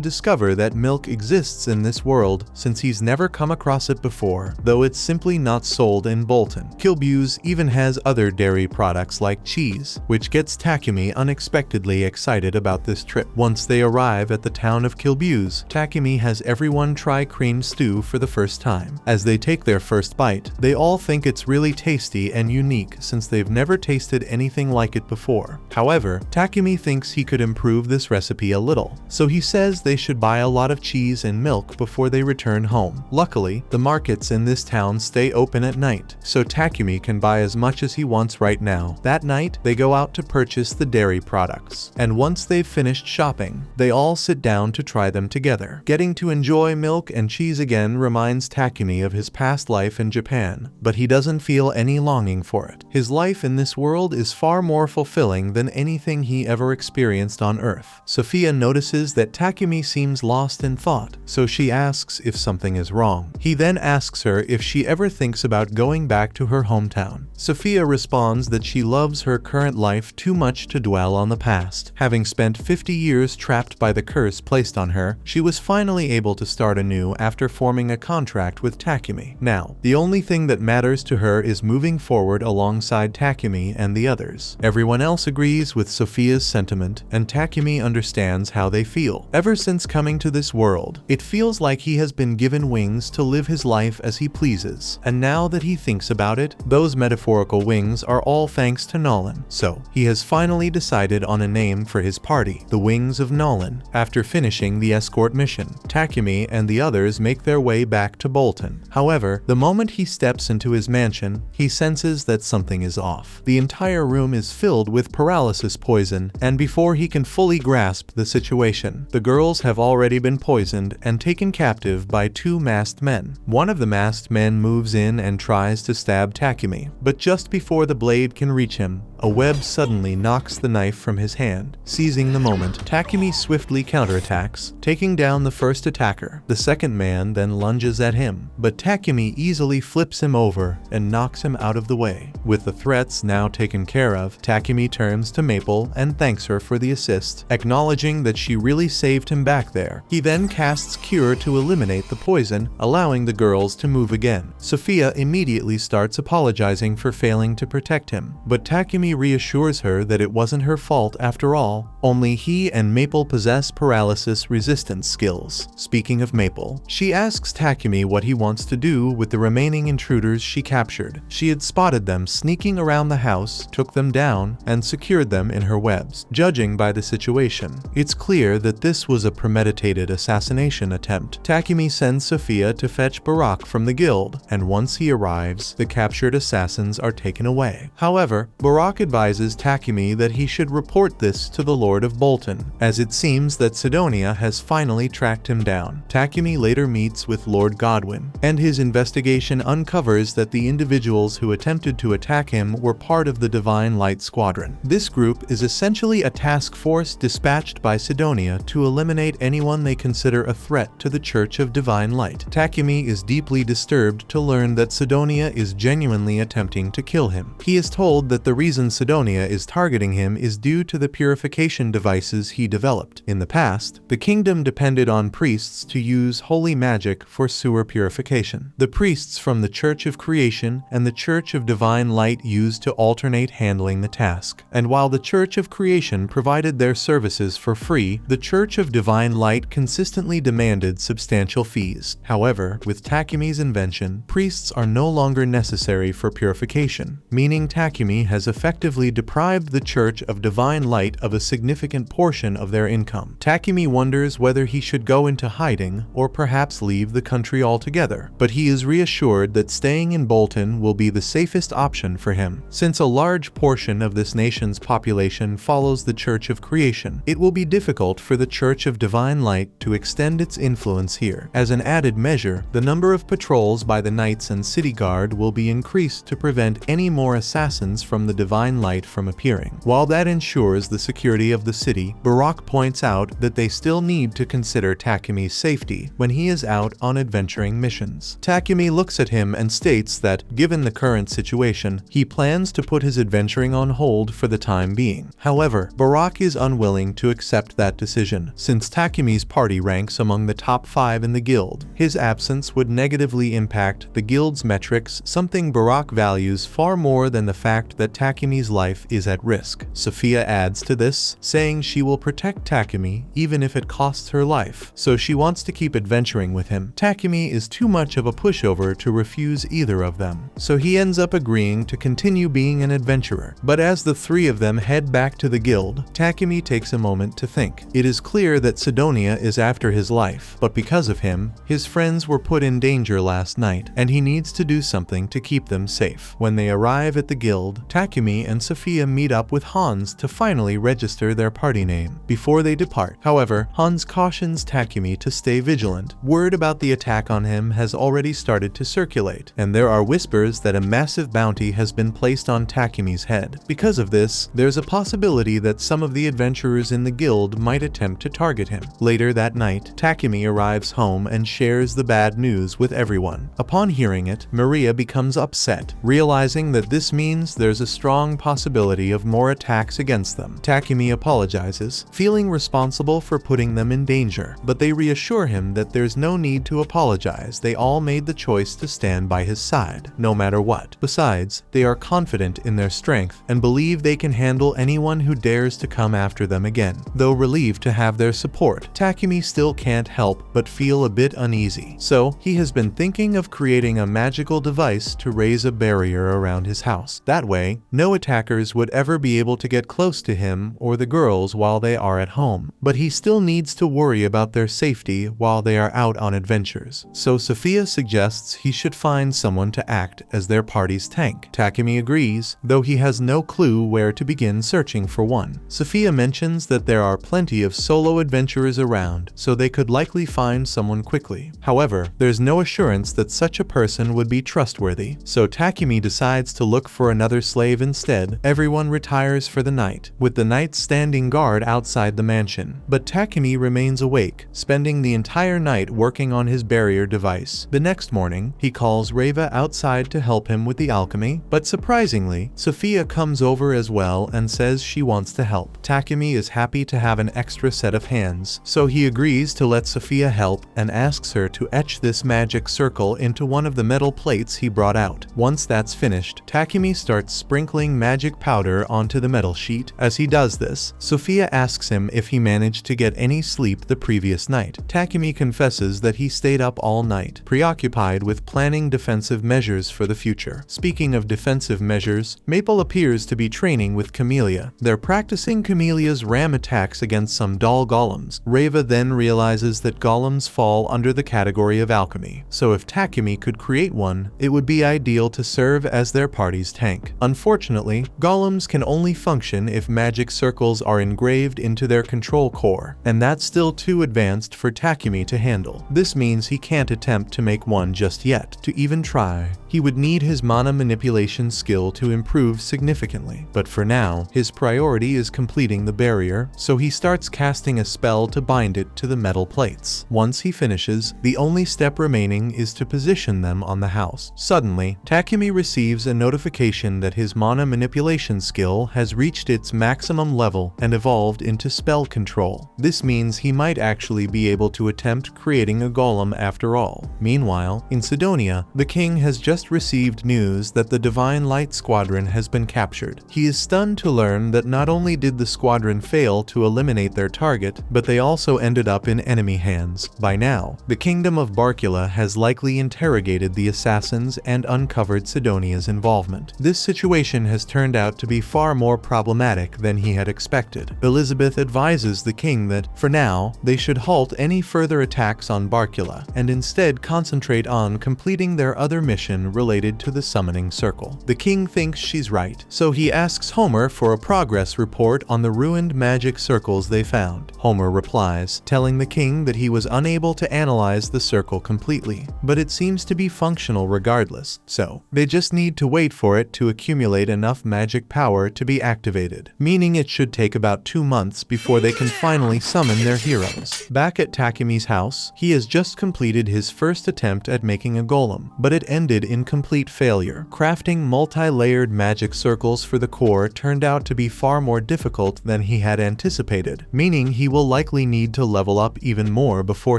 discover that milk exists in this world since he's never come across it before, though it's simply not sold in Bolton. Kilbuse even has other dairy products like cheese, which gets Takumi unexpectedly excited about this trip. Once they arrive at the town of Kilbuse, Takumi has everyone try cream stew for the first time. As they take their first bite, they all think it's really tasty and unique since they've never tasted anything like it before. However, Takumi thinks he could improve this recipe a little, so he says they should buy a lot of cheese and milk before they return home. Luckily, the markets in this town stay open at night, so Takumi can buy as much as he wants right now. That night, they go out to purchase the dairy products, and once they've finished shopping, they all sit down to try them together. Getting to enjoy milk and cheese again reminds Takumi of his past life in Japan, but he doesn't feel any longing for it. His life in this world is far more fulfilling than anything he ever experienced on Earth. Sophia notices that Takumi seems lost in thought, so she asks if something is wrong. He then asks her if she ever thinks about going back to her hometown. Sophia responds that she loves her current life too much to dwell on the past. Having spent 50 years trapped by the curse placed on her, she was finally able to start anew after forming a contract with Takumi. Now, the only thing that matters to her is moving forward alongside Takumi and the others. Everyone else agrees with Sophia's sentiment, and Takumi understands how they feel. Ever since coming to this world, it feels like he has been given wings to live his life as he pleases, and now that he thinks about it, those metaphorical wings are all thanks to Nolan. So, he has finally decided on a name for his party, the Wings of Nolan. After finishing the escort mission, Takumi and the others make their way back to Bolton. However, the moment he steps into his mansion, he senses that something is off. The entire room is filled with paralysis poison, and before he can fully grasp the situation, the girls have already been poisoned and taken captive by 2 masked men. One of the masked men moves in and tries to stab Takumi, but just before the blade can reach him, a web suddenly knocks the knife from his hand. Seizing the moment, Takumi swiftly counterattacks, taking down the first attacker. The second man then lunges at him, but Takumi easily flips him over and knocks him out of the way. With the threats now taken care of, Takumi turns to Maple and thanks her for the assist, acknowledging that she really saved him back there. He then casts Cure to eliminate the poison, allowing the girls to move again. Sophia immediately starts apologizing for failing to protect him, but Takumi reassures her that it wasn't her fault after all. Only he and Maple possess paralysis resistance skills. Speaking of Maple, she asks Takumi what he wants to do with the remaining intruders she captured. She had spotted them sneaking around the house, took them down, and secured them in her webs. Judging by the situation, it's clear that this was a premeditated assassination attempt. Takumi sends Sophia to fetch Barak from the guild, and once he arrives, the captured assassins are taken away. However, Barak advises Takumi that he should report this to the Lord of Bolton, as it seems that Sidonia has finally tracked him down. Takumi later meets with Lord Godwin, and his investigation uncovers that the individuals who attempted to attack him were part of the Divine Light Squadron. This group is essentially a task force dispatched by Sidonia to eliminate anyone they consider a threat to the Church of Divine Light. Takumi is deeply disturbed to learn that Sidonia is genuinely attempting to kill him. He is told that the reason Sidonia is targeting him is due to the purification devices he developed. In the past, the kingdom depended on priests to use holy magic for sewer purification. The priests from the Church of Creation and the Church of Divine Light used to alternate handling the task. And while the Church of Creation provided their services for free, the Church of Divine Light consistently demanded substantial fees. However, with Takumi's invention, priests are no longer necessary for purification, meaning Takumi has effectively deprived the Church of Divine Light of a significant portion of their income. Takumi wonders whether he should go into hiding or perhaps leave the country altogether, but he is reassured that staying in Bolton will be the safest option for him. Since a large portion of this nation's population follows the Church of Creation, it will be difficult for the Church of Divine Light to extend its influence here. As an added measure, the number of patrols by the Knights and City Guard will be increased to prevent any more assassins from the Divine Light from appearing. While that ensures the security of the city, Barak points out that they still need to consider Takumi's safety when he is out on adventuring missions. Takumi looks at him and states that, given the current situation, he plans to put his adventuring on hold for the time being. However, Barak is unwilling to accept that decision, since Takumi's party ranks among the top 5 in the guild. His absence would negatively impact the guild's metrics, something Barak values far more than the fact that Takumi's life is at risk. Sophia adds to this, saying she will protect Takumi even if it costs her life, so she wants to keep adventuring with him. Takumi is too much of a pushover to refuse either of them, so he ends up agreeing to continue being an adventurer. But as the three of them head back to the guild, Takumi takes a moment to think. It is clear that Sidonia is after his life, but because of him, his friends were put in danger last night, and he needs to do something to keep them safe. When they arrive at the guild, Takumi and Sophia meet up with Hans to finally register their party name before they depart. However, Hans cautions Takumi to stay vigilant. Word about the attack on him has already started to circulate, and there are whispers that a massive bounty has been placed on Takumi's head. Because of this, there's a possibility that some of the adventurers in the guild might attempt to target him. Later that night, Takumi arrives home and shares the bad news with everyone. Upon hearing it, Maria becomes upset, realizing that this means there's a strong possibility of more attacks against them. Takumi apologizes, feeling responsible for putting them in danger, but they reassure him that there's no need to apologize. They all made the choice to stand by his side, no matter what. Besides, they are confident in their strength and believe they can handle anyone who dares to come after them again. Though relieved to have their support, Takumi still can't help but feel a bit uneasy. So, he has been thinking of creating a magical device to raise a barrier around his house. That way, no attackers would ever be able to get close to him or the girls while they are at home. But he still needs to worry about their safety while they are out on adventures. So Sophia suggests he should find someone to act as their party's tank. Takumi agrees, though he has no clue where to begin searching for one. Sophia mentions that there are plenty of solo adventurers around, so they could likely find someone quickly. However, there's no assurance that such a person would be trustworthy, so Takumi decides to look for another slave instead. Everyone retires for the night, with the knights standing guard outside the mansion. But Takumi remains awake, spending the entire night working on his barrier device. The next morning, he calls Reva outside to help him with the alchemy, but surprisingly, Sophia comes over as well and says she wants to help. Takumi is happy to have an extra set of hands, so he agrees to let Sophia help and asks her to etch this magic circle into one of the metal plates he brought out. Once that's finished, Takumi starts sprinkling spraying magic powder onto the metal sheet. As he does this, Sophia asks him if he managed to get any sleep the previous night. Takumi confesses that he stayed up all night, preoccupied with planning defensive measures for the future. Speaking of defensive measures, Maple appears to be training with Camellia. They're practicing Camelia's ram attacks against some doll golems. Reva then realizes that golems fall under the category of alchemy, so if Takumi could create one, it would be ideal to serve as their party's tank. Unfortunately, golems can only function if magic circles are engraved into their control core, and that's still too advanced for Takumi to handle. This means he can't attempt to make one just yet. To even try, he would need his mana manipulation skill to improve significantly. But for now, his priority is completing the barrier, so he starts casting a spell to bind it to the metal plates. Once he finishes, the only step remaining is to position them on the house. Suddenly, Takumi receives a notification that his mana manipulation skill has reached its maximum level and evolved into spell control. This means he might actually be able to attempt creating a golem after all. Meanwhile, in Sidonia, the king has just received news that the Divine Light Squadron has been captured. He is stunned to learn that not only did the squadron fail to eliminate their target, but they also ended up in enemy hands. By now, the kingdom of Barcula has likely interrogated the assassins and uncovered Sidonia's involvement. This situation has turned out to be far more problematic than he had expected. Elizabeth advises the king that, for now, they should halt any further attacks on Barcula and instead concentrate on completing their other mission related to the summoning circle. The king thinks she's right, so he asks Homer for a progress report on the ruined magic circles they found. Homer replies, telling the king that he was unable to analyze the circle completely, but it seems to be functional regardless, so they just need to wait for it to accumulate enough magic power to be activated, meaning it should take about 2 months before they can finally summon their heroes. Back at Takumi's house, he has just completed his first attempt at making a golem, but it ended in complete failure. Crafting multi-layered magic circles for the core turned out to be far more difficult than he had anticipated, meaning he will likely need to level up even more before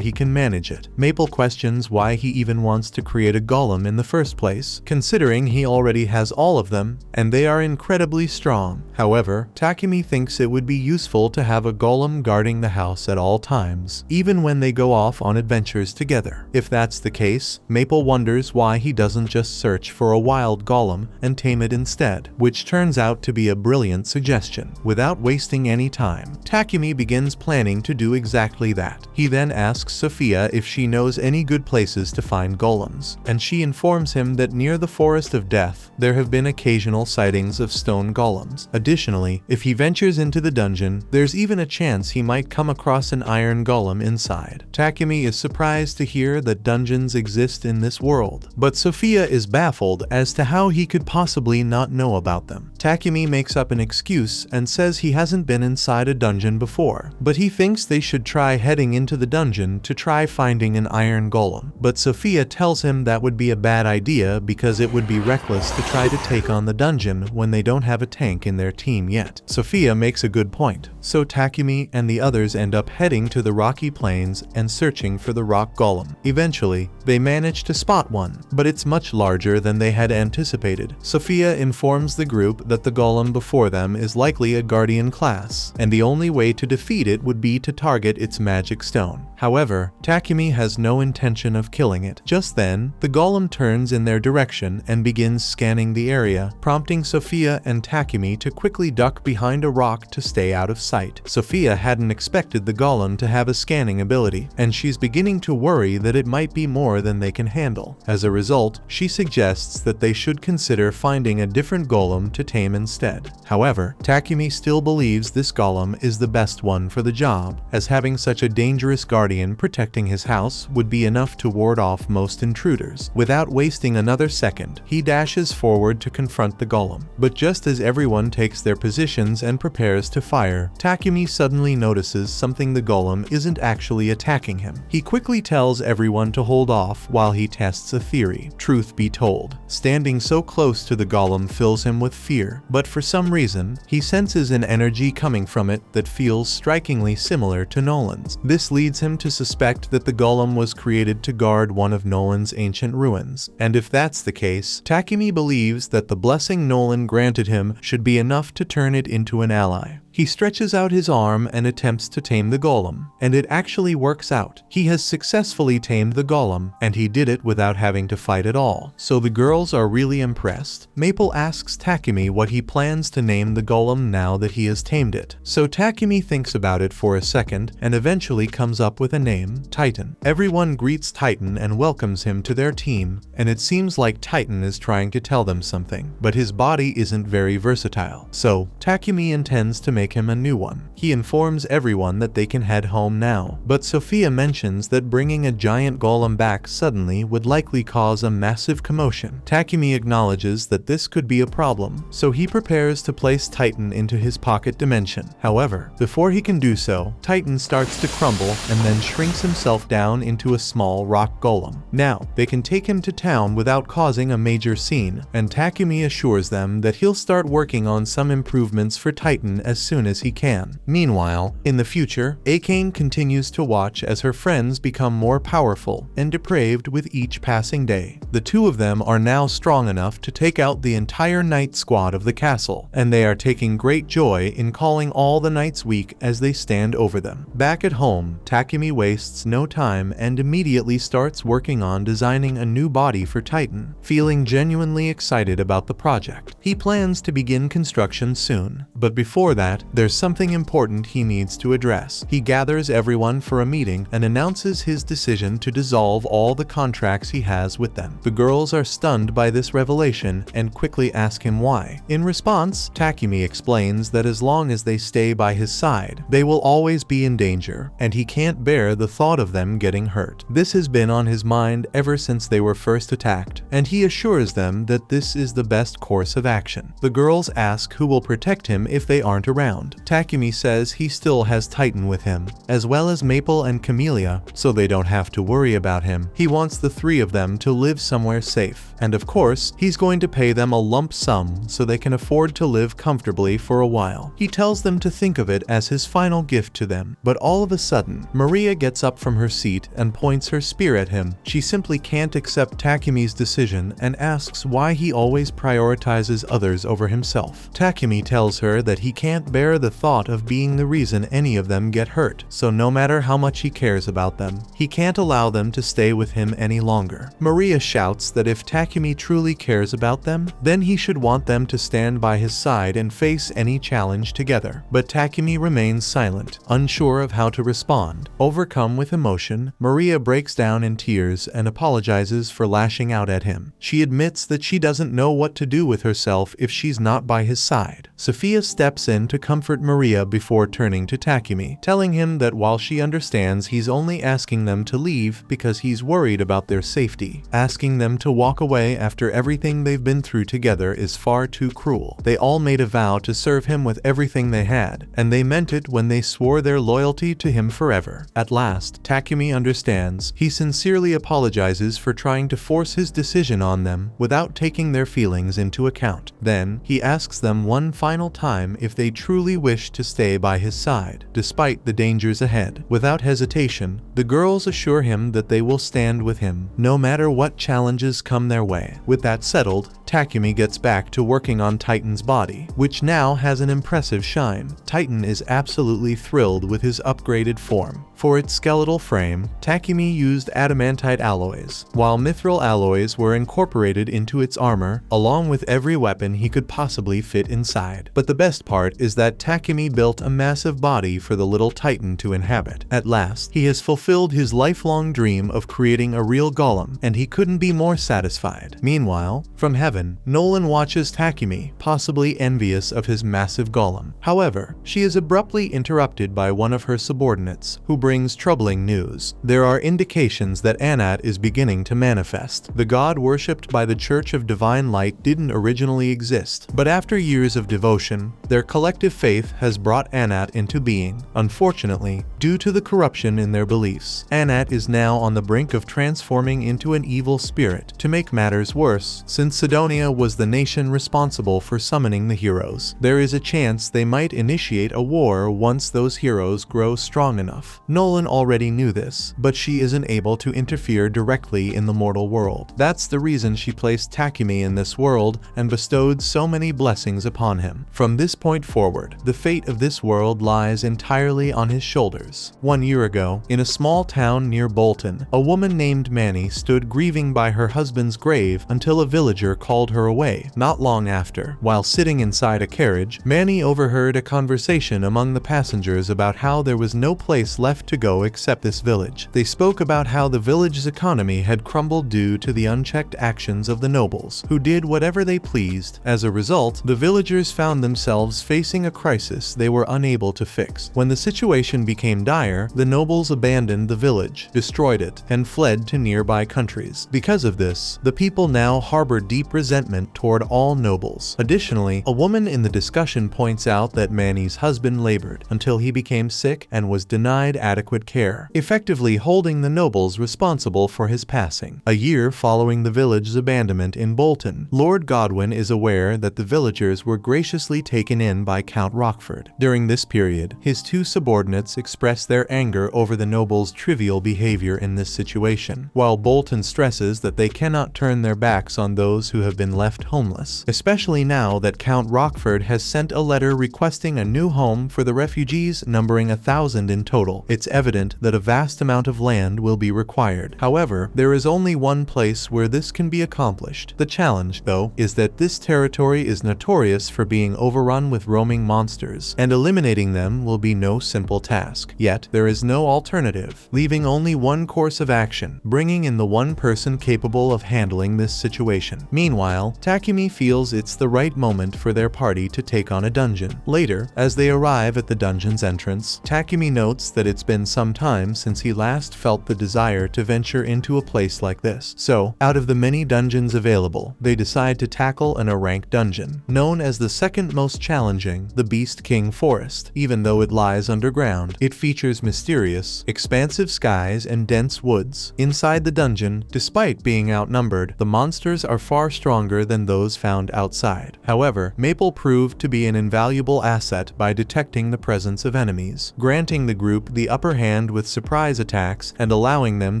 he can manage it. Maple questions why he even wants to create a golem in the first place, considering he already has all of them, and they are incredibly strong. However, Takumi thinks it would be useful to have a golem guarding the house at all times, even when they go off on adventures together. If that's the case, Maple wonders why he doesn't just search for a wild golem and tame it instead, which turns out to be a brilliant suggestion. Without wasting any time, Takumi begins planning to do exactly that. He then asks Sophia if she knows any good places to find golems, and she informs him that near the Forest of Death, there have been occasional sightings of stone golems. Additionally, if he ventures into the dungeon, there's even a chance he might come across an iron golem inside. Takumi is surprised to hear that dungeons exist in this world, but Sophia is baffled as to how he could possibly not know about them. Takumi makes up an excuse and says he hasn't been inside a dungeon before, but he thinks they should try heading into the dungeon to try finding an iron golem. But Sophia tells him that would be a bad idea because it would be reckless to try to take on the dungeon when they don't have a tank in their team yet. Sophia makes a good point, so Takumi and the others end up heading to the rocky plains and searching for the rock golem. Eventually, they manage to spot one, but it's much larger than they had anticipated. Sophia informs the group that the golem before them is likely a guardian class, and the only way to defeat it would be to target its magic stone. However, Takumi has no intention of killing it. Just then, the golem turns in their direction and begins scanning the area, prompting Sophia and Takumi to quickly duck behind a rock to stay out of sight. Sophia hadn't expected the golem to have a scanning ability, and she's beginning to worry that it might be more than they can handle. As a result, she suggests that they should consider finding a different golem to tame instead. However, Takumi still believes this golem is the best one for the job, as having such a dangerous guardian protecting his house would be enough to ward off most intruders. Without wasting another second, he dashes forward to confront the golem. But just as everyone takes their positions and prepares to fire, Takumi suddenly notices something: the golem isn't actually attacking him. He quickly tells everyone to hold off while he tests a theory. Truth truth be told, standing so close to the golem fills him with fear, but for some reason, he senses an energy coming from it that feels strikingly similar to Nolan's. This leads him to suspect that the golem was created to guard one of Nolan's ancient ruins, and if that's the case, Takumi believes that the blessing Nolan granted him should be enough to turn it into an ally. He stretches out his arm and attempts to tame the golem, and it actually works out. He has successfully tamed the golem, and he did it without having to fight at all. So the girls are really impressed. Maple asks Takumi what he plans to name the golem now that he has tamed it. So Takumi thinks about it for a second and eventually comes up with a name, Titan. Everyone greets Titan and welcomes him to their team, and it seems like Titan is trying to tell them something, but his body isn't very versatile. So Takumi intends to make him a new one. He informs everyone that they can head home now, but Sophia mentions that bringing a giant golem back suddenly would likely cause a massive commotion. Takumi acknowledges that this could be a problem, so he prepares to place Titan into his pocket dimension. However, before he can do so, Titan starts to crumble and then shrinks himself down into a small rock golem. Now, they can take him to town without causing a major scene, and Takumi assures them that he'll start working on some improvements for Titan as soon as he can. Meanwhile, in the future, Akane continues to watch as her friends become more powerful and depraved with each passing day. The two of them are now strong enough to take out the entire knight squad of the castle, and they are taking great joy in calling all the knights weak as they stand over them. Back at home, Takumi wastes no time and immediately starts working on designing a new body for Titan, feeling genuinely excited about the project. He plans to begin construction soon, but before that, there's something important he needs to address. He gathers everyone for a meeting and announces his decision to dissolve all the contracts he has with them. The girls are stunned by this revelation and quickly ask him why. In response, Takumi explains that as long as they stay by his side, they will always be in danger, and he can't bear the thought of them getting hurt. This has been on his mind ever since they were first attacked, and he assures them that this is the best course of action. The girls ask who will protect him if they aren't around. Takumi says he still has Titan with him, as well as Maple and Camellia, so they don't have to worry about him. He wants the three of them to live somewhere safe, and of course, he's going to pay them a lump sum so they can afford to live comfortably for a while. He tells them to think of it as his final gift to them, but all of a sudden, Maria gets up from her seat and points her spear at him. She simply can't accept Takumi's decision and asks why he always prioritizes others over himself. Takumi tells her that he can't bear the thought of being the reason any of them get hurt, so no matter how much he cares about them, he can't allow them to stay with him any longer. Maria shouts that if Takumi truly cares about them, then he should want them to stand by his side and face any challenge together. But Takumi remains silent, unsure of how to respond. Overcome with emotion, Maria breaks down in tears and apologizes for lashing out at him. She admits that she doesn't know what to do with herself if she's not by his side. Sophia steps in to comfort Maria before turning to Takumi, telling him that while she understands he's only asking them to leave because he's worried about their safety, asking them to walk away after everything they've been through together is far too cruel. They all made a vow to serve him with everything they had, and they meant it when they swore their loyalty to him forever. At last, Takumi understands. He sincerely apologizes for trying to force his decision on them without taking their feelings into account. Then, he asks them one final time if they truly wish to stay by his side, despite the dangers ahead. Without hesitation, the girls assure him that they will stand with him, no matter what challenges come their way. With that settled, Takumi gets back to working on Titan's body, which now has an impressive shine. Titan is absolutely thrilled with his upgraded form. For its skeletal frame, Takumi used adamantite alloys, while mithril alloys were incorporated into its armor, along with every weapon he could possibly fit inside. But the best part is that Takumi built a massive body for the little Titan to inhabit. At last, he has fulfilled his lifelong dream of creating a real golem, and he couldn't be more satisfied. Meanwhile, from heaven, heaven, Nolan watches Takumi, possibly envious of his massive golem. However, she is abruptly interrupted by one of her subordinates, who brings troubling news. There are indications that Anat is beginning to manifest. The god worshipped by the Church of Divine Light didn't originally exist, but after years of devotion, their collective faith has brought Anat into being. Unfortunately, due to the corruption in their beliefs, Anat is now on the brink of transforming into an evil spirit. To make matters worse, since Sidonia was the nation responsible for summoning the heroes, there is a chance they might initiate a war once those heroes grow strong enough. Nolan already knew this, but she isn't able to interfere directly in the mortal world. That's the reason she placed Takumi in this world and bestowed so many blessings upon him. From this point forward, the fate of this world lies entirely on his shoulders. 1 year ago, in a small town near Bolton, a woman named Manny stood grieving by her husband's grave until a villager called her away. Not long after, while sitting inside a carriage, Manny overheard a conversation among the passengers about how there was no place left to go except this village. They spoke about how the village's economy had crumbled due to the unchecked actions of the nobles, who did whatever they pleased. As a result, the villagers found themselves facing a crisis they were unable to fix. When the situation became dire, the nobles abandoned the village, destroyed it, and fled to nearby countries. Because of this, the people now harbor deep resentment toward all nobles. Additionally, a woman in the discussion points out that Manny's husband labored until he became sick and was denied adequate care, effectively holding the nobles responsible for his passing. A year following the village's abandonment in Bolton, Lord Godwin is aware that the villagers were graciously taken in by Count Rockford. During this period, his two subordinates express their anger over the nobles' trivial behavior in this situation, while Bolton stresses that they cannot turn their backs on those who have been left homeless, especially now that Count Rockford has sent a letter requesting a new home for the refugees, numbering 1,000 in total. It's evident that a vast amount of land will be required. However, there is only one place where this can be accomplished. The challenge, though, is that this territory is notorious for being overrun with roaming monsters, and eliminating them will be no simple task. Yet, there is no alternative, leaving only one course of action: bringing in the one person capable of handling this situation. Meanwhile, Takumi feels it's the right moment for their party to take on a dungeon. Later, as they arrive at the dungeon's entrance, Takumi notes that it's been some time since he last felt the desire to venture into a place like this. So, out of the many dungeons available, they decide to tackle an A-rank dungeon, known as the second most challenging, the Beast King Forest. Even though it lies underground, it features mysterious, expansive skies and dense woods. Inside the dungeon, despite being outnumbered, the monsters are far stronger than those found outside. However, Maple proved to be an invaluable asset by detecting the presence of enemies, granting the group the upper hand with surprise attacks and allowing them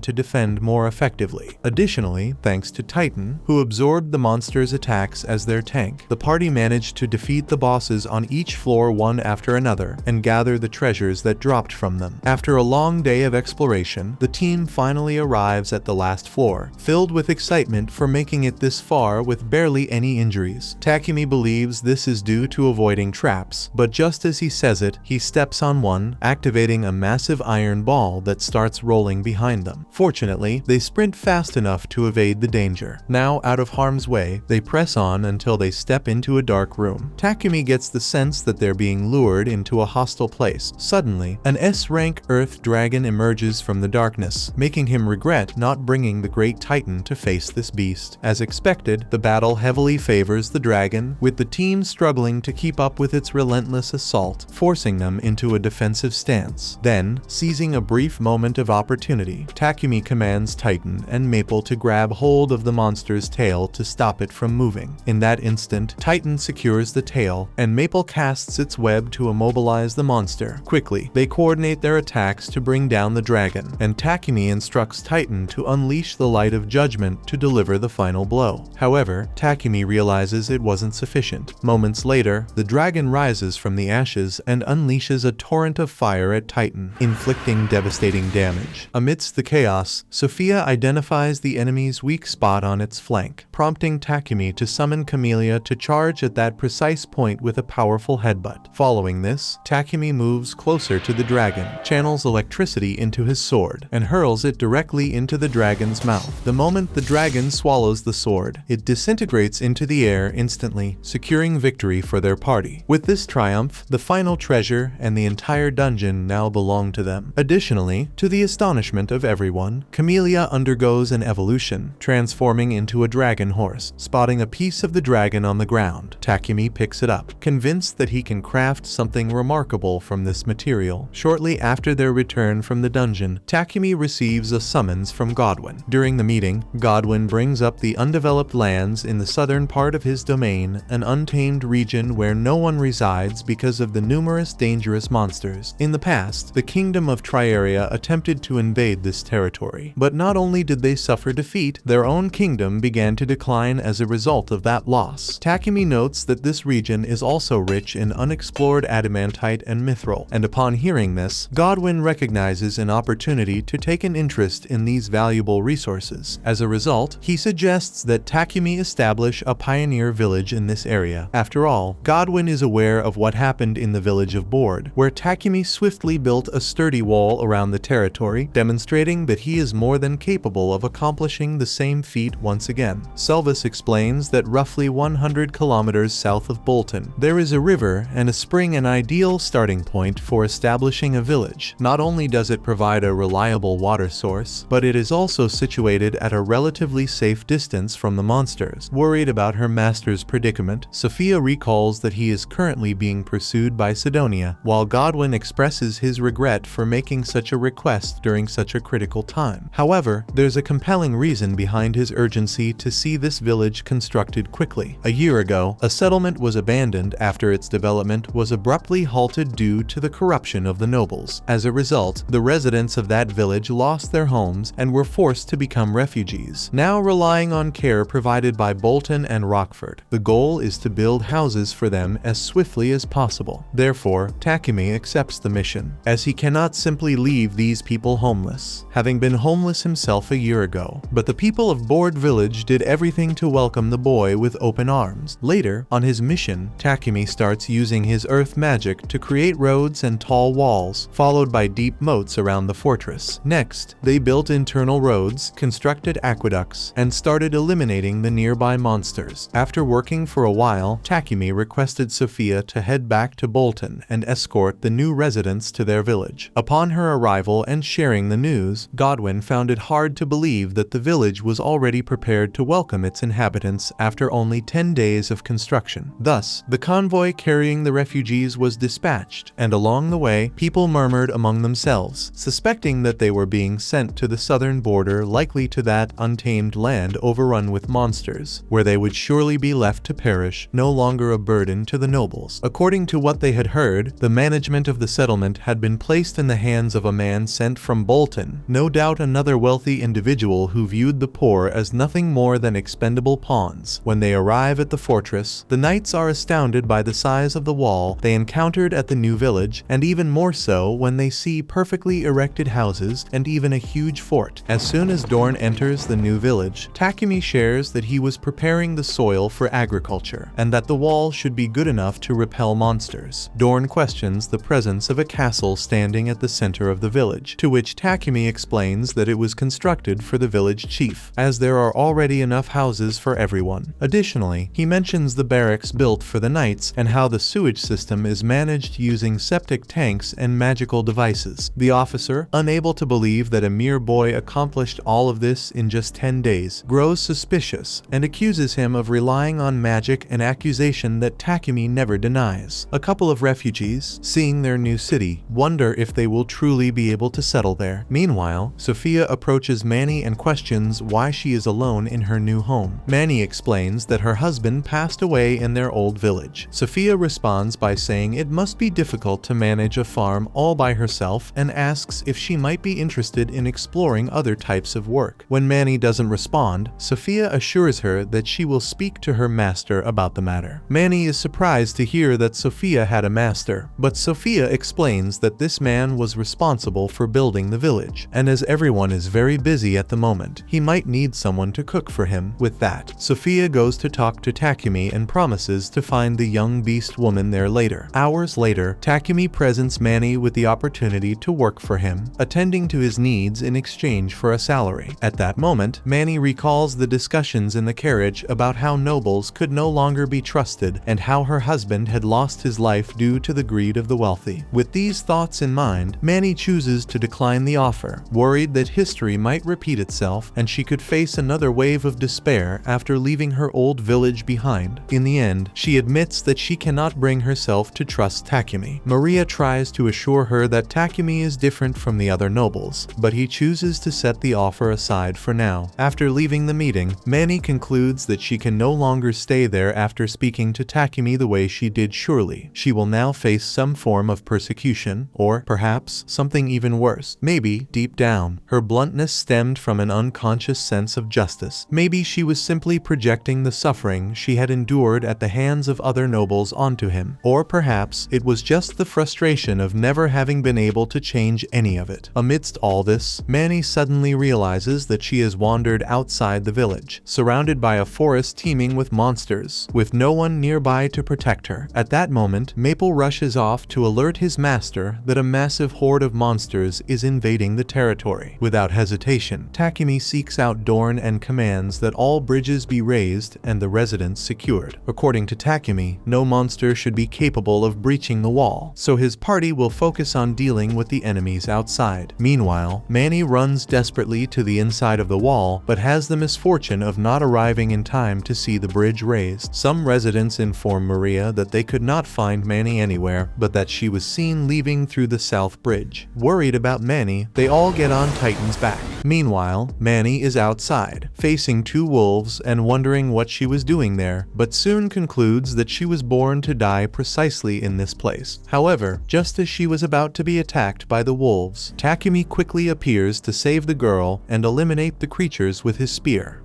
to defend more effectively. Additionally, thanks to Titan, who absorbed the monsters' attacks as their tank, the party managed to defeat the bosses on each floor one after another and gather the treasures that dropped from them. After a long day of exploration, the team finally arrives at the last floor, filled with excitement for making it this far with barely any injuries. Takumi believes this is due to avoiding traps, but just as he says it, he steps on one, activating a massive iron ball that starts rolling behind them. Fortunately, they sprint fast enough to evade the danger. Now out of harm's way, they press on until they step into a dark room. Takumi gets the sense that they're being lured into a hostile place. Suddenly, an S-rank Earth dragon emerges from the darkness, making him regret not bringing the Great Titan to face this beast. As expected, the battle heavily favors the dragon, with the team struggling to keep up with its relentless assault, forcing them into a defensive stance. Then, seizing a brief moment of opportunity, Takumi commands Titan and Maple to grab hold of the monster's tail to stop it from moving. In that instant, Titan secures the tail, and Maple casts its web to immobilize the monster. Quickly, they coordinate their attacks to bring down the dragon, and Takumi instructs Titan to unleash the light of judgment to deliver the final blow. However, Takumi realizes it wasn't sufficient. Moments later, the dragon rises from the ashes and unleashes a torrent of fire at Titan, inflicting devastating damage. Amidst the chaos, Sophia identifies the enemy's weak spot on its flank, prompting Takumi to summon Camellia to charge at that precise point with a powerful headbutt. Following this, Takumi moves closer to the dragon, channels electricity into his sword, and hurls it directly into the dragon's mouth. The moment the dragon swallows the sword, it disintegrates into the air instantly, securing victory for their party. With this triumph, the final treasure and the entire dungeon now belong to them. Additionally, to the astonishment of everyone, Camellia undergoes an evolution, transforming into a dragon horse. Spotting a piece of the dragon on the ground, Takumi picks it up, convinced that he can craft something remarkable from this material. Shortly after their return from the dungeon, Takumi receives a summons from Godwin. During the meeting, Godwin brings up the undeveloped lands in the southern part of his domain, an untamed region where no one resides because of the numerous dangerous monsters. In the past, the kingdom of Triaria attempted to invade this territory, but not only did they suffer defeat, their own kingdom began to decline as a result of that loss. Takumi notes that this region is also rich in unexplored adamantite and mithril, and upon hearing this, Godwin recognizes an opportunity to take an interest in these valuable resources. As a result, he suggests that Takumi establish a pioneer village in this area. After all, Godwin is aware of what happened in the village of Board, where Takumi swiftly built a sturdy wall around the territory, demonstrating that he is more than capable of accomplishing the same feat once again. Selvus explains that roughly 100 kilometers south of Bolton, there is a river and a spring, an ideal starting point for establishing a village. Not only does it provide a reliable water source, but it is also situated at a relatively safe distance from the monsters. Worried about her master's predicament, Sophia recalls that he is currently being pursued by Sidonia, while Godwin expresses his regret for making such a request during such a critical time. However, there's a compelling reason behind his urgency to see this village constructed quickly. A year ago, a settlement was abandoned after its development was abruptly halted due to the corruption of the nobles. As a result, the residents of that village lost their homes and were forced to become refugees, now relying on care provided by Bolton and Rockford. The goal is to build houses for them as swiftly as possible. Therefore, Takumi accepts the mission, as he cannot simply leave these people homeless, having been homeless himself a year ago. But the people of Board Village did everything to welcome the boy with open arms. Later, on his mission, Takumi starts using his earth magic to create roads and tall walls, followed by deep moats around the fortress. Next, they built internal roads, constructed aqueducts, and started eliminating the nearby monsters. After working for a while, Takumi requested Sophia to head back to Bolton and escort the new residents to their village. Upon her arrival and sharing the news, Godwin found it hard to believe that the village was already prepared to welcome its inhabitants after only 10 days of construction. Thus, the convoy carrying the refugees was dispatched, and along the way, people murmured among themselves, suspecting that they were being sent to the southern border, likely to that untamed land overrun with monsters, where they would surely be left to perish, no longer a burden to the nobles. According to what they had heard, the management of the settlement had been placed in the hands of a man sent from Bolton, no doubt another wealthy individual who viewed the poor as nothing more than expendable pawns. When they arrive at the fortress, the knights are astounded by the size of the wall they encountered at the new village, and even more so when they see perfectly erected houses and even a huge fort. As soon as Dorn enters the new village, Takumi shares that he was preparing the soil for agriculture, and that the wall should be good enough to repel monsters. Dorn questions the presence of a castle standing at the center of the village, to which Takumi explains that it was constructed for the village chief, as there are already enough houses for everyone. Additionally, he mentions the barracks built for the knights and how the sewage system is managed using septic tanks and magical devices. The officer, unable to believe that a mere boy accomplished all of this in just 10 days, grows suspicious and accuses him of relying on magic, an accusation that Takumi never denies. A couple of refugees, seeing their new city, wonder if they will truly be able to settle there. Meanwhile, Sophia approaches Manny and questions why she is alone in her new home. Manny explains that her husband passed away in their old village. Sophia responds by saying it must be difficult to manage a farm all by herself and asks if she might be interested in exploring other types of work. When Manny doesn't respond, Sophia assures her that she will speak to her master about the matter. Manny is surprised to hear that Sophia had a master, but Sophia explains that this man was responsible for building the village, and as everyone is very busy at the moment, he might need someone to cook for him. With that, Sophia goes to talk to Takumi and promises to find the young beast woman there later. Hours later, Takumi presents Manny with the opportunity to work for him, attending to his needs in exchange for a salary. At that moment, Manny recalls the discussions in the carriage about how nobles could no longer be trusted and how her husband had lost his life due to the greed of the wealthy. With these thoughts in mind, Manny chooses to decline the offer, worried that history might repeat itself and she could face another wave of despair after leaving her old village behind. In the end, she admits that she cannot bring herself to trust Takumi. Maria tries to assure her that Takumi is different from the other nobles, but he chooses to set the offer aside for now. After leaving the meeting, Manny concludes that she can no longer stay there after speaking to Takumi the way she did. Surely, she will now face some form of persecution, or perhaps something even worse. Maybe, deep down, her bluntness stemmed from an unconscious sense of justice. Maybe she was simply projecting the suffering she had endured at the hands of other nobles onto him. Or perhaps it was just the frustration of never having been able to change any of it. Amidst all this, Manny suddenly realizes that she has wandered outside the village, surrounded by a forest teeming with monsters, with no one nearby to protect her. At that moment, Maple rushes off to alert his master that a massive horde of monsters is invading the territory. Without hesitation, Takumi seeks out Dorn and commands that all bridges be raised and the residents secured. According to Takumi, no monster should be capable of breaching the wall, so his party will focus on dealing with the enemies outside. Meanwhile, Manny runs desperately to the inside of the wall, but has the misfortune of not arriving in time to see the bridge raised. Some residents inform Maria that they could not find Manny anywhere, but that she was seen leaving through the south bridge. Worried about Manny, they all get on Titan's back. Meanwhile, Manny is outside, facing two wolves and wondering what she was doing there, but soon concludes that she was born to die precisely in this place. However, just as she was about to be attacked by the wolves, Takumi quickly appears to save the girl and eliminate the creatures with his spear.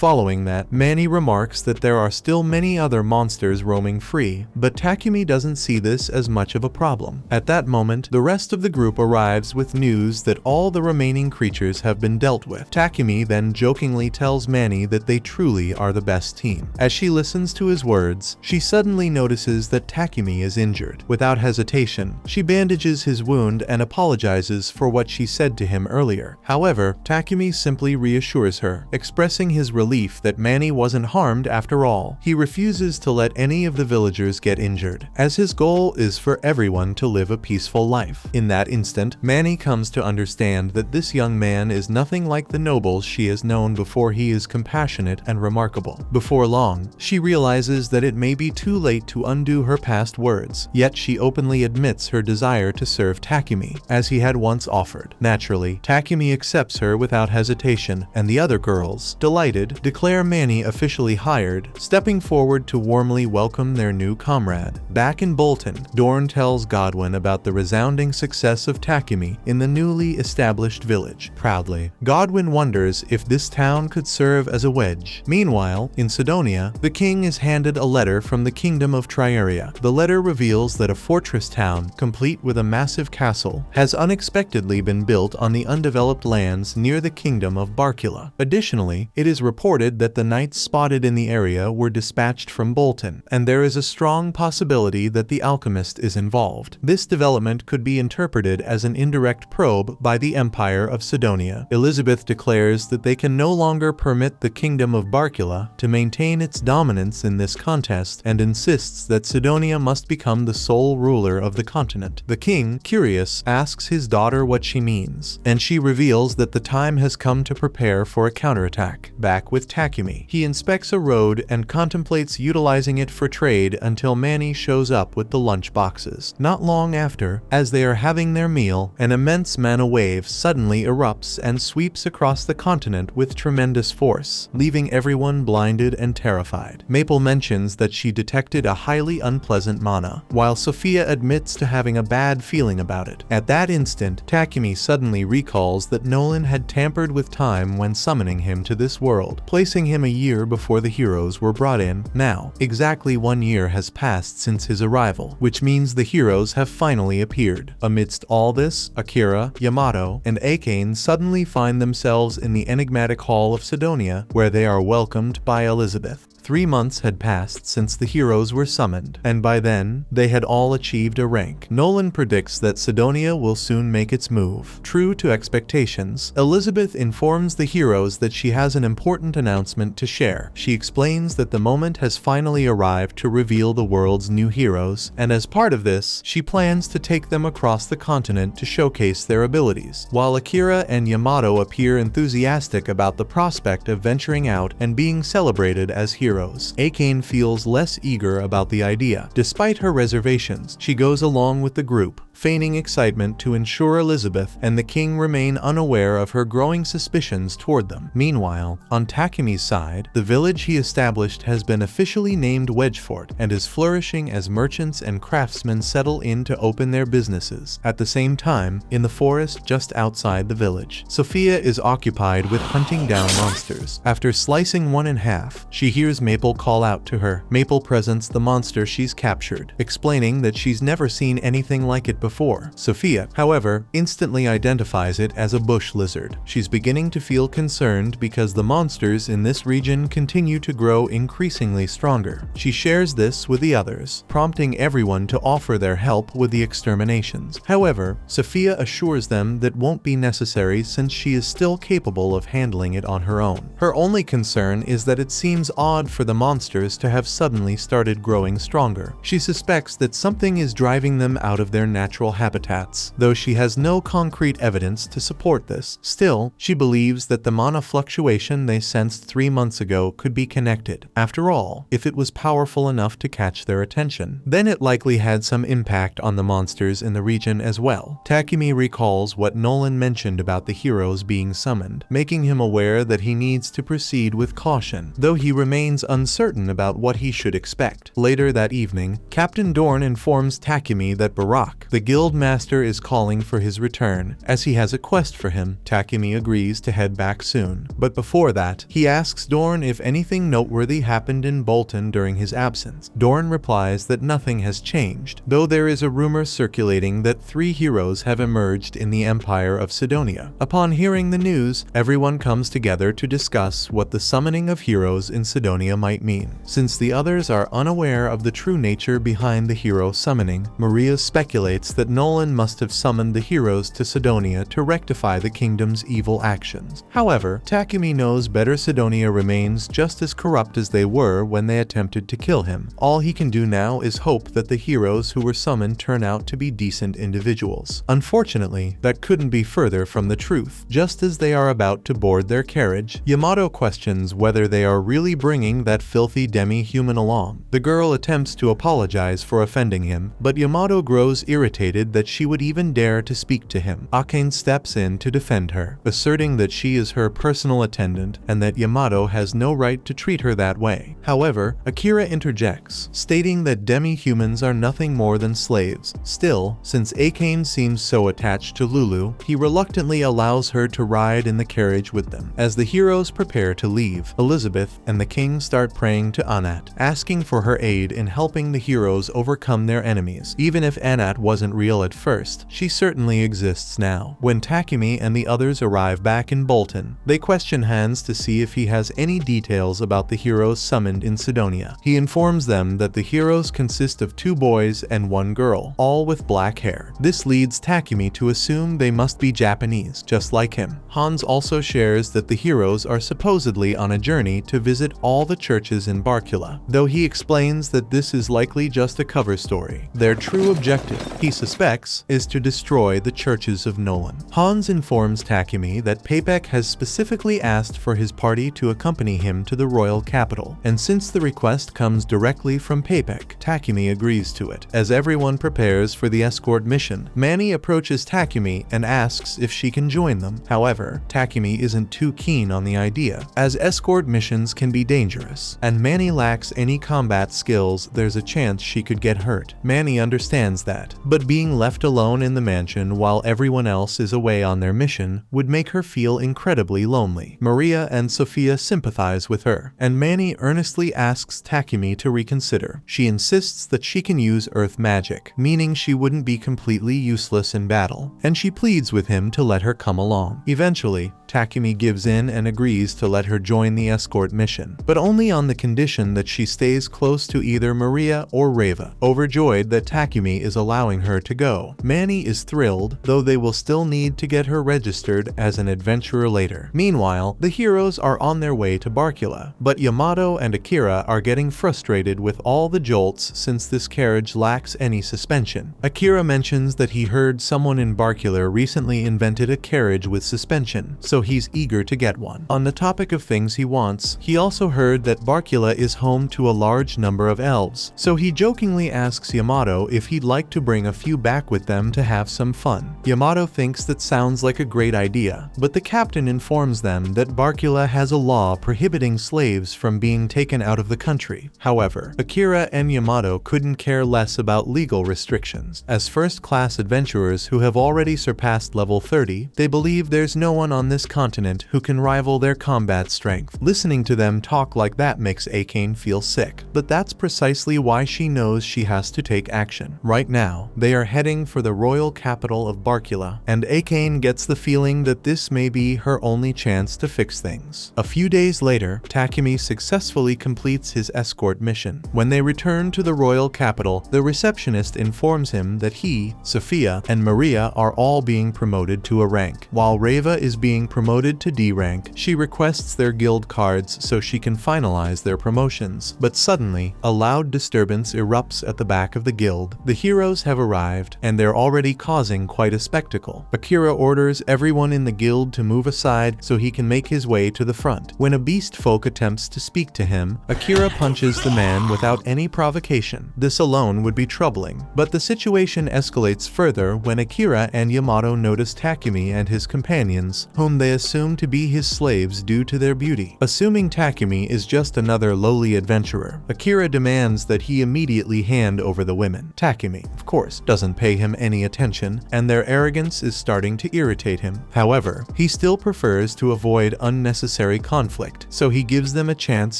Following that, Manny remarks that there are still many other monsters roaming free, but Takumi doesn't see this as much of a problem. At that moment, the rest of the group arrives with news that all the remaining creatures have been dealt with. Takumi then jokingly tells Manny that they truly are the best team. As she listens to his words, she suddenly notices that Takumi is injured. Without hesitation, she bandages his wound and apologizes for what she said to him earlier. However, Takumi simply reassures her, expressing his relief that Manny wasn't harmed after all. He refuses to let any of the villagers get injured, as his goal is for everyone to live a peaceful life. In that instant, Manny comes to understand that this young man is nothing like the nobles she has known before. He is compassionate and remarkable. Before long, she realizes that it may be too late to undo her past words, yet she openly admits her desire to serve Takumi, as he had once offered. Naturally, Takumi accepts her without hesitation, and the other girls, delighted, declare Manny officially hired, stepping forward to warmly welcome their new comrade. Back in Bolton, Dorn tells Godwin about the resounding success of Takumi in the newly established village. Proudly, Godwin wonders if this town could serve as a wedge. Meanwhile, in Sidonia, the king is handed a letter from the kingdom of Triaria. The letter reveals that a fortress town, complete with a massive castle, has unexpectedly been built on the undeveloped lands near the kingdom of Barkula. Additionally, it is reported that the knights spotted in the area were dispatched from Bolton, and there is a strong possibility that the alchemist is involved. This development could be interpreted as an indirect probe by the Empire of Sidonia. Elizabeth declares that they can no longer permit the kingdom of Barkula to maintain its dominance in this contest, and insists that Sidonia must become the sole ruler of the continent. The king, curious, asks his daughter what she means, and she reveals that the time has come to prepare for a counterattack. Back with Takumi, he inspects a road and contemplates utilizing it for trade until Manny shows up with the lunch boxes. Not long after, as they are having their meal, an immense mana wave suddenly erupts and sweeps across the continent with tremendous force, leaving everyone blinded and terrified. Maple mentions that she detected a highly unpleasant mana, while Sophia admits to having a bad feeling about it. At that instant, Takumi suddenly recalls that Nolan had tampered with time when summoning him to this world, placing him a year before the heroes were brought in. Now, exactly 1 year has passed since his arrival, which means the heroes have finally appeared. Amidst all this, Akira, Yamato, and Akane suddenly find themselves in the enigmatic hall of Sidonia, where they are welcomed by Elizabeth. 3 months had passed since the heroes were summoned, and by then, they had all achieved a rank. Nolan predicts that Sidonia will soon make its move. True to expectations, Elizabeth informs the heroes that she has an important announcement to share. She explains that the moment has finally arrived to reveal the world's new heroes, and as part of this, she plans to take them across the continent to showcase their abilities. While Akira and Yamato appear enthusiastic about the prospect of venturing out and being celebrated as heroes, Akane feels less eager about the idea. Despite her reservations, she goes along with the group, feigning excitement to ensure Elizabeth and the king remain unaware of her growing suspicions toward them. Meanwhile, on Takumi's side, the village he established has been officially named Wedgefort and is flourishing as merchants and craftsmen settle in to open their businesses. At the same time, in the forest just outside the village, Sophia is occupied with hunting down monsters. After slicing one in half, she hears Maple call out to her. Maple presents the monster she's captured, explaining that she's never seen anything like it before. Sophia, however, instantly identifies it as a bush lizard. She's beginning to feel concerned because the monsters in this region continue to grow increasingly stronger. She shares this with the others, prompting everyone to offer their help with the exterminations. However, Sophia assures them that won't be necessary since she is still capable of handling it on her own. Her only concern is that it seems odd for the monsters to have suddenly started growing stronger. She suspects that something is driving them out of their natural habitats, though she has no concrete evidence to support this. Still, she believes that the mana fluctuation they sensed 3 months ago could be connected. After all, if it was powerful enough to catch their attention, then it likely had some impact on the monsters in the region as well. Takumi recalls what Nolan mentioned about the heroes being summoned, making him aware that he needs to proceed with caution, though he remains uncertain about what he should expect. Later that evening, Captain Dorn informs Takumi that Barak, the guild master, is calling for his return, as he has a quest for him. Takumi agrees to head back soon, but before that, he asks Dorn if anything noteworthy happened in Bolton during his absence. Dorn replies that nothing has changed, though there is a rumor circulating that 3 heroes have emerged in the Empire of Sidonia. Upon hearing the news, everyone comes together to discuss what the summoning of heroes in Sidonia might mean. Since the others are unaware of the true nature behind the hero summoning, Maria speculates that Nolan must have summoned the heroes to Sidonia to rectify the kingdom's evil actions. However, Takumi knows better. Sidonia remains just as corrupt as they were when they attempted to kill him. All he can do now is hope that the heroes who were summoned turn out to be decent individuals. Unfortunately, that couldn't be further from the truth. Just as they are about to board their carriage, Yamato questions whether they are really bringing that filthy demi-human along. The girl attempts to apologize for offending him, but Yamato grows irritated that she would even dare to speak to him. Akane steps in to defend her, asserting that she is her personal attendant and that Yamato has no right to treat her that way. However, Akira interjects, stating that demi-humans are nothing more than slaves. Still, since Akane seems so attached to Lulu, he reluctantly allows her to ride in the carriage with them. As the heroes prepare to leave, Elizabeth and the king start praying to Anat, asking for her aid in helping the heroes overcome their enemies. Even if Anat wasn't real at first, she certainly exists now. When Takumi and the others arrive back in Bolton, they question Hans to see if he has any details about the heroes summoned in Sidonia. He informs them that the heroes consist of 2 boys and 1 girl, all with black hair. This leads Takumi to assume they must be Japanese, just like him. Hans also shares that the heroes are supposedly on a journey to visit all the churches in Barkula, though he explains that this is likely just a cover story. Their true objective, he suspects, is to destroy the churches of Nolan. Hans informs Takumi that Papek has specifically asked for his party to accompany him to the royal capital, and since the request comes directly from Papek, Takumi agrees to it. As everyone prepares for the escort mission, Manny approaches Takumi and asks if she can join them. However, Takumi isn't too keen on the idea, as escort missions can be dangerous, and Manny lacks any combat skills. There's a chance she could get hurt. Manny understands that, but Being left alone in the mansion while everyone else is away on their mission would make her feel incredibly lonely. Maria and Sophia sympathize with her, and Manny earnestly asks Takumi to reconsider. She insists that she can use earth magic, meaning she wouldn't be completely useless in battle, and she pleads with him to let her come along. Eventually, Takumi gives in and agrees to let her join the escort mission, but only on the condition that she stays close to either Maria or Reva. Overjoyed that Takumi is allowing her to go, Manny is thrilled, though they will still need to get her registered as an adventurer later. Meanwhile, the heroes are on their way to Barkula, but Yamato and Akira are getting frustrated with all the jolts since this carriage lacks any suspension. Akira mentions that he heard someone in Barkula recently invented a carriage with suspension, so he's eager to get one. On the topic of things he wants, he also heard that Barkula is home to a large number of elves, so he jokingly asks Yamato if he'd like to bring a few back with them to have some fun. Yamato thinks that sounds like a great idea, but the captain informs them that Barkula has a law prohibiting slaves from being taken out of the country. However, Akira and Yamato couldn't care less about legal restrictions. As first-class adventurers who have already surpassed level 30, they believe there's no one on this continent who can rival their combat strength. Listening to them talk like that makes Akane feel sick, but that's precisely why she knows she has to take action. Right now, they are heading for the royal capital of Barkula, and Akane gets the feeling that this may be her only chance to fix things. A few days later, Takumi successfully completes his escort mission. When they return to the royal capital, the receptionist informs him that he, Sophia, and Maria are all being promoted to a rank. While Reva is being promoted to D rank, she requests their guild cards so she can finalize their promotions. But suddenly, a loud disturbance erupts at the back of the guild. The heroes have arrived, and they're already causing quite a spectacle. Akira orders everyone in the guild to move aside so he can make his way to the front. When a beast folk attempts to speak to him, Akira punches the man without any provocation. This alone would be troubling, but the situation escalates further when Akira and Yamato notice Takumi and his companions, whom they assume to be his slaves due to their beauty. Assuming Takumi is just another lowly adventurer, Akira demands that he immediately hand over the women. Takumi, of course, doesn't pay him any attention, and their arrogance is starting to irritate him. However, he still prefers to avoid unnecessary conflict, so he gives them a chance.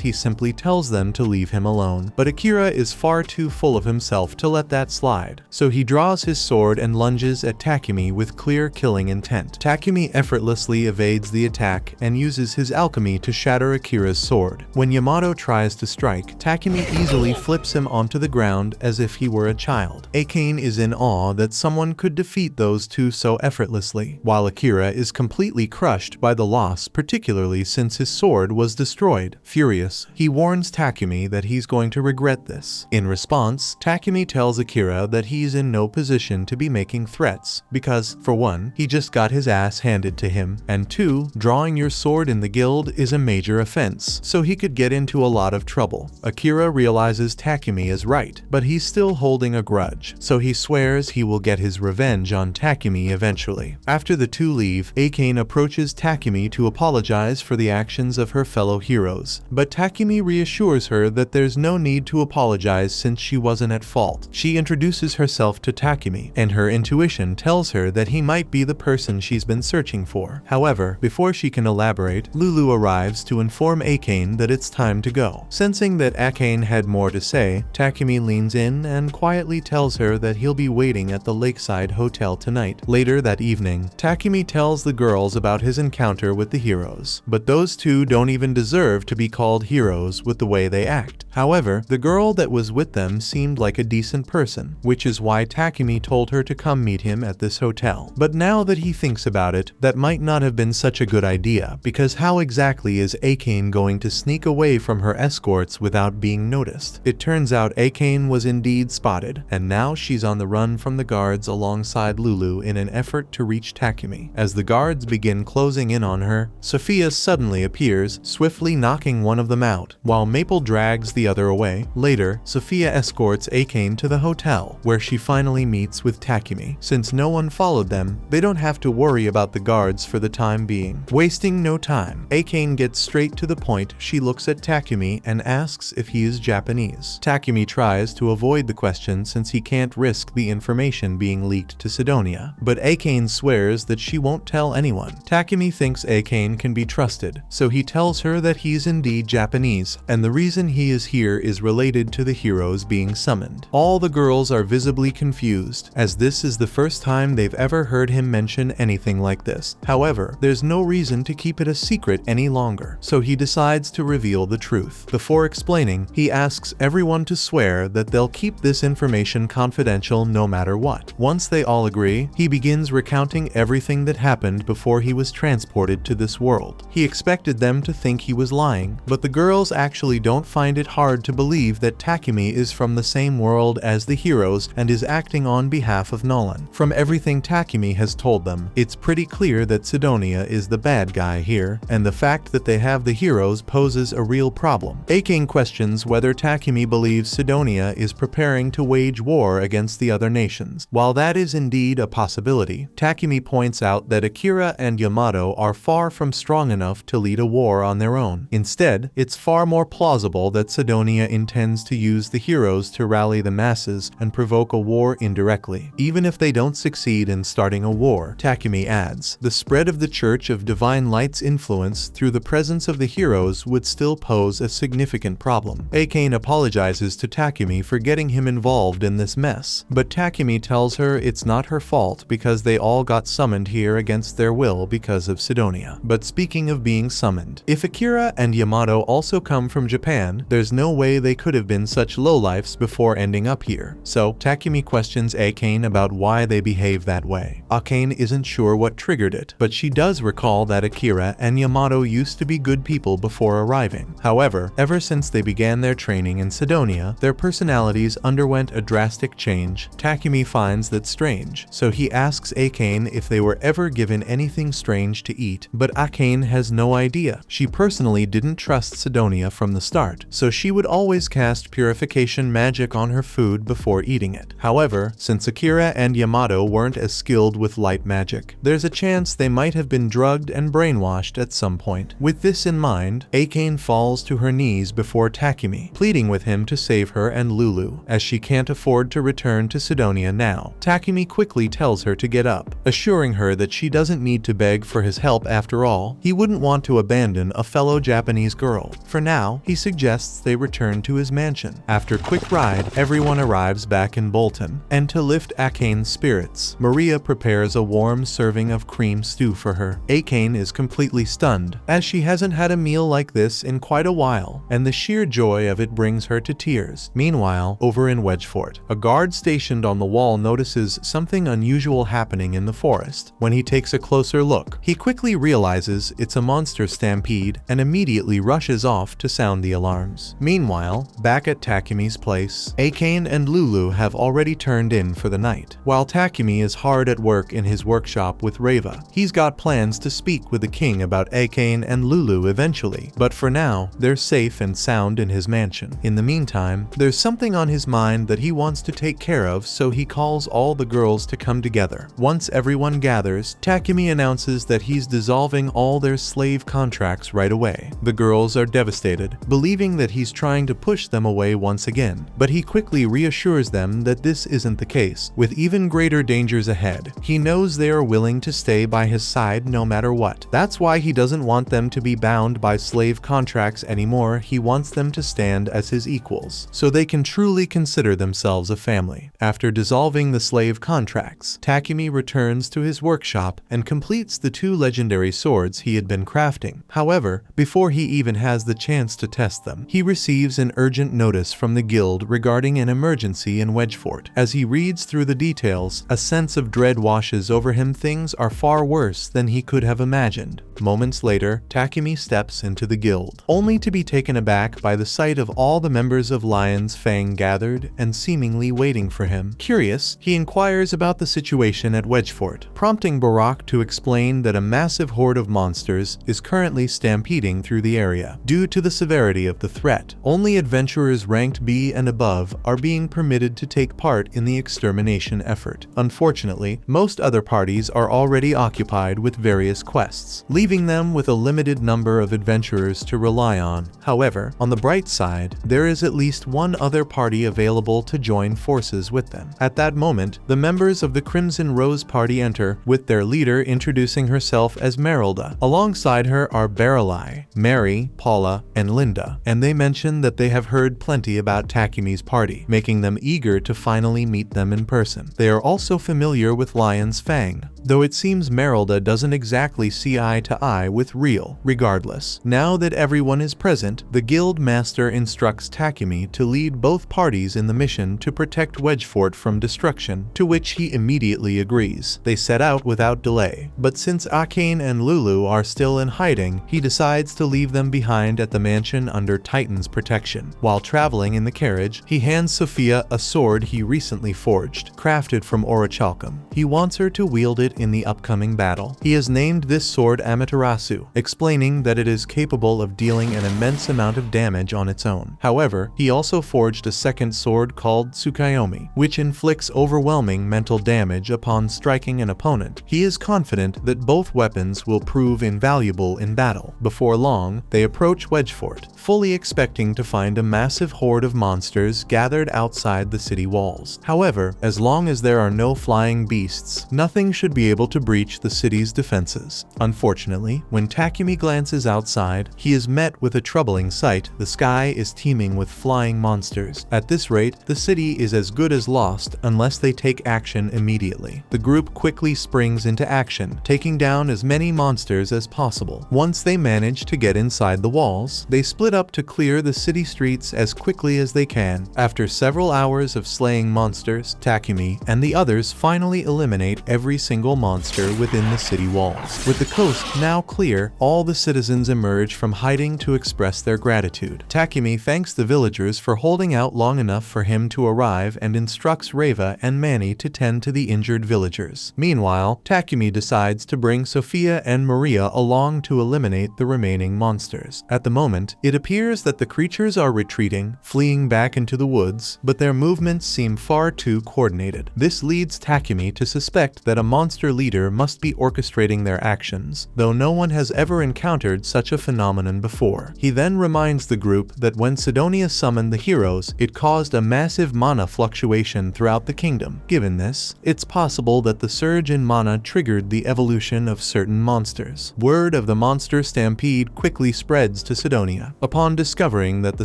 He simply tells them to leave him alone. But Akira is far too full of himself to let that slide, so he draws his sword and lunges at Takumi with clear killing intent. Takumi effortlessly evades the attack and uses his alchemy to shatter Akira's sword. When Yamato tries to strike, Takumi easily flips him onto the ground as if he were a child. Akane is in awe that someone could defeat those two so effortlessly, while Akira is completely crushed by the loss, particularly since his sword was destroyed. Furious, he warns Takumi that he's going to regret this. In response, Takumi tells Akira that he's in no position to be making threats, because, for one, he just got his ass handed to him, and two, drawing your sword in the guild is a major offense, so he could get into a lot of trouble. Akira realizes Takumi is right, but he's still holding a grudge, so he swears he will get his revenge on Takumi eventually. After the two leave, Akane approaches Takumi to apologize for the actions of her fellow heroes, but Takumi reassures her that there's no need to apologize since she wasn't at fault. She introduces herself to Takumi, and her intuition tells her that he might be the person she's been searching for. However, before she can elaborate, Lulu arrives to inform Akane that it's time to go. Sensing that Akane had more to say, Takumi leans in and quietly tells her that he'll be waiting at the lakeside hotel tonight. Later that evening, Takumi tells the girls about his encounter with the heroes, but those two don't even deserve to be called heroes with the way they act. However, the girl that was with them seemed like a decent person, which is why Takumi told her to come meet him at this hotel. But now that he thinks about it, that might not have been such a good idea, because how exactly is Akane going to sneak away from her escorts without being noticed? It turns out Akane was indeed spotted, and now she's on the run from the guards alongside Lulu in an effort to reach Takumi. As the guards begin closing in on her, Sophia suddenly appears, swiftly knocking one of them out, while Maple drags the other away. Later, Sophia escorts Akane to the hotel, where she finally meets with Takumi. Since no one followed them, they don't have to worry about the guards for the time being. Wasting no time, Akane gets straight to the point. She looks at Takumi and asks if he is Japanese. Takumi tries to avoid the question since he can't risk the be information being leaked to Sidonia, but Akane swears that she won't tell anyone. Takumi thinks Akane can be trusted, so he tells her that he's indeed Japanese, and the reason he is here is related to the heroes being summoned. All the girls are visibly confused, as this is the first time they've ever heard him mention anything like this. However, there's no reason to keep it a secret any longer, so he decides to reveal the truth. Before explaining, he asks everyone to swear that they'll keep this information confidential no matter what. Once they all agree, he begins recounting everything that happened before he was transported to this world. He expected them to think he was lying, but the girls actually don't find it hard to believe that Takumi is from the same world as the heroes and is acting on behalf of Nolan. From everything Takumi has told them, it's pretty clear that Sidonia is the bad guy here, and the fact that they have the heroes poses a real problem. Akane questions whether Takumi believes Sidonia is preparing to wage war against the other nations. While that is indeed a possibility, Takumi points out that Akira and Yamato are far from strong enough to lead a war on their own. Instead, it's far more plausible that Sidonia intends to use the heroes to rally the masses and provoke a war indirectly. Even if they don't succeed in starting a war, Takumi adds, the spread of the Church of Divine Light's influence through the presence of the heroes would still pose a significant problem. Akane apologizes to Takumi for getting him involved in this mess, but Takumi tells her it's not her fault because they all got summoned here against their will because of Sidonia. But speaking of being summoned, if Akira and Yamato also come from Japan, there's no way they could have been such lowlifes before ending up here. So Takumi questions Akane about why they behave that way. Akane isn't sure what triggered it, but she does recall that Akira and Yamato used to be good people before arriving. However, ever since they began their training in Sidonia, their personalities underwent a drastic change. Takumi finds that strange, so he asks Akane if they were ever given anything strange to eat, but Akane has no idea. She personally didn't trust Sidonia from the start, so she would always cast purification magic on her food before eating it. However, since Akira and Yamato weren't as skilled with light magic, there's a chance they might have been drugged and brainwashed at some point. With this in mind, Akane falls to her knees before Takumi, pleading with him to save her and Lulu, as she can't afford to return to Sidonia now. Takumi quickly tells her to get up, assuring her that she doesn't need to beg for his help after all. He wouldn't want to abandon a fellow Japanese girl. For now, he suggests they return to his mansion. After a quick ride, everyone arrives back in Bolton, and to lift Akane's spirits, Maria prepares a warm serving of cream stew for her. Akane is completely stunned, as she hasn't had a meal like this in quite a while, and the sheer joy of it brings her to tears. Meanwhile, over in Wedgefort, a guard stationed on the wall notices something unusual happening in the forest. When he takes a closer look, he quickly realizes it's a monster stampede and immediately rushes off to sound the alarms. Meanwhile, back at Takumi's place, Akane and Lulu have already turned in for the night. While Takumi is hard at work in his workshop with Reva, he's got plans to speak with the king about Akane and Lulu eventually, but for now, they're safe and sound in his mansion. In the meantime, there's something on his mind that he wants to take care of, so he calls all the girls to come together. Once everyone gathers, Takumi announces that he's dissolving all their slave contracts right away. The girls are devastated, believing that he's trying to push them away once again, but he quickly reassures them that this isn't the case. With even greater dangers ahead, he knows they are willing to stay by his side no matter what. That's why he doesn't want them to be bound by slave contracts anymore. He wants them to stand as his equals, so they can truly consider themselves a family. After dissolving the slave contracts, Takumi returns to his workshop and completes the 2 legendary swords he had been crafting. However, before he even has the chance to test them, he receives an urgent notice from the guild regarding an emergency in Wedgefort. As he reads through the details, a sense of dread washes over him. Things are far worse than he could have imagined. Moments later, Takumi steps into the guild, only to be taken aback by the sight of all the members of Lion's Fang gathered and seemingly waiting for him. Curious, he inquires about the situation at Wedgefort, prompting Barak to explain that a massive horde of monsters is currently stampeding through the area. Due to the severity of the threat, only adventurers ranked B and above are being permitted to take part in the extermination effort. Unfortunately, most other parties are already occupied with various quests, leaving them with a limited number of adventurers to rely on. However, on the bright side, there is at least one other party available to join forces with with them. At that moment, the members of the Crimson Rose Party enter, with their leader introducing herself as Merylda. Alongside her are Baralai, Mary, Paula, and Linda, and they mention that they have heard plenty about Takumi's party, making them eager to finally meet them in person. They are also familiar with Lion's Fang, though it seems Merylda doesn't exactly see eye to eye with Real. Regardless, now that everyone is present, the guild master instructs Takumi to lead both parties in the mission to protect Wedgefort from destruction, to which he immediately agrees. They set out without delay, but since Akane and Lulu are still in hiding, he decides to leave them behind at the mansion under Titan's protection. While traveling in the carriage, he hands Sophia a sword he recently forged, crafted from orichalcum. He wants her to wield it in the upcoming battle. He has named this sword Amaterasu, explaining that it is capable of dealing an immense amount of damage on its own. However, he also forged a second sword called Tsukayomi, which inflicts overwhelming mental damage upon striking an opponent. He is confident that both weapons will prove invaluable in battle. Before long, they approach Wedgefort, fully expecting to find a massive horde of monsters gathered outside the city walls. However, as long as there are no flying beasts, nothing should be able to breach the city's defenses. Unfortunately, when Takumi glances outside, he is met with a troubling sight. The sky is teeming with flying monsters. At this rate, the city is as good as lost unless they take action immediately. The group quickly springs into action, taking down as many monsters as possible. Once they manage to get inside the walls, they split up to clear the city streets as quickly as they can. After several hours of slaying monsters, Takumi and the others finally eliminate every single monster within the city walls. With the coast now clear, all the citizens emerge from hiding to express their gratitude. Takumi thanks the villagers for holding out long enough for him to arrive and instructs Reva and Manny to tend to the injured villagers. Meanwhile, Takumi decides to bring Sophia and Maria along to eliminate the remaining monsters. At the moment, it appears that the creatures are retreating, fleeing back into the woods, but their movements seem far too coordinated. This leads Takumi to suspect that a monster leader must be orchestrating their actions, though no one has ever encountered such a phenomenon before. He then reminds the group that when Sidonia summoned the heroes, it caused a massive mana fluctuation throughout the kingdom. Given this, it's possible that the surge in mana triggered the evolution of certain monsters. Word of the monster stampede quickly spreads to Sidonia. Upon discovering that the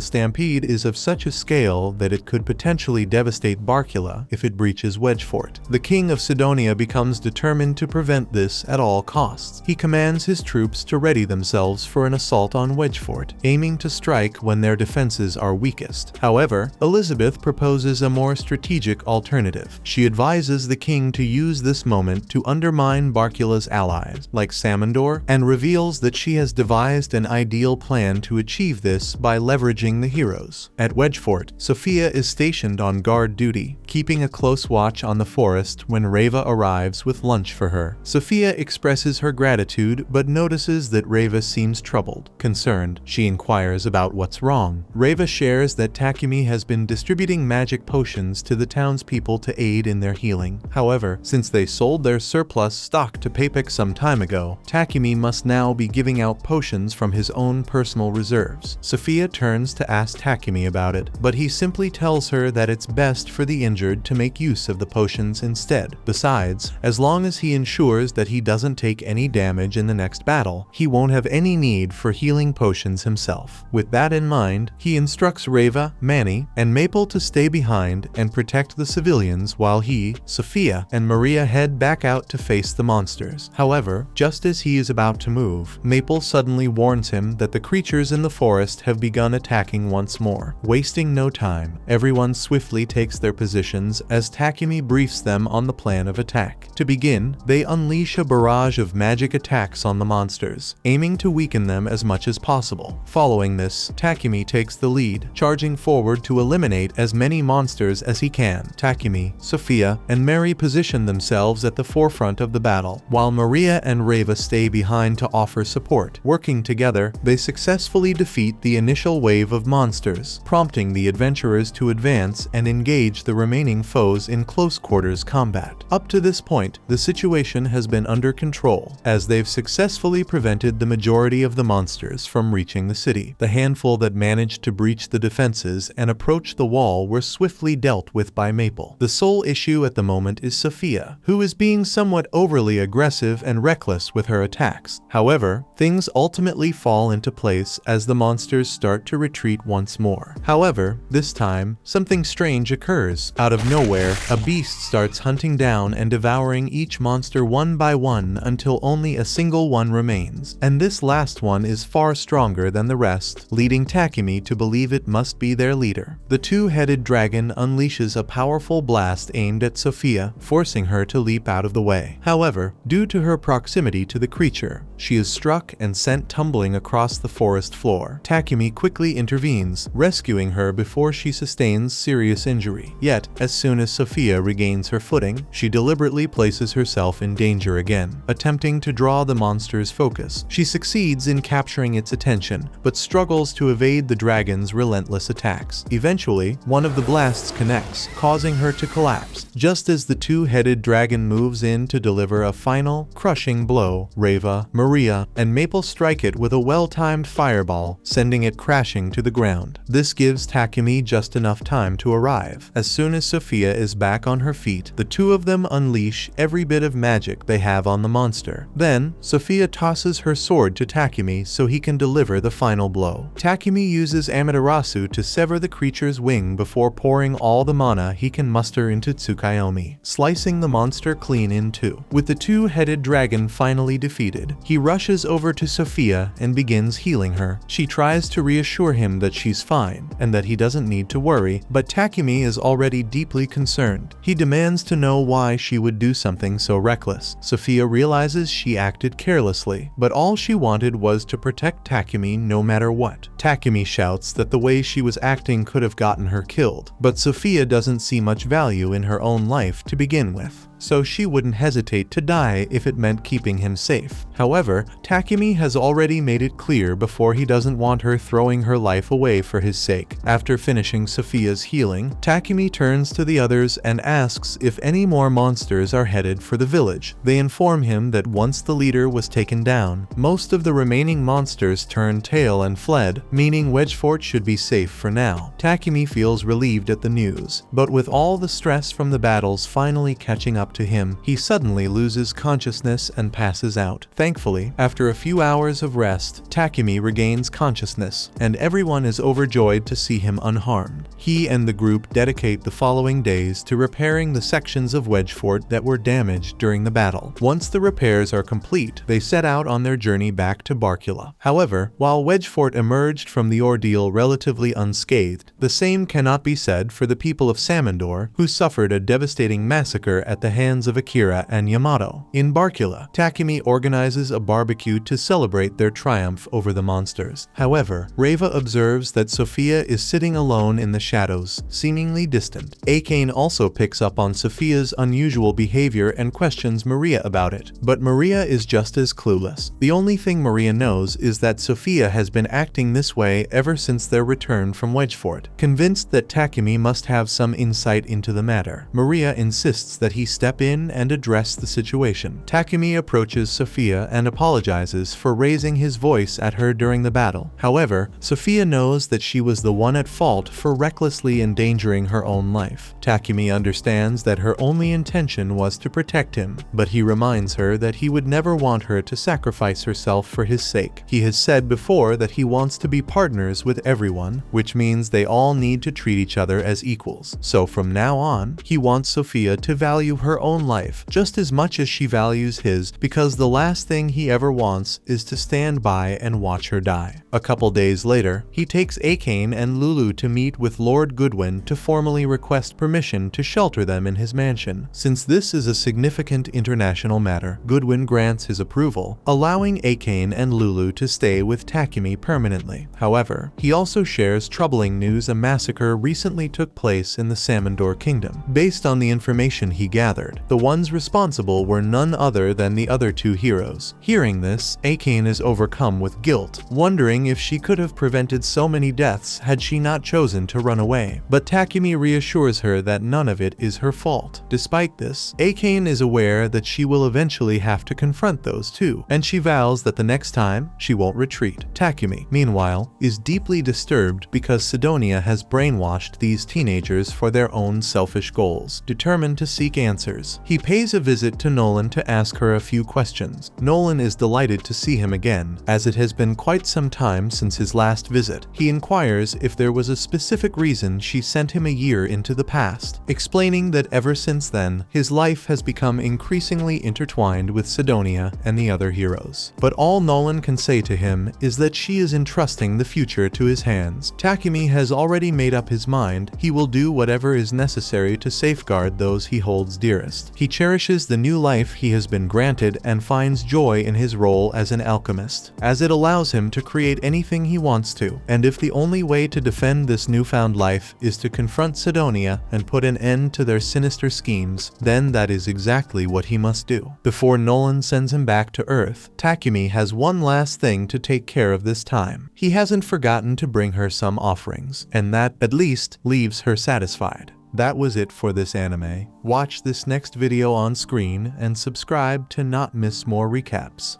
stampede is of such a scale that it could potentially devastate Barkula if it breaches Wedgefort, the king of Sidonia becomes determined to prevent this at all costs. He commands his troops to ready themselves for an assault on Wedgefort, aiming to strike when their defenses are weakest. However, Elizabeth proposes a more strategic alternative. She advises the king to use this moment to undermine Barkula's allies, like Samandor, and reveals that she has devised an ideal plan to achieve this by leveraging the heroes. At Wedgefort, Sophia is stationed on guard duty, keeping a close watch on the forest when Reva arrives with lunch for her. Sophia expresses her gratitude but notices that Reva seems troubled. Concerned, she inquires about what's wrong. Reva shares that Takumi has been distributing magic potions to the townspeople to aid in their healing. However, since they sold their surplus stock to Papik some time ago, Takumi must now be giving out potions from his own personal reserves. Sophia turns to ask Takumi about it, but he simply tells her that it's best for the injured to make use of the potions instead. Besides, as long as he ensures that he doesn't take any damage in the next battle, he won't have any need for healing potions himself. With that in mind, he instructs Reva, Manny, and Maple to stay behind and protect the civilians while he, Sophia, and Maria head back out to face the monsters. However, just as he is about to move, Maple suddenly warns him that the creatures in the forest have begun attacking once more. Wasting no time, everyone swiftly takes their positions as Takumi briefs them on the plan of attack. To begin, they unleash a barrage of magic attacks on the monsters, aiming to weaken them as much as possible. Following this, Takumi takes the lead, charging forward to eliminate as many monsters as he can. Takumi, Sophia, and Mary position themselves at the forefront of the battle, while Maria and Reva stay behind to offer support. Working together, they successfully defeat the initial wave of monsters, prompting the adventurers to advance and engage the remaining foes in close quarters combat. Up to this point, the the situation has been under control, as they've successfully prevented the majority of the monsters from reaching the city. The handful that managed to breach the defenses and approach the wall were swiftly dealt with by Maple. The sole issue at the moment is Sophia, who is being somewhat overly aggressive and reckless with her attacks. However, things ultimately fall into place as the monsters start to retreat once more. However, this time, something strange occurs. Out of nowhere, a beast starts hunting down and devouring each monster one by one until only a single one remains, and this last one is far stronger than the rest, leading Takumi to believe it must be their leader. The two-headed dragon unleashes a powerful blast aimed at Sophia, forcing her to leap out of the way. However, due to her proximity to the creature, she is struck and sent tumbling across the forest floor. Takumi quickly intervenes, rescuing her before she sustains serious injury. Yet, as soon as Sophia regains her footing, she deliberately places herself in danger again, attempting to draw the monster's focus. She succeeds in capturing its attention, but struggles to evade the dragon's relentless attacks. Eventually, one of the blasts connects, causing her to collapse. Just as the two-headed dragon moves in to deliver a final, crushing blow, Reva, Maria, and Maple strike it with a well-timed fireball, sending it crashing to the ground. This gives Takumi just enough time to arrive. As soon as Sophia is back on her feet, the two of them unleash every bit of magic they have on the monster. Then, Sophia tosses her sword to Takumi so he can deliver the final blow. Takumi uses Amaterasu to sever the creature's wing before pouring all the mana he can muster into Tsukuyomi, slicing the monster clean in two. With the two-headed dragon finally defeated, he rushes over to Sophia and begins healing her. She tries to reassure him that she's fine and that he doesn't need to worry, but Takumi is already deeply concerned. He demands to know why she would do something so reckless. Sophia realizes she acted carelessly, but all she wanted was to protect Takumi no matter what. Takumi shouts that the way she was acting could have gotten her killed, but Sophia doesn't see much value in her own life to begin with, so she wouldn't hesitate to die if it meant keeping him safe. However, Takumi has already made it clear before he doesn't want her throwing her life away for his sake. After finishing Sophia's healing, Takumi turns to the others and asks if any more monsters are headed for the village. They inform him that once the leader was taken down, most of the remaining monsters turned tail and fled, meaning Wedgefort should be safe for now. Takumi feels relieved at the news, but with all the stress from the battles finally catching up to him, he suddenly loses consciousness and passes out. Thankfully, after a few hours of rest, Takumi regains consciousness, and everyone is overjoyed to see him unharmed. He and the group dedicate the following days to repairing the sections of Wedgefort that were damaged during the battle. Once the repairs are complete, they set out on their journey back to Barcula. However, while Wedgefort emerged from the ordeal relatively unscathed, the same cannot be said for the people of Samandor, who suffered a devastating massacre at the hands of Akira and Yamato. In Barcula, Takumi organizes a barbecue to celebrate their triumph over the monsters. However, Reva observes that Sophia is sitting alone in the shadows, seemingly distant. Akane also picks up on Sophia's unusual behavior and questions Maria about it, but Maria is just as clueless. The only thing Maria knows is that Sophia has been acting this way ever since their return from Wedgefort. Convinced that Takumi must have some insight into the matter, Maria insists that he step in and address the situation. Takumi approaches Sophia and apologizes for raising his voice at her during the battle. However, Sophia knows that she was the one at fault for recklessly endangering her own life. Takumi understands that her only intention was to protect him, but he reminds her that he would never want her to sacrifice herself for his sake. He has said before that he wants to be partners with everyone, which means they all need to treat each other as equals. So from now on, he wants Sophia to value her own life just as much as she values his, because the last thing he ever wants is to stand by and watch her die. A couple days later, he takes Akane and Lulu to meet with Lord Goodwin to formally request permission to shelter them in his mansion. Since this is a significant international matter, Goodwin grants his approval, allowing Akane and Lulu to stay with Takumi permanently. However, he also shares troubling news: a massacre recently took place in the Samandor Kingdom. Based on the information he gathered, slaughtered. The ones responsible were none other than the other two heroes. Hearing this, Akane is overcome with guilt, wondering if she could have prevented so many deaths had she not chosen to run away. But Takumi reassures her that none of it is her fault. Despite this, Akane is aware that she will eventually have to confront those two, and she vows that the next time, she won't retreat. Takumi, meanwhile, is deeply disturbed because Sidonia has brainwashed these teenagers for their own selfish goals. Determined to seek answers, he pays a visit to Nolan to ask her a few questions. Nolan is delighted to see him again, as it has been quite some time since his last visit. He inquires if there was a specific reason she sent him a year into the past, explaining that ever since then, his life has become increasingly intertwined with Sidonia and the other heroes. But all Nolan can say to him is that she is entrusting the future to his hands. Takumi has already made up his mind. He will do whatever is necessary to safeguard those he holds dearest. He cherishes the new life he has been granted and finds joy in his role as an alchemist, as it allows him to create anything he wants to. And if the only way to defend this newfound life is to confront Sidonia and put an end to their sinister schemes, then that is exactly what he must do. Before Nolan sends him back to Earth, Takumi has one last thing to take care of this time. He hasn't forgotten to bring her some offerings, and that, at least, leaves her satisfied. That was it for this anime. Watch this next video on screen and subscribe to not miss more recaps.